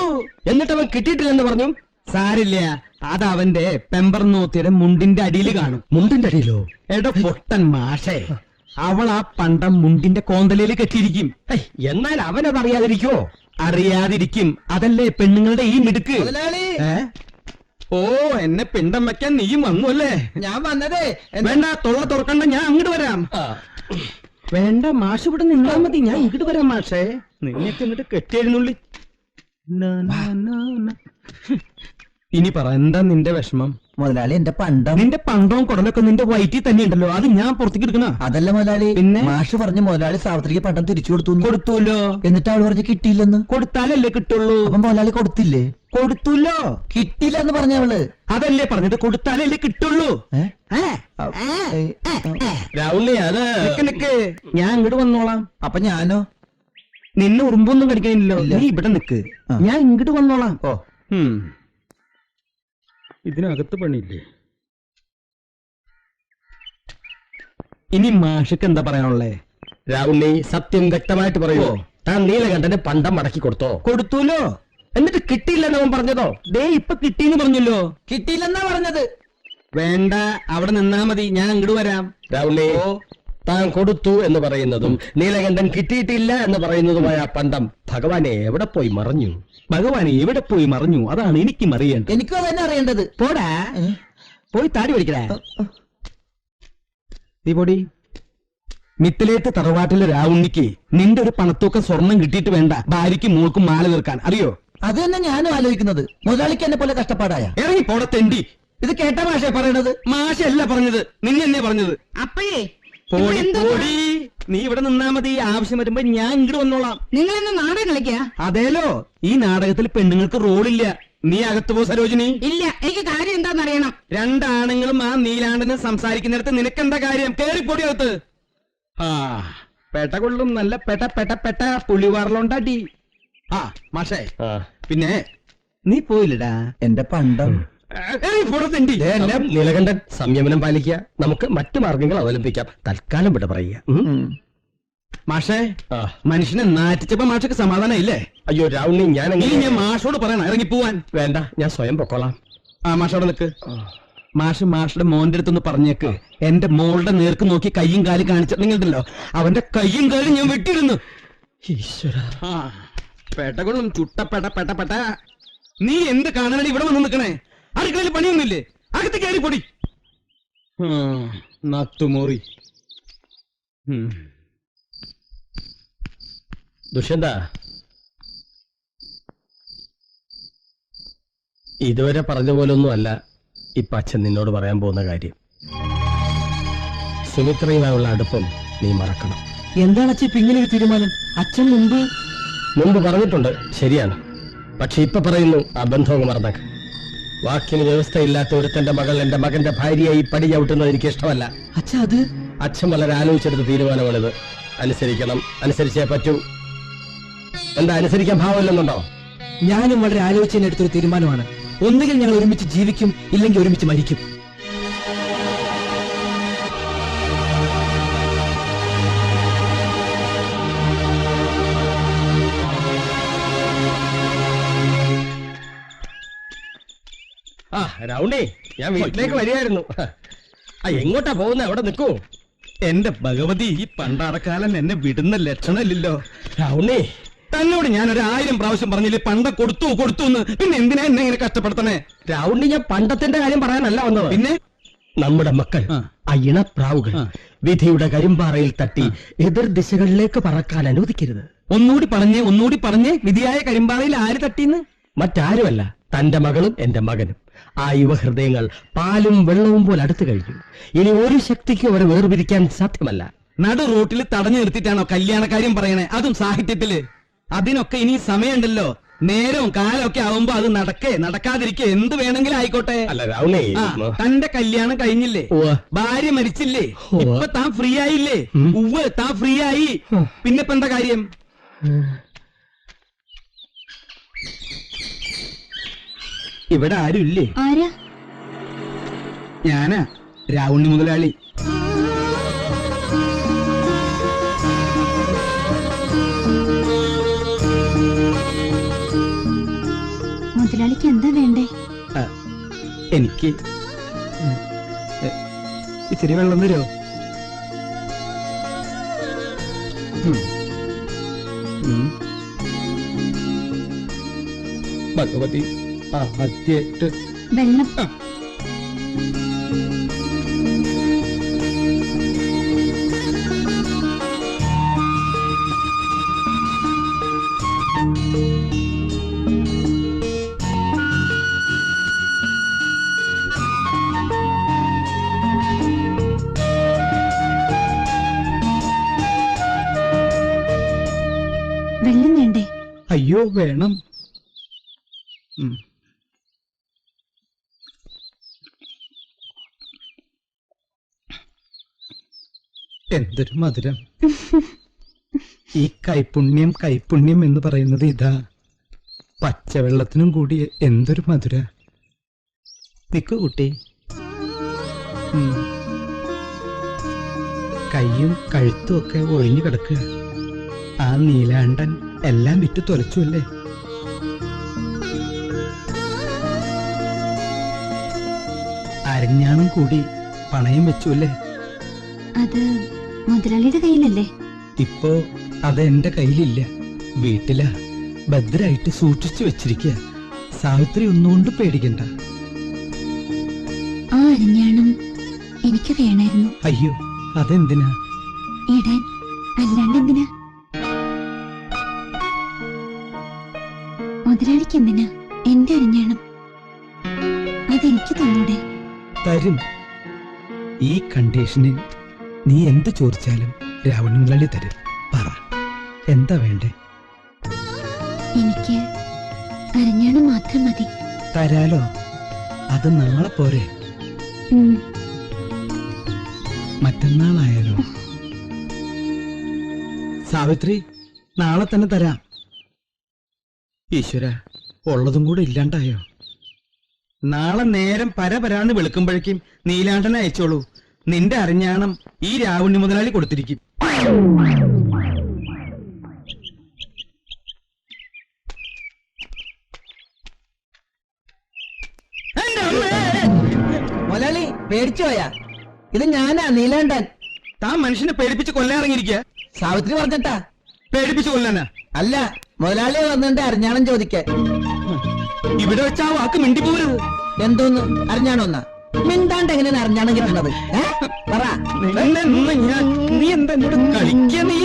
എന്നിട്ട് അവൻ കിട്ടിയിട്ടില്ലെന്ന് പറഞ്ഞു. സാരില്ല, അത് അവന്റെ പെമ്പർനോത്തിയുടെ മുണ്ടിന്റെ അടിയിൽ കാണും. മുണ്ടിന്റെ അടിയിലോ? എടോ പൊട്ടൻ മാഷേ, അവൾ ആ പണ്ടം മുണ്ടിന്റെ കോന്തലയിൽ കെട്ടിയിരിക്കും. എന്നാൽ അവനത് അറിയാതിരിക്കുവോ? അറിയാതിരിക്കും. അതല്ലേ പെണ്ണുങ്ങളുടെ ഈ മിടുക്ക്. മുതലാളി, ഓ, എന്നെ പിണ്ടം വെക്കാൻ നീയും വന്നു അല്ലേ? ഞാൻ വന്നതേ. വേണ്ട, തൊള്ള തുറക്കണ്ട, ഞാൻ അങ്ങോട്ട് വരാം. വേണ്ട, മാഷ് ഇവിടെ നിന്നാ മതി, ഞാൻ ഇങ്ങോട്ട് വരാം മാഷേ. നിന്നെയൊക്കെ ഇങ്ങോട്ട് കെട്ടിയെഴുന്നള്ളി. ഇനി പറ, എന്താ നിന്റെ വിഷമം? മുതലാളി, എന്റെ പണ്ടം. നിന്റെ പണ്ടവും കുടലൊക്കെ നിന്റെ വയറ്റിൽ തന്നെ ഉണ്ടല്ലോ, അത് ഞാൻ പുറത്തേക്ക് എടുക്കണ? അതല്ല മുതലാളി, പിന്നെ മാഷ് പറഞ്ഞ മുതലാളി സാവിത്രിക്ക് പണ്ടം തിരിച്ചു കൊടുത്തു. കൊടുത്തൂല്ലോ. എന്നിട്ട് അവള് പറഞ്ഞ് കിട്ടിയില്ലെന്ന്. കൊടുത്താലല്ലേ കിട്ടുള്ളൂ. അപ്പം മുതലാളി കൊടുത്തില്ലേ? കൊടുത്തൂല്ലോ. കിട്ടിയില്ല എന്ന് പറഞ്ഞവള്. അതല്ലേ പറഞ്ഞത്, കൊടുത്താലല്ലേ കിട്ടുള്ളൂ. രാവുണ്ണി, അത് നിക്ക്, ഞാൻ ഇങ്ങോട്ട് വന്നോളാം. അപ്പൊ ഞാനോ? നിന്നെ ഉറുമ്പൊന്നും കടിക്കാനില്ലല്ലോ. ഇല്ല. നീ ഇവിടെ നിക്ക്, ഞാൻ ഇങ്ങോട്ട് വന്നോളാം. ഓ, ഇതിനകത്ത് പണിയില്ലേ? ഇനി മാഷക്ക് എന്താ പറയാനുള്ളേ? രാവുണ്ണി സത്യം വ്യക്തമായിട്ട് പറയൂ. താൻ നീലകണ്ഠന് പണ്ടം മടക്കി കൊടുത്തോ? കൊടുത്തൂലോ. എന്നിട്ട് കിട്ടിയില്ലെന്ന് അവൻ പറഞ്ഞതോ? ദേ ഇപ്പൊ കിട്ടിന്ന് പറഞ്ഞല്ലോ. കിട്ടിയില്ലെന്നാ പറഞ്ഞത്. വേണ്ട, അവിടെ നിന്നാ മതി, ഞാൻ അങ്ങോട്ട് വരാം. രാവുണ്ണി, താൻ കൊടുത്തു എന്ന് പറയുന്നതും നീലകണ്ഠൻ കിട്ടിയിട്ടില്ല എന്ന് പറയുന്നതുമായ പണ്ടം ഭഗവാനെ എവിടെ പോയി മറഞ്ഞു? ഭഗവാനെ എവിടെ പോയി മറഞ്ഞു? അതാണ് എനിക്കും അറിയേണ്ടത്. എനിക്കും അതന്നെ അറിയേണ്ടത്. പോടാ, പോയി താടി പഠിക്കടാ. നീ പൊടി. മിത്തിലേത്ത് തറവാട്ടിലെ രാവുണ്ണിക്ക് നിന്റെ ഒരു പണത്തൂക്കം സ്വർണം കിട്ടിയിട്ട് വേണ്ട ഭാര്യയ്ക്കും മോൾക്കും മാല തീർക്കാൻ, അറിയോ? അത് തന്നെ ഞാനും ആലോചിക്കുന്നത്. മുതലാളിക്ക് എന്നെ പോലെ കഷ്ടപ്പാടായ. ഇറങ്ങി പോട തെണ്ടി. ഇത് കേട്ട മാഷേ പറയണത്? മാഷല്ല പറഞ്ഞത്, നിന്നെ എന്നെ പറഞ്ഞത്. അപ്പഴേ പോടി പോടി, നീ ഇവിടെ നിന്നാ മതി. ആവശ്യം വരുമ്പോ ഞാൻ ഇങ്ങോട്ട് വന്നോളാം. നിങ്ങൾ ഇന്ന് നാടകം കളിക്കാ? അതേലോ, ഈ നാടകത്തിൽ പെണ്ണുങ്ങൾക്ക് റോളില്ല. നീ അകത്ത് പോ സരോജിനി. ഇല്ല, എനിക്ക് കാര്യം എന്താണെന്നറിയണം. രണ്ടാണുങ്ങളും ആ നീലാണ്ടന് സംസാരിക്കുന്നിടത്ത് നിനക്കെന്താ കാര്യം? കേറിപ്പൊടി അകത്ത്. ആ പെട്ട കൊള്ളും, നല്ല പെട്ട പെട്ട പെട്ട പുള്ളിവാറലുണ്ടാടി. ആ മാഷേ, പിന്നെ നീ പോയില്ലടാ എന്റെ പണ്ടം. പുറത്തെണ്ടി. നീലകണ്ഠൻ, സംയമനം പാലിക്കുക. നമുക്ക് മറ്റു മാർഗങ്ങൾ അവലംബിക്കാം. തൽക്കാലം വിട പറയുക. മാഷേ, മനുഷ്യനെ നാറ്റിച്ചപ്പോ മാഷക്ക് സമാധാനം ഇല്ലേ? അയ്യോ രാവുണ്ണി, ഞാൻ ഞാൻ മാഷോട് പറയണം ഇറങ്ങി പോവാൻ. വേണ്ട, ഞാൻ സ്വയം പൊക്കോളാം. ആ മാഷോടെ നിൽക്ക്. മാഷുടെ മോന്റെ അടുത്തൊന്ന് പറഞ്ഞേക്ക്, എന്റെ മോളുടെ നേർക്ക് നോക്കി കയ്യും കാലും കാണിച്ച നിങ്ങളുണ്ടല്ലോ, അവന്റെ കയ്യും കാലും ഞാൻ വെട്ടിയിരുന്നു. ഈശ്വര, പെട്ടകൊള്ളും ചുട്ട പെട്ട പെട്ട പെട്ട. നീ എന്ത് കാണാനാണ് ഇവിടെ വന്ന് നിൽക്കണേ? അടുക്കളയിൽ പണിയൊന്നുമില്ലേ? അകത്ത് കയറി പൊടി. നത്തുമോറി. ദുഷ്യന്ത, ഇതുവരെ പറഞ്ഞ പോലൊന്നും അല്ല ഇപ്പൊ അച്ഛൻ നിന്നോട് പറയാൻ പോകുന്ന കാര്യം. സുമിത്രയുമായുള്ള അടുപ്പം നീ മറക്കണം. എന്താണ് അച്ഛൻ ഇപ്പൊ ഇങ്ങനെ ഒരു തീരുമാനം? അച്ഛൻ മുമ്പ് പറഞ്ഞിട്ടുണ്ട്, ശരിയാണ്. പക്ഷെ ഇപ്പൊ പറയുന്നു, ആ ബന്ധവും മറന്നേക്ക്. വാക്കിന് വ്യവസ്ഥയില്ലാത്ത ഒരുത്തന്റെ മകൾ എന്റെ മകന്റെ ഭാര്യയായി പടി ചവിട്ടുന്നത് എനിക്ക് ഇഷ്ടമല്ല. അച്ഛൻ വളരെ ആലോചിച്ചെടുത്ത തീരുമാനമാണിത്. അനുസരിക്കണം, അനുസരിച്ചേ പറ്റൂ. എന്താ അനുസരിക്കാൻ ഭാവമില്ലെന്നുണ്ടോ? ഞാനും വളരെ ആലോചിച്ചെടുത്തൊരു തീരുമാനമാണ്. ഒന്നുകിൽ ഞങ്ങൾ ഒരുമിച്ച് ജീവിക്കും, ഇല്ലെങ്കിൽ ഒരുമിച്ച് മരിക്കും. ആ രാവുണ്ണി, ഞാൻ വീട്ടിലേക്ക് വരികയായിരുന്നു. എങ്ങോട്ടാ പോകുന്ന? അവിടെ നിൽക്കൂ. എന്റെ ഭഗവതി, ഈ പണ്ടാറക്കാലൻ എന്നെ വിടുന്ന ലക്ഷണമില്ലല്ലോ. രാവുണ്ണി, തന്നോട് ഞാൻ 1000 പ്രാവശ്യം പറഞ്ഞില്ലേ പണ്ടം കൊടുത്തു കൊടുത്തു എന്ന്. പിന്നെ എന്തിനാ എന്നെ ഇങ്ങനെ കഷ്ടപ്പെടുത്തണേ? രാവുണ്ണി, ഞാൻ പണ്ടത്തിന്റെ കാര്യം പറയാനല്ല വന്നത്. പിന്നെ നമ്മുടെ മക്കൾ, ആ ഇണപ്രാവുകൾ വിധിയുടെ കരിമ്പാറയിൽ തട്ടി എതിർ ദിശകളിലേക്ക് പറക്കാൻ അനുവദിക്കരുത്. ഒന്നുകൂടി പറഞ്ഞേ. വിധിയായ കരിമ്പാറയിൽ ആര് തട്ടിന്ന്? മറ്റാരുമല്ല, തന്റെ മകളും എന്റെ മകനും. ആ യുവഹൃദയങ്ങൾ പാലും വെള്ളവും പോലെ അടുത്തു കഴിഞ്ഞു. ഇനി ഒരു ശക്തിക്കും അവരെ വേർപിരിക്കാൻ സാധ്യമല്ല. നടു റോട്ടിൽ തടഞ്ഞു നിർത്തിയിട്ടാണോ കല്യാണക്കാര്യം പറയണേ? അതും സാഹിത്യത്തില്. അതിനൊക്കെ ഇനി സമയമുണ്ടല്ലോ. നേരവും കാലമൊക്കെ ആവുമ്പോ അത് നടക്കാതിരിക്കെ എന്ത് വേണമെങ്കിലും ആയിക്കോട്ടെ. അല്ല രാവുണ്ണി, തന്റെ കല്യാണം കഴിഞ്ഞില്ലേ? ഭാര്യ മരിച്ചില്ലേ? ഇപ്പൊ താൻ ഫ്രീ ആയില്ലേ? ഉവ്വ്, താൻ ഫ്രീ ആയി. പിന്നെ ഇപ്പൊ എന്താ കാര്യം? ഇവിടെ ആരും ഇല്ലേ? ഞാനാ, രാവുണ്ണി മുതലാളി. മുതലാളിക്ക് എന്താ വേണ്ടേ? എനിക്ക് ഇച്ചിരി വെള്ളം തരുമോ? ഭഗവതി, ആദ്യമായിട്ട് വെള്ളം. വെള്ളം വേണ്ടേ? അയ്യോ വേണം. എന്തൊരു മധുരം! ഈ കൈപുണ്യം എന്ന് പറയുന്നത് ഇതാ. പച്ചവെള്ളത്തിനും കൂടി എന്തൊരു മധുര. നിക്കു കുട്ടി. കൈയും കഴുത്തും ഒക്കെ ഒഴിഞ്ഞു കിടക്കുക. ആ നീലാണ്ടൻ എല്ലാം വിറ്റ് തുലച്ചു അല്ലേ? അരഞ്ഞാണം കൂടി പണയം വെച്ചു അല്ലേ? അത് മുതലാളിയുടെ കയ്യിലല്ലേ? ഇപ്പോ അത് എന്റെ കയ്യിലില്ല, വീട്ടിലാ. ഭദ്രായിട്ട് സൂക്ഷിച്ചു വെച്ചിരിക്കുക. സാവിത്രി ഒന്നുകൊണ്ട് പേടിക്കണ്ട. ആ അരഞ്ഞാണം എനിക്ക് വേണമായിരുന്നു. അയ്യോ, അതെന്തിനാ? ഇടാൻ, അല്ലാണ്ട് എന്തിനാ? മുതലാളിക്ക് എന്തിനാ എന്റെ അരഞ്ഞാണം? അതെനിക്ക് തന്നൂടെ? തരും. ഈ കണ്ടീഷനിൽ നീ എന്ത് ചോദിച്ചാലും രാവണൻ മുതലാളി തരും. പറ, എന്താ വേണ്ടേ? എനിക്ക് അരഞ്ഞാണം മാത്രം മതി. തരാലോ. അത് നാളെ പോരെ? മറ്റന്നാളായാലോ? സാവിത്രി, നാളെ തന്നെ തരാം. ഈശ്വര, ഉള്ളതും കൂടെ ഇല്ലാണ്ടായോ? നാളെ നേരം പരപരാന്ന് വെളുക്കുമ്പോഴേക്കും നീലാണ്ടനെ അയച്ചോളൂ. നിന്റെ അരഞ്ഞാണം ഈ രാവുണ്ണി മുതലാളി കൊടുത്തിരിക്കും. മുതലാളി പേടിച്ചു പോയാ? ഇത് ഞാനാ നീലാണ്ടൻ. താൻ മനുഷ്യനെ പേടിപ്പിച്ച് കൊല്ലാറിങ്ങിരിക്കുക. സാവിത്രി പറഞ്ഞിട്ടാ. പേടിപ്പിച്ച് കൊല്ലാനാ? അല്ല, മുതലാളിയെ വന്നിട്ട് അരഞ്ഞാണം ചോദിക്കാൻ. ഇവിടെ വെച്ച് ആ വാക്ക് മിണ്ടി പോരുത്. എന്തോന്ന് അരഞ്ഞാണോന്നാ? മിണ്ടാണ്ട് എങ്ങനെയാണ് അരഞ്ഞാണം കിട്ടണത്? പറ. നീ എന്താ എന്നോട് കളിക്ക? നീ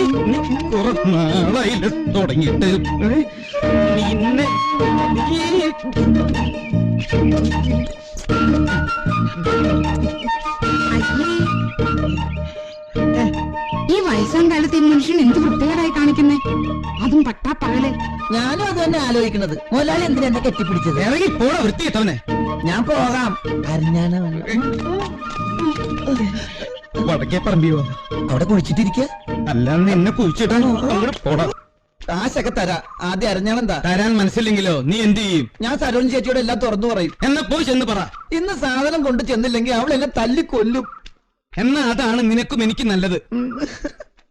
കുറെ നാളായില്ല തുടങ്ങിയിട്ട്. നിന്നെ ഈ വയസ്സാം കാലത്ത് ഈ മനുഷ്യൻ എന്ത് വൃത്തികേടായി കാണിക്കുന്നേ, അതും പട്ടാ പകല്. ഞാനും അത് തന്നെ ആലോചിക്കണത്. മുതലാളി എന്തിനാ എന്നെ കെട്ടിപ്പിടിച്ചത്? ഇറങ്ങി പോടാ വൃത്തിയിട്ടവനെ. ഞാൻ പോകാം. അരഞ്ഞാണം വടക്കേ പറമ്പിയോ? അവിടെ കുഴിച്ചിട്ടിരിക്കുക. അല്ലാന്ന് എന്നെ കുഴിച്ചിട്ടാണോ? അങ്ങോട്ട് പോടാ. കാശൊക്കെ തരാ. ആദ്യം അരഞ്ഞാണെന്താ? തരാൻ മനസ്സില്ലെങ്കിലോ നീ എന്ത് ചെയ്യും? ഞാൻ സരോജ് ചേച്ചിയോട് എല്ലാം തുറന്നു പറയും. എന്നാ പോയി ചെന്ന് പറ. ഇന്ന് സാധനം കൊണ്ട് ചെന്നില്ലെങ്കിൽ അവൾ എന്നെ തല്ലിക്കൊല്ലും. എന്നാ അതാണ് നിനക്കും എനിക്ക് നല്ലത്.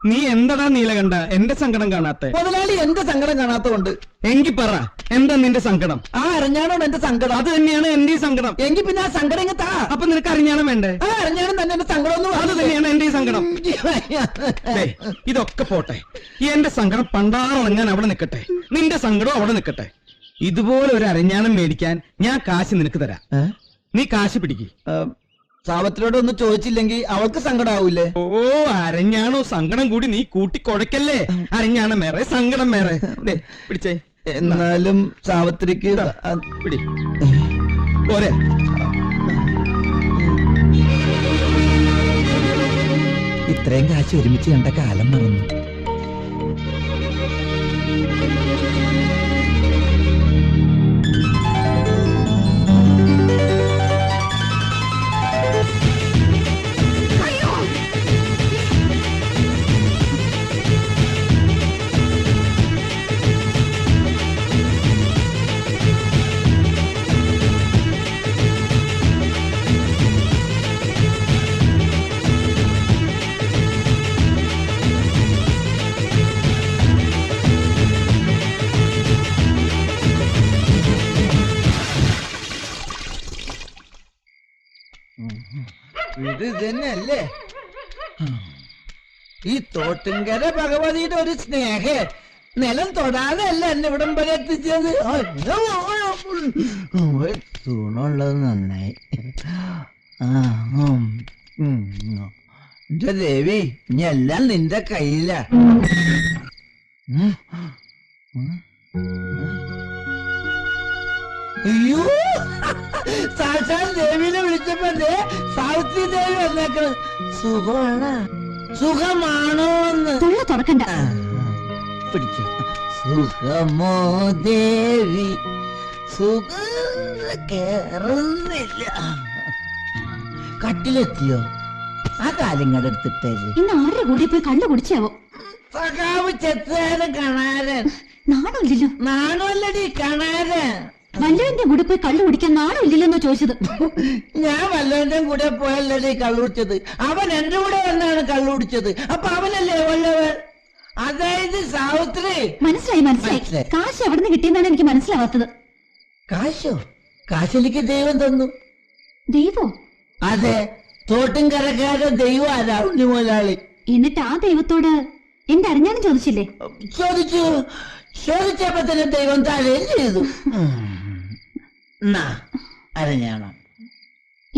നീ എന്തടാ നീലകണ്ഠ എന്റെ സങ്കടം കാണാത്തെ? മുതലാളി എന്റെ സങ്കടം കാണാത്തോണ്ട്. എങ്കി പറ, എന്താ നിന്റെ സങ്കടം? ആ അരഞ്ഞാണോണ്ട് എന്റെ സങ്കടം. അത് തന്നെയാണ് എന്റെ സങ്കടം. എങ്കിൽ പിന്നെ ആ സങ്കടം ഇങ്ങ് താ. അപ്പൊ നിനക്ക് അറിഞ്ഞാണം വേണ്ടേ? ആ അരഞ്ഞാണം തന്നെ എന്റെ സങ്കടം. അത് തന്നെയാണ് എന്റെ സങ്കടം. ദേ, ഇതൊക്കെ പോട്ടെ. എന്റെ സങ്കടം പണ്ടാറങ്ങാൻ അവിടെ നിൽക്കട്ടെ, നിന്റെ സങ്കടം അവിടെ നിൽക്കട്ടെ. ഇതുപോലെ ഒരു അരഞ്ഞാണം മേടിക്കാൻ ഞാൻ കാശ് നിനക്ക് തരാം. നീ കാശ് പിടിക്ക്. സാവത്തിനോട് ഒന്ന് ചോദിച്ചില്ലെങ്കിൽ അവൾക്ക് സങ്കടാവൂലേ? ഓ, അരഞ്ഞാണോ സങ്കടം കൂടി നീ കൂട്ടിക്കൊടക്കല്ലേ. അരഞ്ഞാണം വേറെ, സങ്കടം വേറെ. ദേ, പിടിച്ചേ. എന്നാലും സാവത്രിക്ക് പിടി പോരെ. ഇത്രയും കാശ് ഒരുമിച്ച് കണ്ട കാലം മറന്നു. ഇത് തന്നെയല്ലേ ഈ തോട്ടുംകര ഭഗവതിയുടെ ഒരു സ്നേഹ. നിലം തൊടാതെ അല്ല എന്നെ ഇവിടം വരെ എത്തിച്ചത്. തൂണുള്ളത് നന്നായി. എന്റെ ദേവി, ഇനി എല്ലാം നിന്റെ കയ്യിലാ. അയ്യോ, സാക്ഷാൽ ദേവിനെ വിളിച്ചപ്പോ സാവിത്രി ദേവി വന്നേക്കണ്. സുഖമാണ്, സുഖമാണോ എന്ന് തുറക്കണ്ട. പിടിച്ചു. സുഖമോ ദേവി? കേറുന്നില്ല. കട്ടിലെത്തിയോ? ആ കാലിങ്ങടെ എടുത്തിട്ടേ. ഇന്ന് ആരുടെ കൂടി പോയി കണ്ണു കുടിച്ചാവോ? സഖാവ് ചെത്തുകാരൻ കണാരൻ. നാണമില്ലല്ലോ. നാണമല്ലടി കണാരൻ. വല്ലവന്റെ കൂടെ പോയി കള്ളു കുടിക്കാൻ നാണമില്ലല്ലോ ചോദിച്ചത്. ഞാൻ വല്ലവന്റെ കൂടെ പോയല്ലേ കള്ളുടിച്ചത്? അവൻ എന്റെ കൂടെ വന്നാണ് കള്ളുടിച്ചത്. അപ്പൊ അവനല്ലേ വല്ലവൻ? അതായത് സാവിത്രി. മനസ്സിലായി മനസ്സിലായി. കാശ് എവിടെ നിന്ന് കിട്ടിയെന്നാണ് എനിക്ക് മനസ്സിലാവാത്തത്. കാശോ? കാശെനിക്ക് ദൈവം തന്നു. ദൈവോ? അതെ, തോട്ടുംകരക്കാരുടെ ദൈവം ആരാ? ഉണ്ണി മുതലാളി. എന്നിട്ട് ആ ദൈവത്തോട് എന്റെ അറിഞ്ഞാലും ചോദിച്ചില്ലേ? ചോദിച്ചപ്പോ തന്നെ ദൈവം താഴെയും ചെയ്തു. അരഞ്ഞാണം.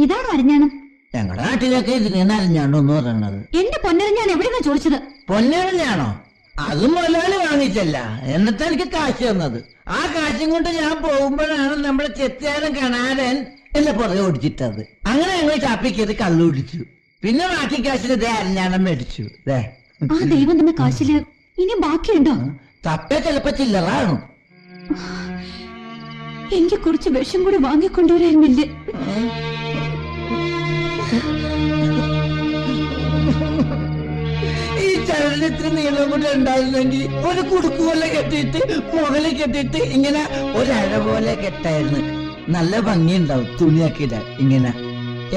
ഇതാണോ അരഞ്ഞാണം? ഞങ്ങളുടെ നാട്ടിലൊക്കെ ഇതിനാണ് അരഞ്ഞാണം എന്ന് പറയണത്. എന്റെ പൊന്നരഞ്ഞാൻ എവിടെന്നാ ചോദിച്ചത്? പൊന്നരഞ്ഞാണോ? അതും മുതലാളി വാങ്ങിച്ചല്ല, എന്നിട്ട് എനിക്ക് കാശ് തന്നത്. ആ കാശും കൊണ്ട് ഞാൻ പോകുമ്പോഴാണ് നമ്മുടെ ചെത്തിയാരം കണാരൻ എന്നെ പുറകെ ഓടിച്ചിട്ടത്. അങ്ങനെ ഞങ്ങൾ ചാപ്പിക്കത് കള്ളു കുടിച്ചു. പിന്നെ ബാക്കി കാശിന് ദേ അരഞ്ഞാണം മേടിച്ചു. ആ ദൈവം തന്ന കാശില് ഇനി ബാക്കിയുണ്ടോ? തപ്പ ചിലപ്പോ ചില്ലറാണു. എനിക്ക് കുറച്ച് വിഷം കൂടി വാങ്ങിക്കൊണ്ടുവരായിരുന്നില്ലേ? ഈ ചരടിന് ഇത്ര നീളം കൂടെ ഉണ്ടായിരുന്നെങ്കിൽ ഒരു കുടുക്ക് പോലെ കെട്ടിയിട്ട് മുകളിൽ കെട്ടിയിട്ട് ഇങ്ങനെ ഒരഴ പോലെ കെട്ടായിരുന്നു. നല്ല ഭംഗിയുണ്ടാവും തുണിയൊക്കെ ഇടാൻ. ഇങ്ങനെ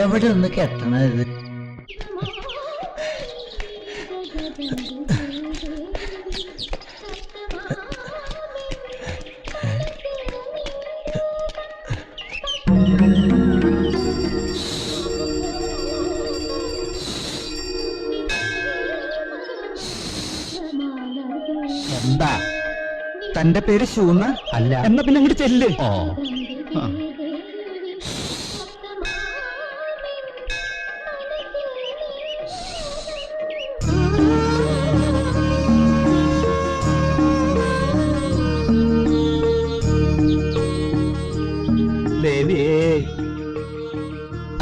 എവിടെ ഒന്ന് കെട്ടണത്? എന്താ തന്റെ പേര് ശൂന്ന? അല്ല. എന്നാ പിന്നെ അങ്ങോട്ട് ചെല്ല്. ദേവിയേ,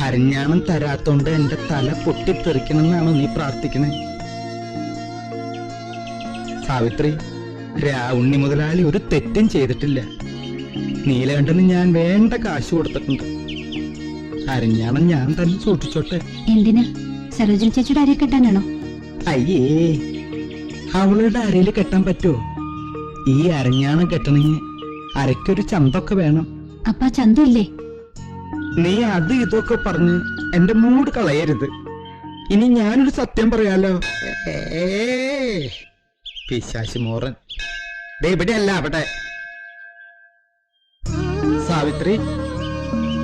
അരഞ്ഞാണം തരാത്തോണ്ട് എന്റെ തല പൊട്ടിത്തെറിക്കണമെന്നാണോ നീ പ്രാർത്ഥിക്കണേ? സാവിത്രി, ഉണ്ണി മുതലാളി ഒരു തെറ്റും ചെയ്തിട്ടില്ല. നീലകണ്ഠന് ഞാൻ വേണ്ട കാശ് കൊടുത്തിട്ടുണ്ട്. അരഞ്ഞാണം ഞാൻ തന്നെ സൂക്ഷിച്ചോട്ടെ. എന്തിനാ? സരോജിനി ചേച്ചിയുടെ അരയെ കെട്ടാനാണോ? അയ്യേ, അവളുടെ അരയിൽ കെട്ടാൻ പറ്റുമോ? ഈ അരഞ്ഞാണം കെട്ടണമെങ്കിൽ അരയ്ക്കൊരു ചന്തൊക്കെ വേണം. അപ്പാ ചന്തമില്ലേ? നീ അത് ഇതൊക്കെ പറഞ്ഞ് എന്റെ മൂഡ് കളയരുത്. ഇനി ഞാനൊരു സത്യം പറയാലോ. പിശാശി മോറൻ ഇവിടെയല്ല, അവിടെ. സാവിത്രി,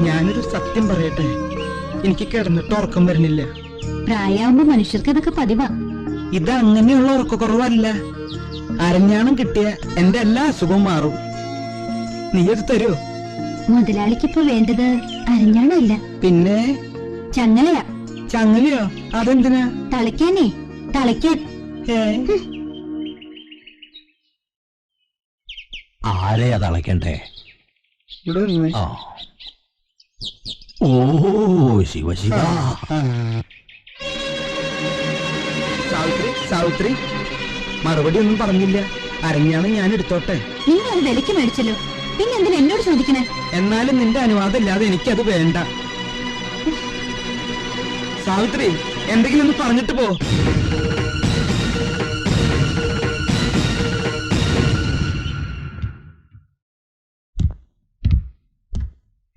ഞാനൊരു സത്യം പറയട്ടെ. എനിക്ക് കിടന്നിട്ട് ഉറക്കം വരുന്നില്ല. പ്രായമാകുമ്പോ മനുഷ്യർക്ക് അതൊക്കെ പതിവാ. ഇത് അങ്ങനെയുള്ള ഉറക്കക്കുറവല്ല. അരഞ്ഞാണം കിട്ടിയ എന്റെ എല്ലാ അസുഖവും മാറും. നീ അത് തരുമോ? മുതലാളിക്കിപ്പോ വേണ്ടത് അരഞ്ഞാണല്ല, പിന്നെ ചങ്ങലയാ. ചങ്ങലയോ? അതെന്തിനാ? തളിക്കാനേ, തളിക്കാൻ. ആരെയാ തളയ്ക്കണ്ടേ? ഓ ശിവശിവ. സാവിത്രി, സാവിത്രി, മറുപടി ഒന്നും പറഞ്ഞില്ല. അരഞ്ഞാണ് ഞാൻ എടുത്തോട്ടെ. നിങ്ങൾ അത് വിലക്ക് മേടിച്ചല്ലോ, പിന്നെ എന്തിനാ എന്നോട് ചോദിക്കണേ? എന്നാലും നിന്റെ അനുവാദം ഇല്ലാതെ എനിക്കത് വേണ്ട. സാവിത്രി, എന്തെങ്കിലും ഒന്ന് പറഞ്ഞിട്ട് പോ.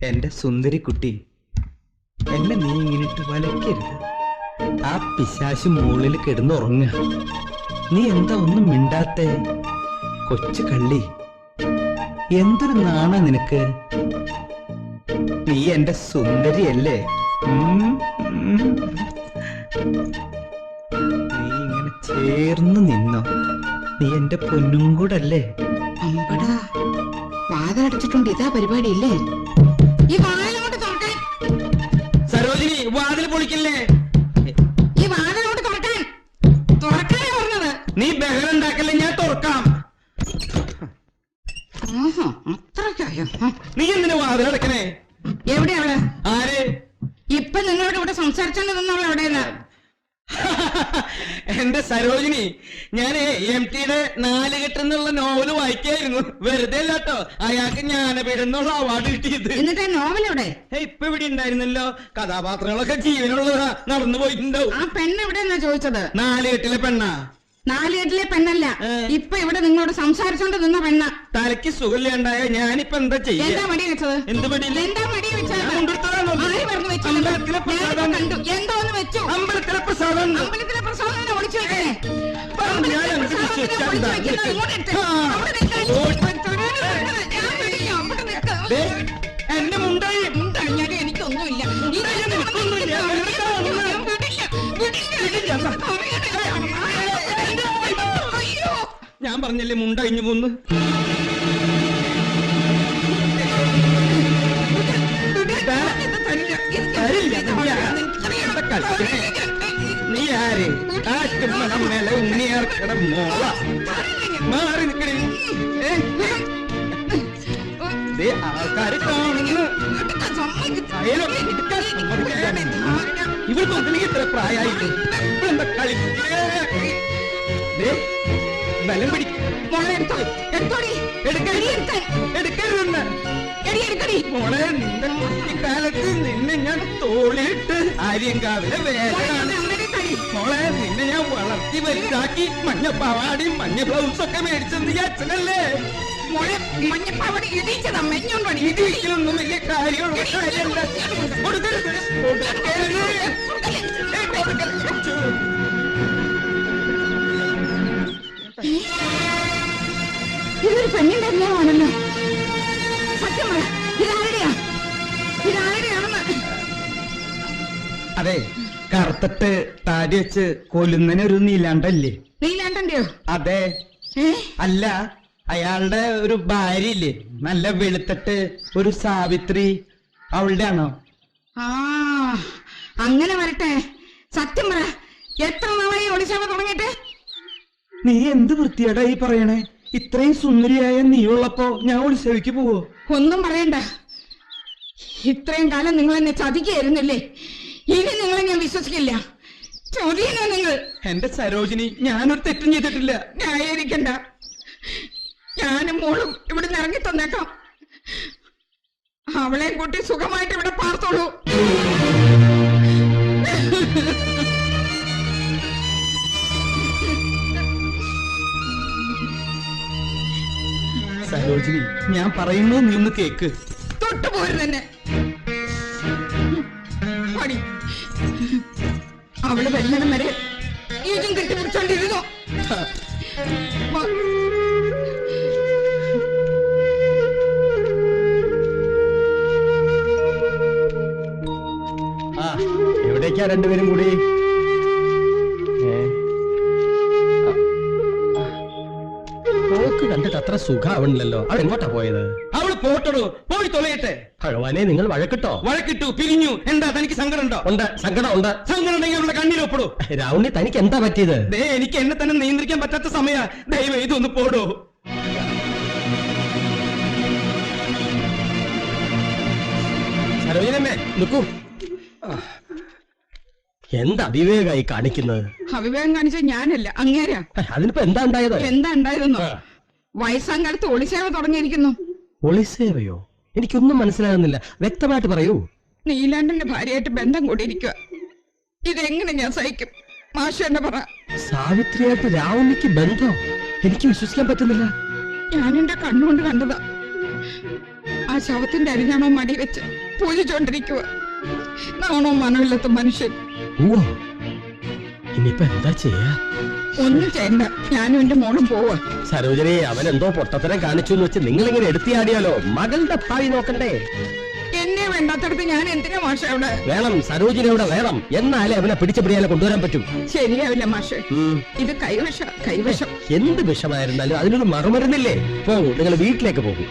എന്റെ സുന്ദരി കുട്ടി, എന്നെ നീ ഇങ്ങനിട്ട് വലക്കരുത്. ആ പിശാശ് മുകളിൽ കിടന്നുറങ്ങ. നീ എന്താ ഒന്നും മിണ്ടാത്തെ? കൊച്ചു കള്ളി, എന്തൊരു നാണ നിനക്ക്. നീ എന്റെ സുന്ദരിയല്ലേ? നീ ഇങ്ങനെ ചേർന്ന് നിന്നോ. നീ എന്റെ പൊന്നും കൂടല്ലേ? അമ്പടാ, വാതിലടച്ചിട്ടുണ്ട്. ഇതാ പരിപാടിയില്ലേ? ഈ വാതിലോട്ട് തുറക്കാൻ. സരോജിനി, വാതിൽ പൊളിക്കില്ലേ? ഈ വാതിലോട്ട് തുറക്കാൻ. തുറക്കാനാ പറഞ്ഞത്. നീ ബഹളുണ്ടാക്കല്ലേ, ഞാൻ തുറക്കാം. അത്രക്കായോ? നീ എന്തിനാ വാതിലടക്കണേ? എവിടെയാ അവള്? ആര്? ഇപ്പൊ നിങ്ങളോട് ഇവിടെ സംസാരിച്ചോണ്ട് നിന്നവൾ എവിടെയെന്നാ? എന്റെ സരോജിനി, ഞാന് MT-യുടെ 4 കെട്ടെന്നുള്ള നോവല് വായിക്കായിരുന്നു. വെറുതെ അല്ലാട്ടോ, അയാൾക്ക് ജ്ഞാനപീഠം എന്നുള്ള അവാർഡ് കിട്ടിയത്. എന്നിട്ട് ആ നോവൽ എവിടെ? ഇപ്പൊ ഇവിടെ ഉണ്ടായിരുന്നല്ലോ. കഥാപാത്രങ്ങളൊക്കെ ജീവനുള്ളതാ, നടന്നു പോയിട്ടുണ്ടാവും. ആ പെണ്ണ് എവിടെയെന്നാ ചോദിച്ചത്? 4 കെട്ടിലെ പെണ്ണാ. നാലുകെട്ടിലെ പെണ്ണല്ല, ഇപ്പൊ ഇവിടെ നിങ്ങളോട് സംസാരിച്ചോണ്ട് നിന്ന പെണ്ണ. തലയ്ക്ക് സുഖമില്ലാണ്ടായ ഞാനിപ്പോ എന്താ ചെയ്യാ? എന്താ മടി വെച്ചത്? എന്ത് പണിയില്ല? എന്താ മടി വെച്ചത്? ഞാൻ കൊണ്ടുവരുത്തതാണോ? ആര് പറഞ്ഞു വെച്ചത്? അമ്പലത്തിലെ പ്രസാദം. ഞാനിപ്പോ കണ്ടു. എന്തോന്ന് വെച്ചു? അമ്പലത്തിലെ പ്രസാദം. അമ്പലത്തിലെ പ്രസാദം ഒളിച്ചു വെക്കേ. ഞാൻ എന്ത് വിശ്വസിച്ചാ എന്താ? ദേ, എന്നെ മുണ്ടായി. എനിക്കൊന്നുമില്ല. ഞാൻ പറഞ്ഞല്ലേ മുണ്ടഴിഞ്ഞു പോന്ന്. നീ ആര്? ആറ്റുമണം മേലെ ഉണ്ണിയാർക്കട മോള. മാറി നിക്കണേ. ആൾക്കാര് കാണുന്നു. ഇവർക്ക് ഒന്നിലേക്ക് ഇത്ര പ്രായമായിട്ട് ഇവരെന്താ കളി? ബലം പിടി. എടുക്കരുതെന്ന് മോളെ. നിന്റെ കുട്ടിക്കാലത്ത് നിന്നെ ഞാൻ തോളിട്ട് ആര്യങ്കാവിലെ വേലയാണ് മോളെ. നിന്നെ ഞാൻ വളർത്തി വലുതാക്കി മഞ്ഞ പാവാടിയും മഞ്ഞ ബ്ലൗസൊക്കെ മേടിച്ചത് ഈ അച്ഛനല്ലേ? ഇടിക്കലൊന്നും വലിയ കാര്യമുള്ള കാര്യമല്ല. കൊടുക്കരുത്. ഇതൊരു പെണ്ണിന്റെ അന്യാണല്ലോ. സത്യം പറ, ഇതാരുടെയാ? ഇതാരുടെയാണെന്ന്? അതെ, കറുത്തിട്ട് താടി വെച്ച് കൊല്ലുന്നതിനൊരു നീലാണ്ടല്ലേ? നീലാണ്ടന്റെയോ? അതെ. അല്ല, അയാളുടെ ഒരു ഭാര്യ ഇല്ലേ, നല്ല വെളുത്തിട്ട് ഒരു സാവിത്രി, അവളുടെ ആണോ? ആ, അങ്ങനെ വരട്ടെ. സത്യം പറ, എത്ര നാളായി ഒളിച്ചാവ തുടങ്ങിയിട്ട്? നീ എന്ത് വൃത്തിയാടാ ഈ പറയണേ? ഇത്രയും സുന്ദരിയായ നീ ഉള്ളപ്പോ ഞാൻ ഉത്സവിക്ക് പോവോ? ഒന്നും പറയണ്ട. ഇത്രയും കാലം നിങ്ങൾ എന്നെ ചതിക്കായിരുന്നില്ലേ? ഇനി നിങ്ങളെ ഞാൻ വിശ്വസിക്കില്ല. ചതിയനോ നിങ്ങൾ? എന്റെ സരോജിനി, ഞാനൊരു തെറ്റും ചെയ്തിട്ടില്ല. ന്യായീകരിക്കണ്ട. ഞാനും മോളും ഇവിടെ നിന്ന് ഇറങ്ങി തന്നേക്കാം. അവളെ കൂട്ടി സുഖമായിട്ട് ഇവിടെ പാർത്തോളൂ. സരോജിനി, ഞാൻ പറയുന്നത് നീ ഒന്ന് കേക്ക്. തൊട്ടുപോരുത് തന്നെ. പടി. അവള് വരുന്നിടം വരെ ഇതും കെട്ടിപ്പിടിച്ചോണ്ടിരുന്നോ? എവിടേക്കാ രണ്ടുപേരും കൂടി? കണ്ടിട്ട് അത്ര സുഖാവണില്ലല്ലോ. അവൾ എങ്ങോട്ടാ പോയത്? അവള് പോട്ടടോ, പോയി തൊലയട്ടെ. ഭഗവാനെ, നിങ്ങൾ വഴക്കിട്ടോ? വഴക്കിട്ടു, പിരിഞ്ഞു. എന്താ തനിക്ക് സങ്കടം ഉണ്ടോ? ഉണ്ട്, സങ്കടം ഉണ്ട്. സങ്കടം ഉണ്ടെങ്കിൽ അവളുടെ കണ്ണീരൊപ്പിടൂ. രാവുണ്ണി, തനിക്ക് എന്താ പറ്റിയത്? ദേ, എനിക്ക് എന്നെ തന്നെ നിയന്ത്രിക്കാൻ പറ്റാത്ത സമയ. ദയവ് ഇതൊന്ന് പോടോ. സരോജിനമ്മേ, നിൽക്കൂ. എന്താ അവിവേകായി കാണിക്കുന്നത്? അവിവേകം കാണിച്ച ഞാനല്ല, അങ്ങേരാ. അതിനിപ്പോ എന്താ ഉണ്ടായത്? എന്താ ഉണ്ടായതെന്നോ? വയസ്സാം കാലത്ത് ഒളിസേവ തുടങ്ങിയിരിക്കുന്നു. ഒളിസേവയോ? എനിക്കൊന്നും മനസ്സിലാകുന്നില്ല, വ്യക്തമായിട്ട് പറയൂ. നീലാണ്ടന്റെ ഭാര്യയായിട്ട് ബന്ധം കൂടിയിരിക്കുക. ഇതെങ്ങനെ ഞാൻ സഹിക്കും? മാഷ് എന്നെ പറ. സാവിത്രിയായിട്ട് രാവുണ്ണിക്ക് ബന്ധം? എനിക്ക് വിശ്വസിക്കാൻ പറ്റുന്നില്ല. ഞാൻ എന്റെ കണ്ണുകൊണ്ട് കണ്ടതാ. ആ ശവത്തിന്റെ അരിഞ്ഞാണോ മടി വെച്ച് പൂജിച്ചോണ്ടിരിക്കുക. നാണോ മനമില്ലാത്ത മനുഷ്യൻ. ഓ, ഇനിയിപ്പോ എന്താ ചെയ്യാ? ഒന്നും ചെയ്യണ്ട, ഞാനും എന്റെ മോളും പോവാ. സരോജനെ, അവൻ എന്തോ പൊട്ടത്തരം കാണിച്ചു എന്ന് വെച്ച് നിങ്ങൾ ഇങ്ങനെ എടുത്തിയാടിയാലോ? മകളുടെ ഭാവി നോക്കണ്ടേ? എന്നെ വേണ്ടാത്തടത്ത് ഞാൻ എന്തിനാ മാഷ അവിടെ? വേണം, സരോജിനി അവിടെ വേണം. എന്നാലേ അവനെ പിടിച്ചു പിടിയാലെ കൊണ്ടുവരാൻ പറ്റും. ശരിയാവില്ല മാഷ്, ഇത് കൈവശം. എന്ത് വിഷമായിരുന്നാലും അതിനൊരു മറുമരുന്നില്ലേ? പോകൂ, നിങ്ങൾ വീട്ടിലേക്ക് പോകൂ.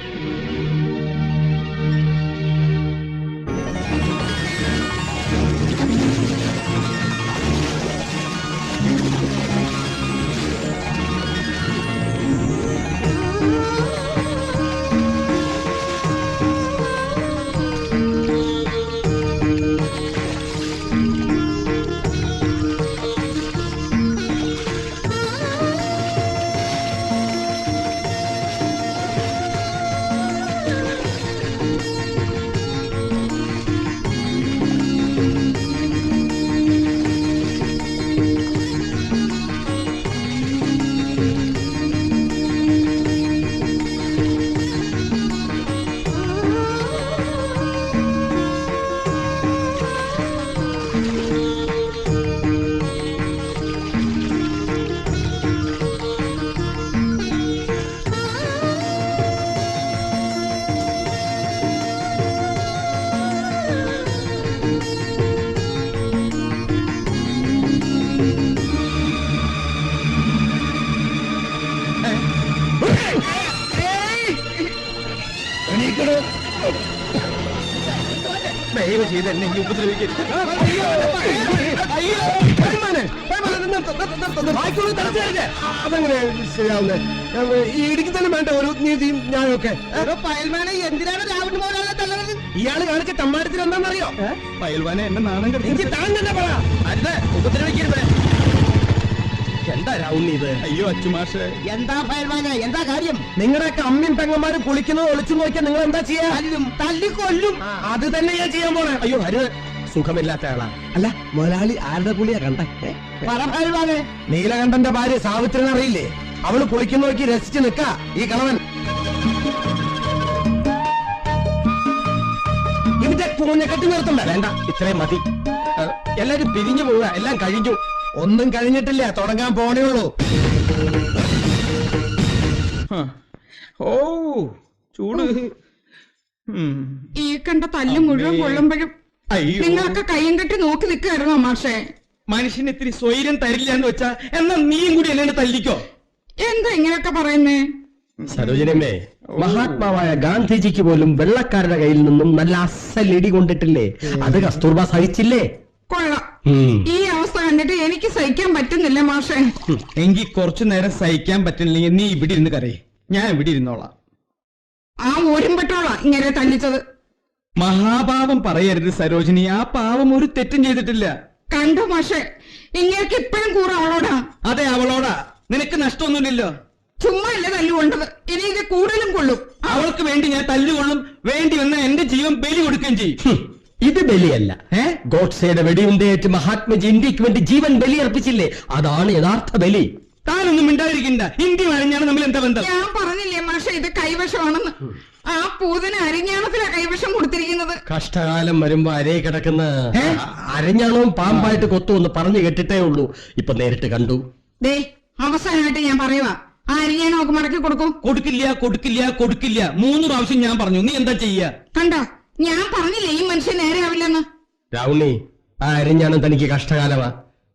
ദയവ് ചെയ്ത് എന്നെ ഇനി ഉപദ്രവിക്കരുത്. അതെങ്ങനെ ശരിയാവുന്നേ? ഈ ഇടുക്കി തന്നെ വേണ്ട ഒരു നീതിയും ഞാനൊക്കെ. എന്തിനാണ് രാവിലെ മോനെ തള്ളത്? ഇയാള് കാണിച്ച തമ്മാടത്തിൽ എന്താണെന്നറിയോ? പയൽവാനെ എന്നെ നാണം കെടുത്തി. എനിക്ക് താൻ തന്നെ പറ. അല്ല, ഉപദ്രവിക്കരുത്. എന്താ രാവുണ്ണി ഇത്? അയ്യോ അച്ചുമാഷ്, എന്താ പയൽവാനെ, എന്താ കാര്യം? നിങ്ങളുടെയൊക്കെ അമ്മയും പെങ്ങന്മാരും കുളിക്കുന്നത് ഒളിച്ചു നോക്കിയാൽ നിങ്ങൾ എന്താ ചെയ്യാ? തല്ലിക്കൊല്ലും. അത് തന്നെ ഞാൻ ചെയ്യാൻ പോണേ. അയ്യോ അരുത്, സുഖമില്ലാത്ത ആളാ. അല്ല മുതലാളി ആരുടെ കുളിയാ കണ്ടേ? പറ പയൽവാനെ. നീലകണ്ഠന്റെ ഭാര്യ സാവിത്രിനെ അറിയില്ലേ? അവള് കുളിക്കുന്ന നോക്കി രസിച്ച് നിക്കാ ഈ കളവൻ. ഇതിന്റെ കൂഞ്ഞക്കെട്ടി നിർത്തണ്ട. വേണ്ട, ഇത്രയും മതി. എല്ലാരും പിരിഞ്ഞു പോവുക, എല്ലാം കഴിഞ്ഞു. ഒന്നും കഴിഞ്ഞിട്ടില്ല, തുടങ്ങാൻ പോണേ ഉള്ളൂ. ഓ ചൂട്. ഈ കണ്ട തല്ല് മുഴുവൻ കൊള്ളുമ്പോഴും അയ്യോ, നിങ്ങളൊക്കെ കയ്യും കെട്ടി നോക്കി നിൽക്കുകയായിരുന്നോ മാഷേ? മനുഷ്യന് ഇത്തിരി സ്വൈര്യം തരില്ല എന്ന് വെച്ചാ എന്നാ നീയും കൂടി എന്നെ തല്ലിക്കോ. എന്താ ഇങ്ങനെയൊക്കെ പറയുന്നേ? സരോജനമ്മേ, മഹാത്മാവായ ഗാന്ധിജിക്ക് പോലും വെള്ളക്കാരുടെ കയ്യിൽ നിന്നും നല്ല അസലിടി കൊണ്ടിട്ടില്ലേ? അത് കസ്തൂർബ സഹിച്ചില്ലേ? കൊള്ളാം. ഈ അവസ്ഥ കണ്ടിട്ട് എനിക്ക് സഹിക്കാൻ പറ്റുന്നില്ല മാഷേ. എങ്കിൽ കുറച്ചു നേരം സഹിക്കാൻ പറ്റില്ലെങ്കിൽ നീ ഇവിടെ ഇരുന്ന് കരയേ, ഞാൻ ഇവിടെ ഇരുന്നോളാം. ആ ഓരുമ്പെട്ടോളാ ഇങ്ങനെ തല്ലിച്ചത്. മഹാപാപം പറയരുത് സരോജിനി, ആ പാവം ഒരു തെറ്റും ചെയ്തിട്ടില്ല. കണ്ടോ മാഷേ, ഇങ്ങനെയൊക്കെ ഇപ്പോഴും കൂറ അവളോടാ. അതെ, അവളോടാ. നിനക്ക് നഷ്ടമൊന്നുമില്ലല്ലോ. ചുമ്മാ അല്ലേ തല്ലുകൊണ്ടത്, ഇനി ഇത് കൂടുതലും കൊള്ളും. അവൾക്ക് വേണ്ടി ഞാൻ തല്ലുകൊള്ളും, വേണ്ടി വന്ന എന്റെ ജീവൻ ബലി കൊടുക്കുകയും ചെയ്യും. ഇത് ബലിയല്ല. ഗോഡ്സയുടെ വെടിയുണ്ടേറ്റ് മഹാത്മജി ഇന്ത്യക്ക് വേണ്ടി ജീവൻ ബലിയർപ്പിച്ചില്ലേ? അതാണ് യഥാർത്ഥ ബലി. താനൊന്നും മിണ്ടാതിരിക്കണ്ട. ഇന്ത്യ അരഞ്ഞാണ് നമ്മൾ എന്താ ബന്ധം? ഞാൻ പറഞ്ഞില്ലേ മാഷെ, ഇത് കൈവശമാണെന്ന്. ആ പൂതിന് അരിഞ്ഞാണത്തിലാ കൈവശം കൊടുത്തിരിക്കുന്നത്. കഷ്ടകാലം വരുമ്പോ അരേ കിടക്കുന്ന അരഞ്ഞാണവും പാമ്പായിട്ട് കൊത്തുമെന്ന് പറഞ്ഞു കേട്ടിട്ടേ ഉള്ളൂ. ഇപ്പൊ നേരിട്ട് കണ്ടു. ദേ, അവസാനമായിട്ട് ഞാൻ പറയുവാ, ആ അരിഞ്ഞാണോ ഒക്കെ മടക്കി കൊടുക്കും. കൊടുക്കില്ല, കൊടുക്കില്ല, കൊടുക്കില്ല. 3 പ്രാവശ്യം ഞാൻ പറഞ്ഞു. നീ എന്താ ചെയ്യാ? കണ്ടോ, ഞാൻ പറഞ്ഞില്ലേ ഈ മനുഷ്യൻ നേരെയാവില്ലെന്ന്. രാവുണ്ണി, ആ അരഞ്ഞാണം തനിക്ക് കഷ്ടകാലമാ.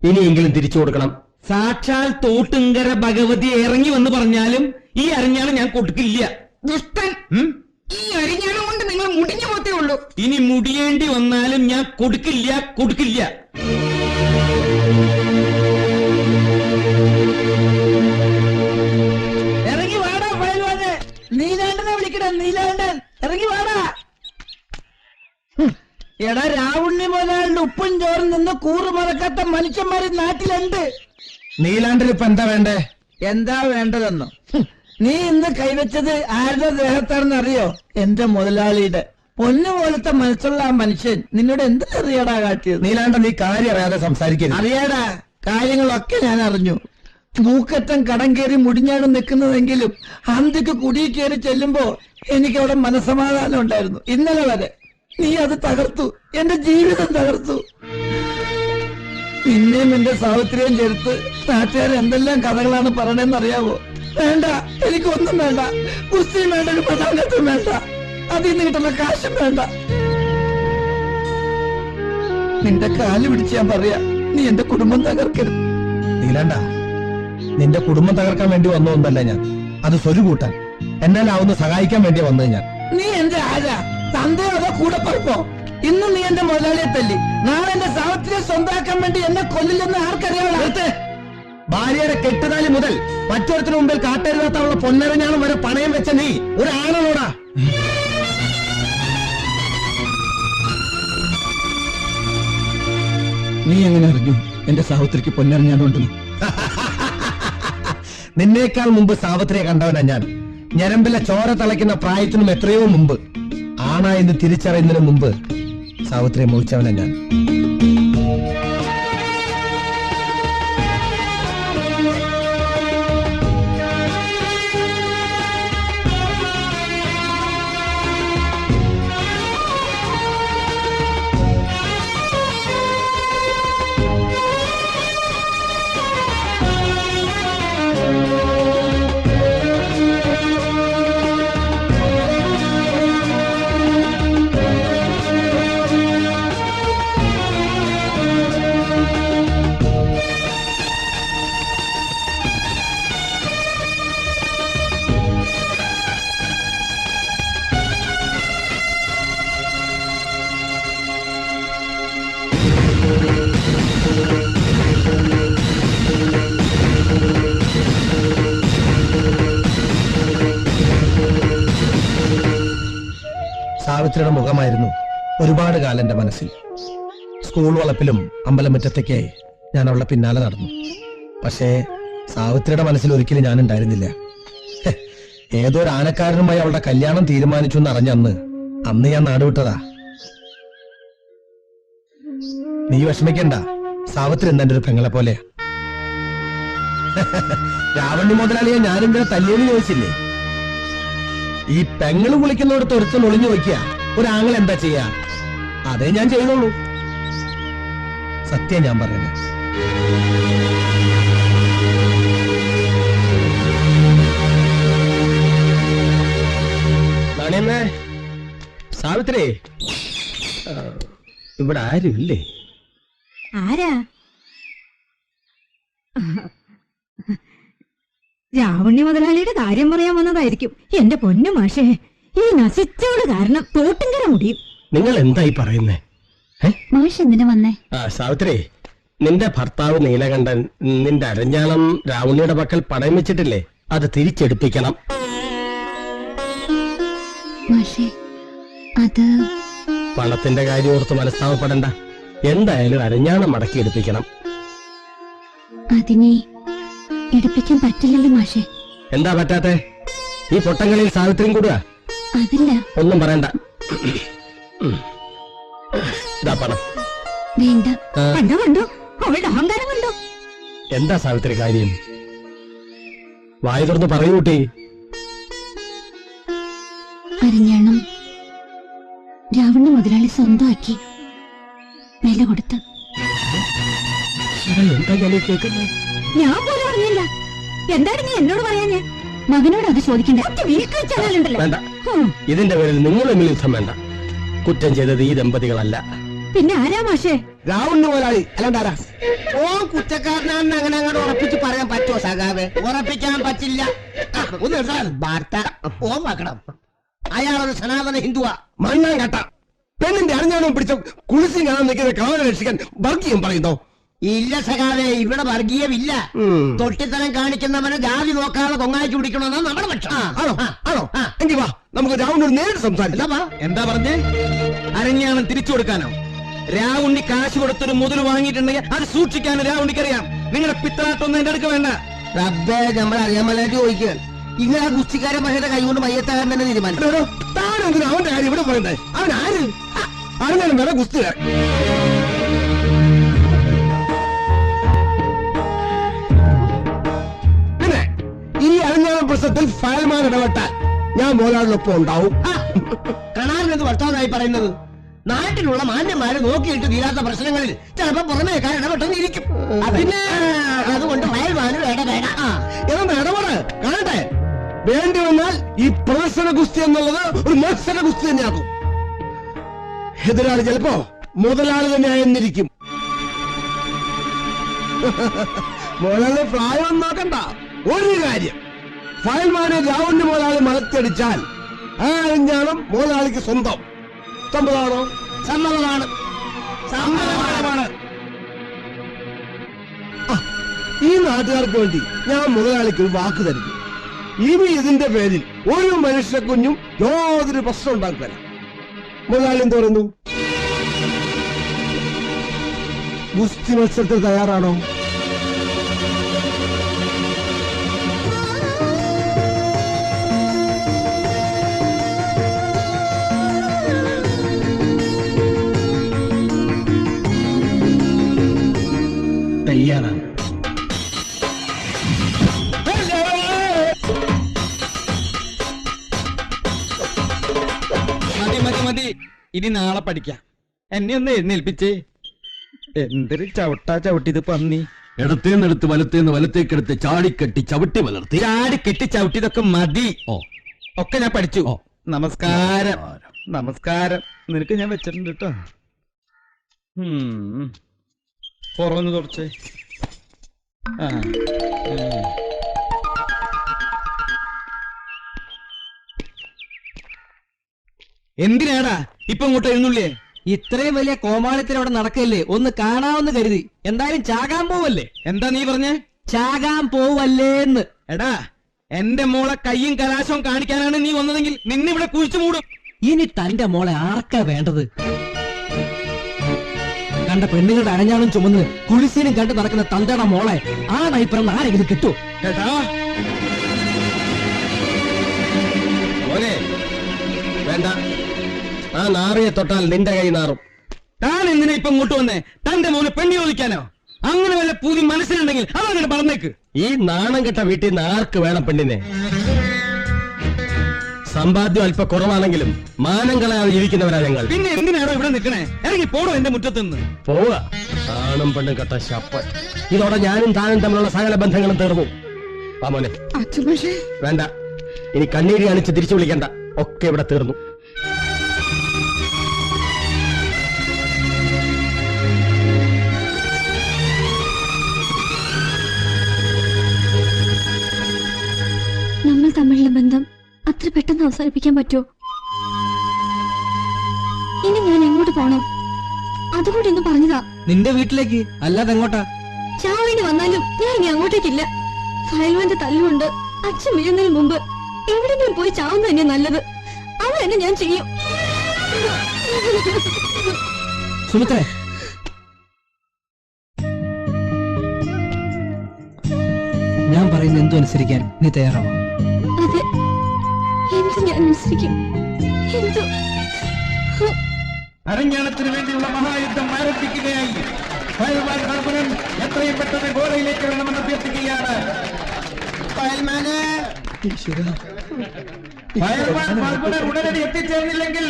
ഇനിയെങ്കിലും തിരിച്ചു കൊടുക്കണം. സാക്ഷാൽ തോട്ടുങ്കര ഭഗവതി ഇറങ്ങി വന്ന് പറഞ്ഞാലും ഈ അരഞ്ഞാണ് ഞാൻ കൊടുക്കില്ല. ദുഷ്ടൻ, ഈ അരിഞ്ഞാണം കൊണ്ട് നിങ്ങൾ മുടിഞ്ഞു പോത്തേ ഉള്ളൂ. ഇനി മുടിയേണ്ടി വന്നാലും ഞാൻ കൊടുക്കില്ല, കൊടുക്കില്ല. ഇറങ്ങി വാടാ പയൽവാനെ. നീലാണ്ടനെ വിളിക്കണ, നീലാണ്ടൻ ഇറങ്ങി വാടാ. എടാ രാവുണ്ണി മുതലാളിന്റെ ഉപ്പും ചോറും നിന്ന് കൂറ് മറക്കാത്ത മനുഷ്യന്മാര് നാട്ടിലുണ്ട്. നീലാണ്ടിൽ ഇപ്പൊ എന്താ വേണ്ടേ? എന്താ വേണ്ടതെന്നോ? നീ ഇന്ന് കൈവച്ചത് ആരുടെ ദേഹത്താണെന്ന് അറിയോ? എന്റെ മുതലാളിയുടെ. പൊന്നു പോലത്തെ മനസ്സുള്ള ആ മനുഷ്യൻ നിന്നോട് എന്ത് അറിയാടാ കാട്ടിയത്? നീലാണ്ട, നീ കാര്യം അറിയാതെ സംസാരിക്കരുത്. അറിയാടാ, കാര്യങ്ങളൊക്കെ ഞാൻ അറിഞ്ഞു. മൂക്കറ്റം കടം കയറി മുടിഞ്ഞാണ് നിൽക്കുന്നതെങ്കിലും അന്തിക്ക് കുടിയിൽ കയറി ചെല്ലുമ്പോ എനിക്ക് അവിടെ മനസ്സമാധാനം ഉണ്ടായിരുന്നു. ഇന്നലെ വരെ നീ അത് തകർത്തു, എന്റെ ജീവിതം തകർത്തു. നിന്നെയും എന്റെ സാവിത്രിയും ചേർത്ത് നാട്ടുകാർ എന്തെല്ലാം കഥകളാണ് പറയണെന്ന് അറിയാവോ? വേണ്ട, എനിക്കൊന്നും വേണ്ട. കുസ്തിയും വേണ്ട, ഒരു പ്രധാനത്തും വേണ്ട, അതിൽ നിന്ന് കിട്ടുന്ന കാശും വേണ്ട. നിന്റെ കാല് പിടിച്ച് ഞാൻ പറയാ, നീ എന്റെ കുടുംബം തകർക്കരുത്. നീലാണ്ട, നിന്റെ കുടുംബം തകർക്കാൻ വേണ്ടി വന്നതൊന്നല്ല ഞാൻ. അത് സ്വരു കൂട്ടാൻ എന്നാലാവുന്ന സഹായിക്കാൻ വേണ്ടി വന്നത് ഞാൻ. നീ എന്റെ ആരാ? തന്തയോ അതോ കൂടെ പറപ്പോ? ഇന്ന് നീ എന്റെ മുതലാളിയെ തല്ലി, നാളെ എന്റെ സാവിത്രിയെ സ്വന്തമാക്കാൻ വേണ്ടി എന്നെ കൊല്ലില്ലെന്ന് ആർക്കറിയാവോ? ഭാര്യയുടെ കെട്ടുതാലി മുതൽ മറ്റൊരുത്തിന് മുമ്പിൽ കാട്ടരുതാത്തുള്ള പൊന്നരഞ്ഞാണം വരെ പണയം വെച്ച നീ ഒരു ആണോടാ? നീ എങ്ങനെ അറിഞ്ഞു എന്റെ സാവിത്രിക്ക് പൊന്നരഞ്ഞാണുണ്ടെന്ന്? നിന്നേക്കാൾ മുമ്പ് സാവിത്രിയെ കണ്ടവനാ ഞാൻ. ഞരമ്പിലെ ചോര തിളയ്ക്കുന്ന പ്രായത്തിനും എത്രയോ മുമ്പ്, ആണായെന്ന് തിരിച്ചറിയുന്നതിന് മുമ്പ് സാവിത്രിയെ മോഹിച്ചവനാ ഞാൻ. സാവിത്രിയുടെ മുഖമായിരുന്നു ഒരുപാട് കാലം എന്റെ മനസ്സിൽ. സ്കൂൾ വളപ്പിലും അമ്പലമുറ്റത്തേക്ക് ഞാൻ അവളുടെ പിന്നാലെ നടന്നു. പക്ഷേ സാവിത്രിയുടെ മനസ്സിൽ ഒരിക്കലും ഞാൻ ഉണ്ടായിരുന്നില്ല. ഏതോ ഒരു ആനക്കാരനുമായി അവളുടെ കല്യാണം തീരുമാനിച്ചു എന്നറിഞ്ഞന്ന് അന്ന് ഞാൻ നാടുവിട്ടതാ. നീ വിഷമിക്കണ്ട, സാവിത്രി എന്നെ ഒരു പെങ്ങളെ പോലെ. രാവണി മുതലാളിയെ ഞാനെന്തിനാ തല്ലിയെന്ന് ചോദിച്ചില്ലേ? ഈ പെങ്ങള് കുളിക്കുന്നിടത്ത് ഒരുത്തൻ ഒളിഞ്ഞു വയ്ക്കുക, ഒരാങ്ങൾ എന്താ ചെയ്യാ? അതേ ഞാൻ ചെയ്യുന്നുള്ളൂ. സത്യം ഞാൻ പറയുന്നത്. നാണിയമ്മേ, സാവിത്രി, ഇവിടെ ആരുമില്ലേ? ആരാ? രാവണി മുതലാളിയുടെ കാര്യം പറയാൻ വന്നതായിരിക്കും. എന്റെ പൊന്നു മാഷേ, ഈ നശിച്ചവള് കാരണം തോട്ടുങ്കര മുടിയും. നിങ്ങൾ എന്തായി പറയുന്നേ? മാഷ് എന്തിനാ വന്നേ? സാവിത്രി, നിന്റെ ഭർത്താവ് നീലകണ്ഠൻ നിന്റെ അരഞ്ഞാണം രാവണിയുടെ പക്കൽ പണയം വെച്ചിട്ടില്ലേ? അത് തിരിച്ചെടുപ്പിക്കണം. മാഷേ, അത് പണത്തിന്റെ കാര്യം ഓർത്ത് മനസ്താവപ്പെടണ്ട. എന്തായാലും അരഞ്ഞാണം മടക്കി എടുപ്പിക്കണം. അതിനെ എടുപ്പിക്കാൻ പറ്റില്ലല്ലോ മാഷേ. എന്താ പറ്റാത്തെ? ഈ പൊട്ടങ്ങളിൽ സാവിത്രിയും കൂടുക. അതില്ല. ഒന്നും പറയണ്ട. ഇതാ പണം. വേണ്ട. കണ്ടോ കണ്ടോ, അവളുടെ അഹങ്കാരം കണ്ടോ? എന്താ സാവിത്രി കാര്യം? വായ തുറന്ന് പറയൂ കുട്ടി. അരഞ്ഞാണം രാവണ മുതലാളി സ്വന്തമാക്കി വില കൊടുത്ത്. എന്താ ഞാൻ കേൾക്കുന്നത്? ഞാൻ പോലും അറിഞ്ഞില്ല. എന്താണ് നീ എന്നോട് പറയാഞ്ഞേ? മകനോട് അത് ചോദിക്കണ്ടേ? വേണ്ട, ഇതിന്റെ പേരിൽ നിങ്ങൾ തമ്മിൽ യുദ്ധം വേണ്ട. കുറ്റം ചെയ്തത് ഈ ദമ്പതികളല്ല. പിന്നെ ആരാ മാഷേ? രാവണ മുതലാളി അല്ലാണ്ടാരാ? ഓ കുറ്റക്കാരനാണെന്ന് അങ്ങനെ അങ്ങോട്ട് ഉറപ്പിച്ച് പറയാൻ പറ്റുമോ സഖാവേ? ഉറപ്പിക്കാൻ പറ്റില്ല. വാർത്ത ഓ മക്കണം. അയാളൊരു സനാതന ഹിന്ദുവാ. മണ്ണാൻ കട്ട പെണ്ണിന്റെ അരഞ്ഞാണം പിടിച്ച കുളിച്ചും കാണാൻ നിൽക്കുന്ന കാവലെ രക്ഷിക്കാൻ വർഗീയം പറയുന്നോ? ഇല്ല സഖാവേ, ഇവിടെ വർഗീയമില്ല. തൊട്ടിത്തരം കാണിക്കുന്നവനെ ജാതി നോക്കാതെ കൊങ്ങാഴ്ച പിടിക്കണമെന്നാണ് നമ്മുടെ പക്ഷം. ആണോ ആണോ? എങ്കിൽ വാ, നമുക്ക് രാവണോട് നേരിട്ട് സംസാരിക്കാം. എന്താ പറഞ്ഞേ? അരഞ്ഞാണം തിരിച്ചു കൊടുക്കാനോ? രാവുണ്ണി കാശ് കൊടുത്തൊരു മുതൽ വാങ്ങിയിട്ടുണ്ടെങ്കിൽ അത് സൂക്ഷിക്കാനും രാവുണ്ണിക്കറിയാം. നിങ്ങളുടെ പിത്തനാട്ടൊന്നും എന്റെ അടുക്ക വേണ്ട. റബ്ബേ, നമ്മളറിയാൻ മേലായിട്ട് ചോദിക്കുക. ഇങ്ങനെ ആ ഗുസ്തിക്കാരൻ മനുഷ്യന്റെ കൈ കൊണ്ട് മയ്യത്താകാൻ തന്നെ തീരുമാനിച്ചു. താനെന്തിനാ അവന്റെ കാര്യം ഇവിടെ പറയുന്നത്? അവൻ ആര്? അരഞ്ഞാലും വേറെ ഗുസ്തിക്കാരൻ. പിന്നെ ഈ അരഞ്ഞാളം പ്രശ്നത്തിൽ ഫയൽമാൻ ഇടപെട്ടാൽ ഞാൻ മോലാളിനൊപ്പം ഉണ്ടാവും. കാണാനെന്ന് വർത്തമാനമായി പറയുന്നത്. നാട്ടിലുള്ള മാന്യന്മാരെ നോക്കിയിട്ട് തീരാത്ത പ്രശ്നങ്ങളിൽ ചിലപ്പോ പുറമേക്കാർ ഇടപെട്ടെന്നിരിക്കും. പിന്നെ അതുകൊണ്ട് ഫയൽമാനും ഇടപെട. എന്നാ ഇടപെട്, കാണട്ടെ. വേണ്ടി വന്നാൽ ഈ പ്രദർശന ഗുസ്തി എന്നുള്ളത് ഒരു മത്സര ഗുസ്തി തന്നെയാകും. എതിരാളി ചിലപ്പോ മുതലാളി തന്നെ ആയെന്നിരിക്കും. മുതലാളി പ്രായം നോക്കണ്ട. ഒരു കാര്യം, ഫയൽമാനെ രാവണ മുതലാളി മലത്തടിച്ചാൽ ആ അരഞ്ഞാണം മുതലാളിക്ക് സ്വന്തം. സമ്മതമാണോ? സമ്മതമാണ്. സമ്മതമാണ്. ഈ നാട്ടുകാർക്ക് വേണ്ടി ഞാൻ മുതലാളിക്ക് ഒരു വാക്ക് തരുന്നു. ഇനി ഇതിന്റെ പേരിൽ ഒരു മനുഷ്യ കുഞ്ഞും യാതൊരു പ്രശ്നം ഉണ്ടാക്കില്ല. മുതലാളി എന്ത് പറയുന്നു? ഗുസ്തി മത്സരത്തിൽ തയ്യാറാണോ? തയ്യാറാണ്. മതി മതി മതി, ഇനി നാളെ പഠിക്കാം. എന്നെ ഒന്ന് എഴുന്നേൽപ്പിച്ചേ. എന്തൊരു ചവിട്ടാ ചവിട്ടിയത് പന്നി. ഇടത്തേന്നെടുത്ത് വലത്തേന്ന് വലത്തേക്കെടുത്ത് ചാടിക്കെട്ടി ചവിട്ടി വളർത്തി. ചാടി കെട്ടി ചവിട്ടിയതൊക്കെ മതി. ഒക്കെ ഞാൻ പഠിച്ചു. നമസ്കാരം. നമസ്കാരം. നിനക്ക് ഞാൻ വെച്ചിട്ടുണ്ട് കേട്ടോ. പുറമൊന്ന് തുടച്ചേ. എന്തിനാടാ ഇപ്പൊ ഇങ്ങോട്ട് എഴുന്നള്ളിയേ? ഇത്രയും വലിയ കോമാളിത്തിൽ അവിടെ നടക്കല്ലേ, ഒന്ന് കാണാമെന്ന് കരുതി. എന്തായാലും ചാകാൻ പോവല്ലേ? എന്താ നീ പറഞ്ഞേ? ചാകാൻ പോവല്ലേന്ന്. എടാ, എന്റെ മോളെ കയ്യും കലാശവും കാണിക്കാനാണ് നീ വന്നതെങ്കിൽ നിന്നിവിടെ കുഴിച്ചു മൂടും. ഇനി തന്റെ മോളെ ആർക്കാ വേണ്ടത്? കണ്ട പെണ്ണുങ്ങളുടെ അരഞ്ഞാണം ചുമന്ന് കുളിസീനും കണ്ടു നടക്കുന്ന തന്തയുടെ മോളെ ആണായിപ്പറന്ന് ആരെങ്കിലും കിട്ടുമോ? കേട്ടാ മോനെ, വേണ്ട. ആ നാറിയെ തൊട്ടാൽ നിന്റെ കൈ നാറും. താൻ എന്തിനാ ഇപ്പൊ ഇങ്ങോട്ട് വന്നേ? തന്റെ മോനെ പെണ്ണി ചോദിക്കാനോ? അങ്ങനെ വല്ല പുതിയ മനസ്സിലുണ്ടെങ്കിൽ അതങ്ങനെ പറഞ്ഞേക്ക്. ഈ നാണം കെട്ട വീട്ടിൽ നിന്ന് ആർക്ക് വേണം പെണ്ണിനെ? സമ്പാദ്യം അല്പ കുറവാണെങ്കിലും മാനം കളയാതെ ജീവിക്കുന്നവരാ ഞങ്ങൾ. പിന്നെ എന്തിനാണോ ഇവിടെ നിൽക്കണേ? ഇറങ്ങി പോടോ എന്റെ മുറ്റത്ത് നിന്ന്. പോവുക. ആണും പെണ്ണും കെട്ട ശപ്പ. ഇതോടെ ഞാനും താനും തമ്മിലുള്ള സകല ബന്ധങ്ങളും തീർന്നു. വാ മോനെ. അച്ഛൻ പക്ഷേ വേണ്ട, ഇനി കണ്ണീര് കാണിച്ച് തിരിച്ചു വിളിക്കണ്ട. ഒക്കെ ഇവിടെ തീർന്നു. നമ്മൾ തമ്മിലുള്ള ബന്ധം അത്ര പെട്ടെന്ന് അവസാനിപ്പിക്കാൻ പറ്റുമോ? ഇനി ഞാൻ എങ്ങോട്ട് പോണം? അതുകൂടി ഒന്ന് പറഞ്ഞതാ. നിന്റെ വീട്ടിലേക്ക്, അല്ലാതെ എങ്ങോട്ടാ? ചാവേണ്ടി വന്നാലും ഞാൻ ഇനി അങ്ങോട്ടേക്കില്ല. ഫയൽവാന്റെ തല്ലുകൊണ്ട് അച്ഛൻ വീഴുന്നതിന് മുമ്പ് എവിടെങ്കിലും പോയി ചാവുന്ന തന്നെ നല്ലത്. അത് തന്നെ ഞാൻ ചെയ്യും. സുമിത്രേ, ഞാൻ പറയുന്ന എന്തും അനുസരിക്കാൻ നീ തയ്യാറാവോ? അതെ, എന്ത് ഞാൻ അനുസരിക്കും. എന്തു അരഞ്ഞാണത്തിന് വേണ്ടിയുള്ള മഹായുദ്ധം ആരംഭിക്കുകയായി. ഫയൽവാൻ ഹർബനൻ എത്രയും പെട്ടെന്ന് ഗോളയിലേക്ക് വേണമെന്ന് അഭ്യർത്ഥിക്കുകയാണ്. ഫയൽവാൻ ഹർബനൻ ഉടനടി എത്തിച്ചേർന്നില്ലെങ്കിൽ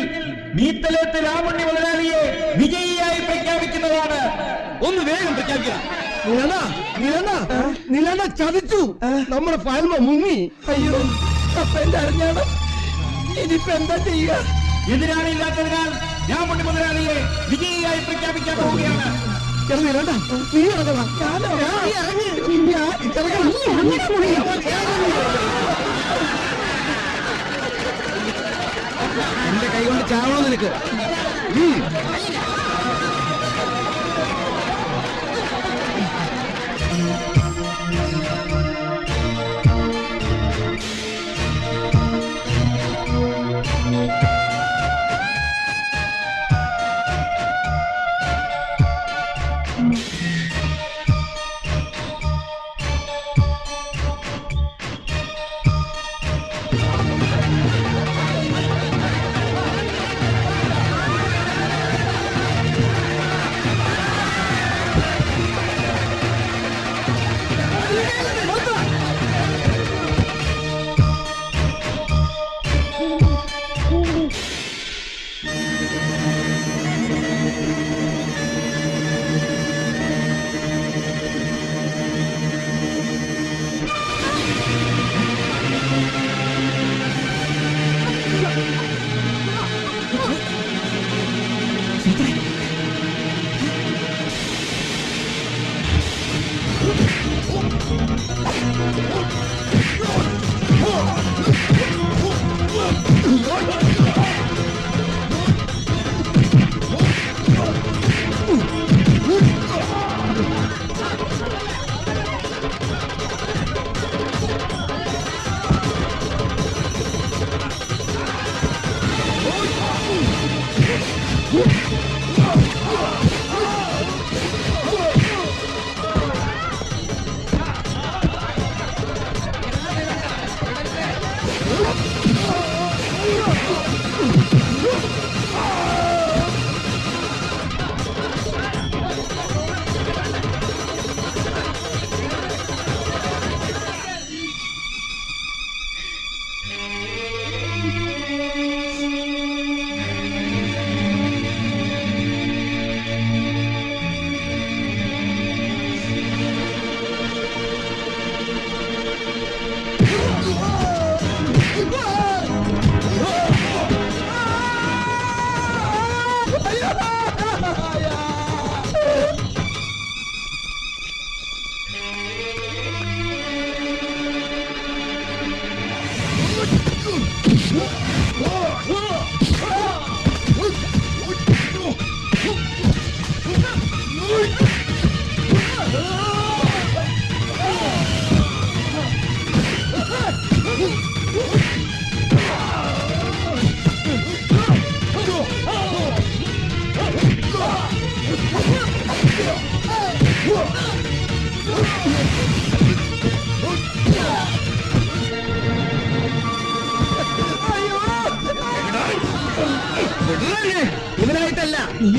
മീത്തലത്ത് രാമുണ്ണി മുതലാളിയെ വിജയിയായി പ്രഖ്യാപിക്കുന്നതാണ്. ഒന്ന് വേഗം പ്രഖ്യാപിക്കണം. നിലന ചതിച്ചു. നമ്മുടെ ഫയൽമ മുങ്ങി. അയ്യോ, അപ്പൊ എന്റെ അറിഞ്ഞാണ്. ഇനിയിപ്പോ എന്താ ചെയ്യുക? എതിരാളിയില്ലാത്തതിനാൽ രാമുണ്ണി മുതലാളിയെ വിജയിയായി പ്രഖ്യാപിക്കാൻ പോവുകയാണ്. നീ ഇറങ്ങണം. എന്റെ കൈ കൊണ്ട് ചാവണോ നിനക്ക്?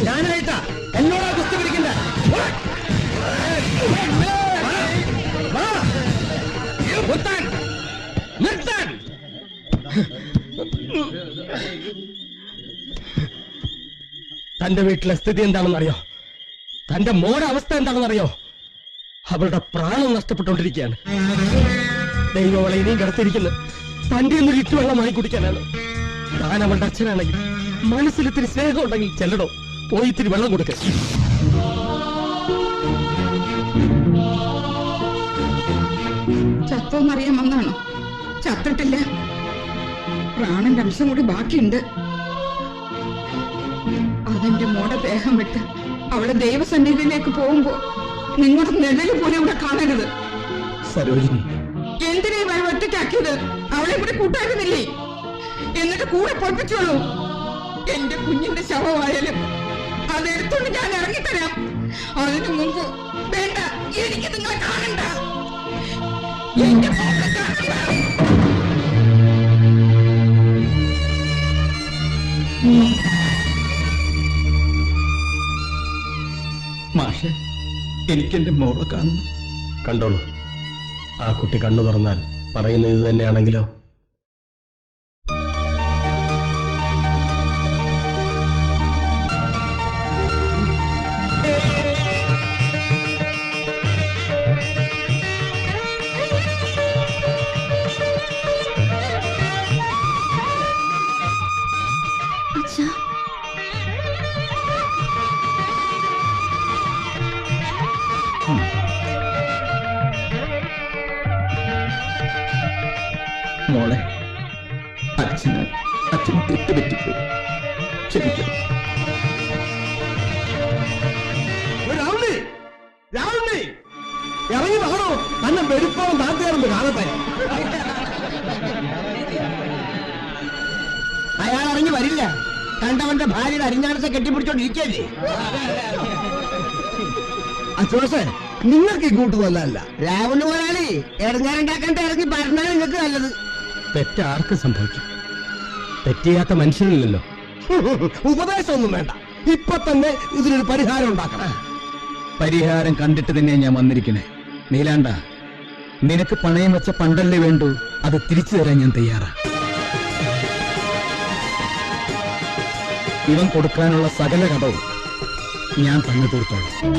ഞാനായിട്ടാ എന്നോടാ കുസ്തി പിടിക്കണ്ട. നിർത്താൻ, നിർത്താൻ. തന്റെ വീട്ടിലെ സ്ഥിതി എന്താണെന്നറിയോ? തന്റെ മോടെ അവസ്ഥ എന്താണെന്നറിയോ? അവളുടെ പ്രാണം നഷ്ടപ്പെട്ടുകൊണ്ടിരിക്കുകയാണ്. ദൈവം അവളെ ഇനിയും കിടത്തിയിരിക്കുന്നത് തന്റെ ഒന്നൊരു ഇട്ടുവെള്ളം വാങ്ങി കുടിക്കാനാണ്. താൻ അവളുടെ അച്ഛനാണെങ്കിൽ മനസ്സിൽ ഇത്തിരി സ്നേഹം ഉണ്ടെങ്കിൽ ചെല്ലടോ, പോയി ഇത്തിരി വെള്ളം കൊടുക്ക. ചത്തോന്നറിയാൻ വന്നാണോ? ചത്തിട്ടില്ല, പ്രാണന്റെ അംശം കൂടി ബാക്കിയുണ്ട്. അതെന്റെ മോടെ ദേഹം വിട്ട് അവളെ ദൈവസന്നിധിയിലേക്ക് പോകുമ്പോ നിങ്ങളുടെ നിഴല് പോലും ഇവിടെ കാണരുത്. സരോജിനി, എന്തിനാ ഇവരെ ഒറ്റയ്ക്കാക്കിയത്? അവളെ ഇവിടെ കൂട്ടായിരുന്നില്ലേ? എന്നിട്ട് കൂടെ പൊളിപ്പിച്ചോളൂ. എന്റെ കുഞ്ഞിന്റെ ശവമായാലും അതെടുത്തോണ്ട് ഞാൻ ഇറങ്ങിത്തരാം. അതിനു മുമ്പ് വേണ്ട, എനിക്ക് നിങ്ങളെ കാണണ്ട. എന്റെ മോളെ കാണണ്ട. മാഷെ, എനിക്കെന്റെ മോളെ കാണുന്നു. കണ്ടോളൂ, ആ കുട്ടി കണ്ണു തുറന്നാൽ പറയുന്നത് ഇത് തന്നെയാണെങ്കിലോ? അച്ഛാ, മോളെ, അച്ഛന് തെറ്റുപറ്റിപ്പോയി, ക്ഷമിക്കണം. രാവുണ്ണി, രാവുണ്ണി, ഇറങ്ങി വാണോ, തന്നെ വെടുപ്പോളം താത്തേറുമ്പ് കാണട്ടെ. അയാൾ ഇറങ്ങി വരില്ല. കണ്ടവന്റെ ഭാര്യയുടെ അരിഞ്ഞാടത്തെ കെട്ടിപ്പിടിച്ചോണ്ടിരിക്കല്ലേ. അച്ഛോസേ, നിങ്ങൾക്ക് ഈ കൂട്ടുതല്ല. രാവണ പോയാളി ഇറങ്ങാനുണ്ടാക്കാണ്ട് ഇറങ്ങി പറഞ്ഞാൽ നിങ്ങൾക്ക് നല്ലത്. തെറ്റാർക്ക് സംഭവിക്കും? തെറ്റിയാത്ത മനുഷ്യനില്ലല്ലോ. ഉപദേശമൊന്നും വേണ്ട, ഇപ്പൊ തന്നെ ഇതിനൊരു പരിഹാരം ഉണ്ടാക്കണം. പരിഹാരം കണ്ടിട്ട് തന്നെ ഞാൻ വന്നിരിക്കണേ. നീലാണ്ട, നിനക്ക് പണയം വെച്ച പണ്ടല്ലേ വേണ്ടു, അത് തിരിച്ചു തരാൻ ഞാൻ തയ്യാറാ. ഇവൻ കൊടുക്കാനുള്ള സകല കടവും ഞാൻ തന്നെ തീർത്തോളാം.